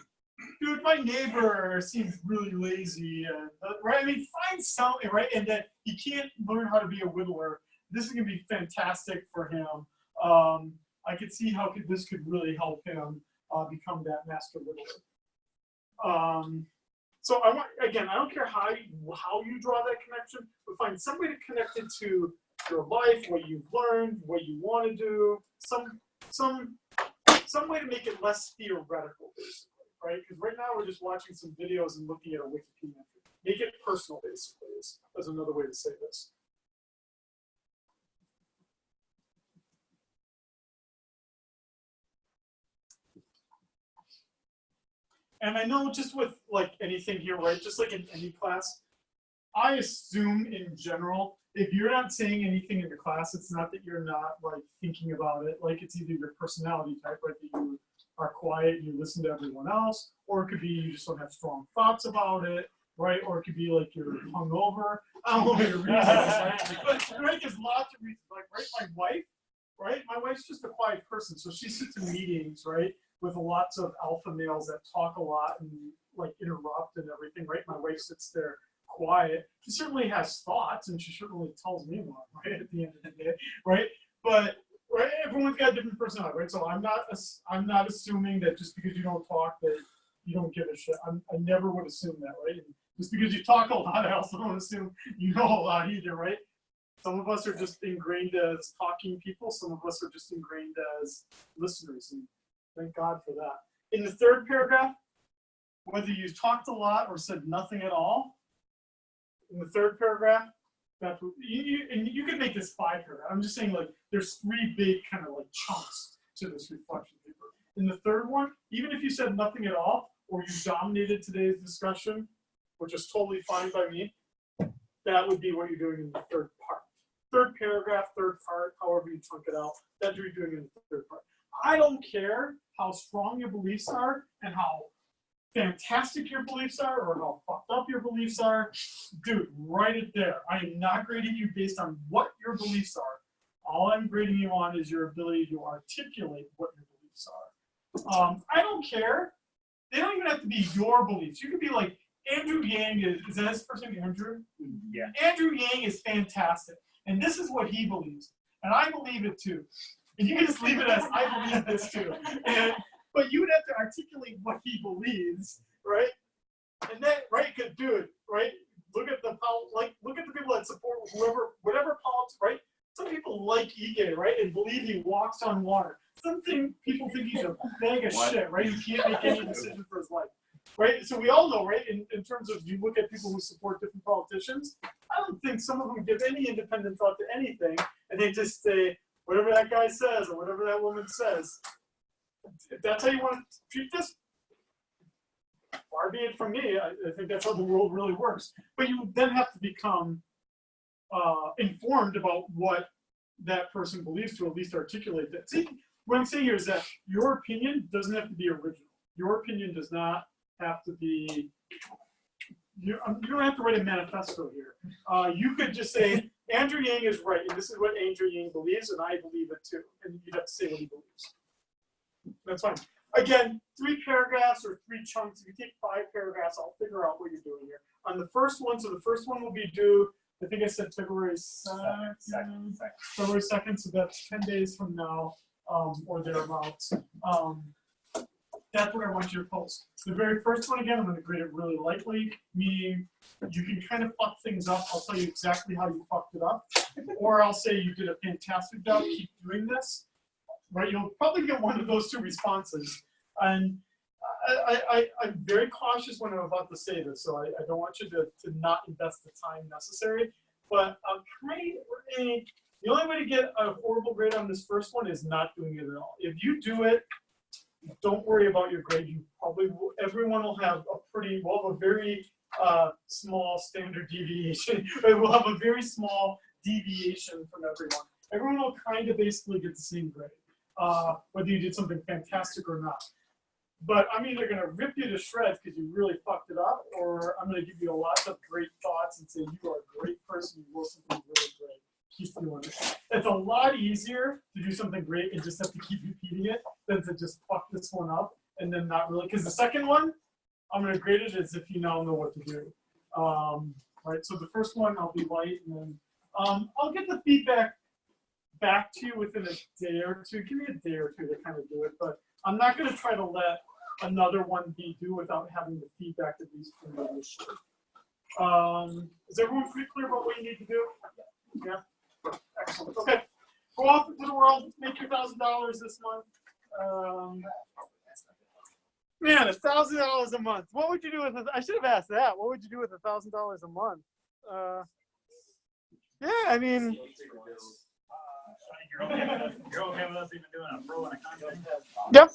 dude, my neighbor seems really lazy, and, right? I mean, find something, right? And that he can't learn how to be a whittler. This is gonna be fantastic for him. I could see how this could really help him become that master whittler. So I don't care how you draw that connection, but find somebody to connect it to your life, what you've learned, what you want to do, some way to make it less theoretical, basically, right? Because right now we're just watching some videos and looking at a Wikipedia entry. Make it personal, basically, is another way to say this. And I know just with like anything here, right? Just like in any class, I assume in general, if you're not saying anything in the class, it's not that you're not like thinking about it. Like it's either your personality type, right? That you are quiet, you listen to everyone else, or it could be you just don't have strong thoughts about it, right? Or it could be like you're hungover. I don't know what your reason is, right? But right, there's lots of reasons. Like, right, my wife, right? My wife's just a quiet person, so she sits in meetings, right, with lots of alpha males that talk a lot and like interrupt and everything, right? My wife sits there quiet. She certainly has thoughts, and she certainly tells me one, right? At the end of the day, right? But right, everyone's got a different personality, right? So I'm not assuming that just because you don't talk that you don't give a shit. I never would assume that, right? And just because you talk a lot, I also don't assume you know a lot either, right? Some of us are just ingrained as talking people. Some of us are just ingrained as listeners, and thank God for that. In the third paragraph, whether you talked a lot or said nothing at all, in the third paragraph, that's what, and you can make this 5 paragraphs. I'm just saying, like, there's 3 big kind of like chunks to this reflection paper. In the third one, even if you said nothing at all, or you dominated today's discussion, which is totally fine by me, that would be what you're doing in the third part. Third paragraph, third part, however you chunk it out, that's what you're doing in the third part. I don't care how strong your beliefs are and how fantastic your beliefs are or how fucked up your beliefs are. Dude, write it there. I am not grading you based on what your beliefs are. All I'm grading you on is your ability to articulate what your beliefs are. I don't care. They don't even have to be your beliefs. You could be like, Andrew Yang is that his first name, Andrew? Yeah. Andrew Yang is fantastic. And this is what he believes. And I believe it too. And you can just leave it as, I believe this too. But you would have to articulate what he believes, right? And then, right, dude, right? Look at the people that support whatever politics, right? Some people like Ige, right, and believe he walks on water. Some people think he's a bag of shit, right? He can't make any decision for his life, right? So we all know, right, in terms of you look at people who support different politicians, I don't think some of them give any independent thought to anything, and they just say, whatever that guy says or whatever that woman says, if that's how you want to treat this, far be it from me. I think that's how the world really works. But you then have to become informed about what that person believes to at least articulate that. See, what I'm saying here is that your opinion doesn't have to be original. Your opinion does not have to be, you don't have to write a manifesto here. You could just say, Andrew Yang is right, and this is what Andrew Yang believes, and I believe it too. And you'd have to say what he believes. That's fine. Again, 3 paragraphs or 3 chunks. If you take 5 paragraphs, I'll figure out what you're doing here. On the first one, so the first one will be due, I think I said February 2nd. February 2nd, so that's 10 days from now, or thereabouts. That's what I want you to post. The very first one, again, I'm going to grade it really lightly, meaning you can kind of fuck things up. I'll tell you exactly how you fucked it up. Or I'll say you did a fantastic job, keep doing this. Right, you'll probably get one of those 2 responses. And I'm very cautious when I'm about to say this, so I don't want you to not invest the time necessary. But I'm the only way to get a horrible grade on this first one is not doing it at all. If you do it, don't worry about your grade. You probably will, everyone will have a very small standard deviation. We'll have a very small deviation from everyone. Everyone will kind of basically get the same grade. Whether you did something fantastic or not. But I'm either gonna rip you to shreds because you really fucked it up, or I'm gonna give you lots of great thoughts and say you are a great person. You will something really great. Keep doing it. It's a lot easier to do something great and just have to keep repeating it than to just fuck this one up and then not really. Because the second one, I'm gonna grade it as if you now know what to do. Right. So the first one I'll be light, and then I'll get the feedback back to you within a day or two. Give me a day or two to kind of do it, but I'm not gonna try to let another one be due without having the feedback at least from the issue. Is everyone pretty clear about what you need to do? Yeah. Excellent. Okay. Go off into the world, make your $1,000 this month. Man, $1,000 a month. What would you do with it? I should have asked that. What would you do with $1,000 a month? Yeah, I mean. You're okay with us even doing a pro and a con? Yep.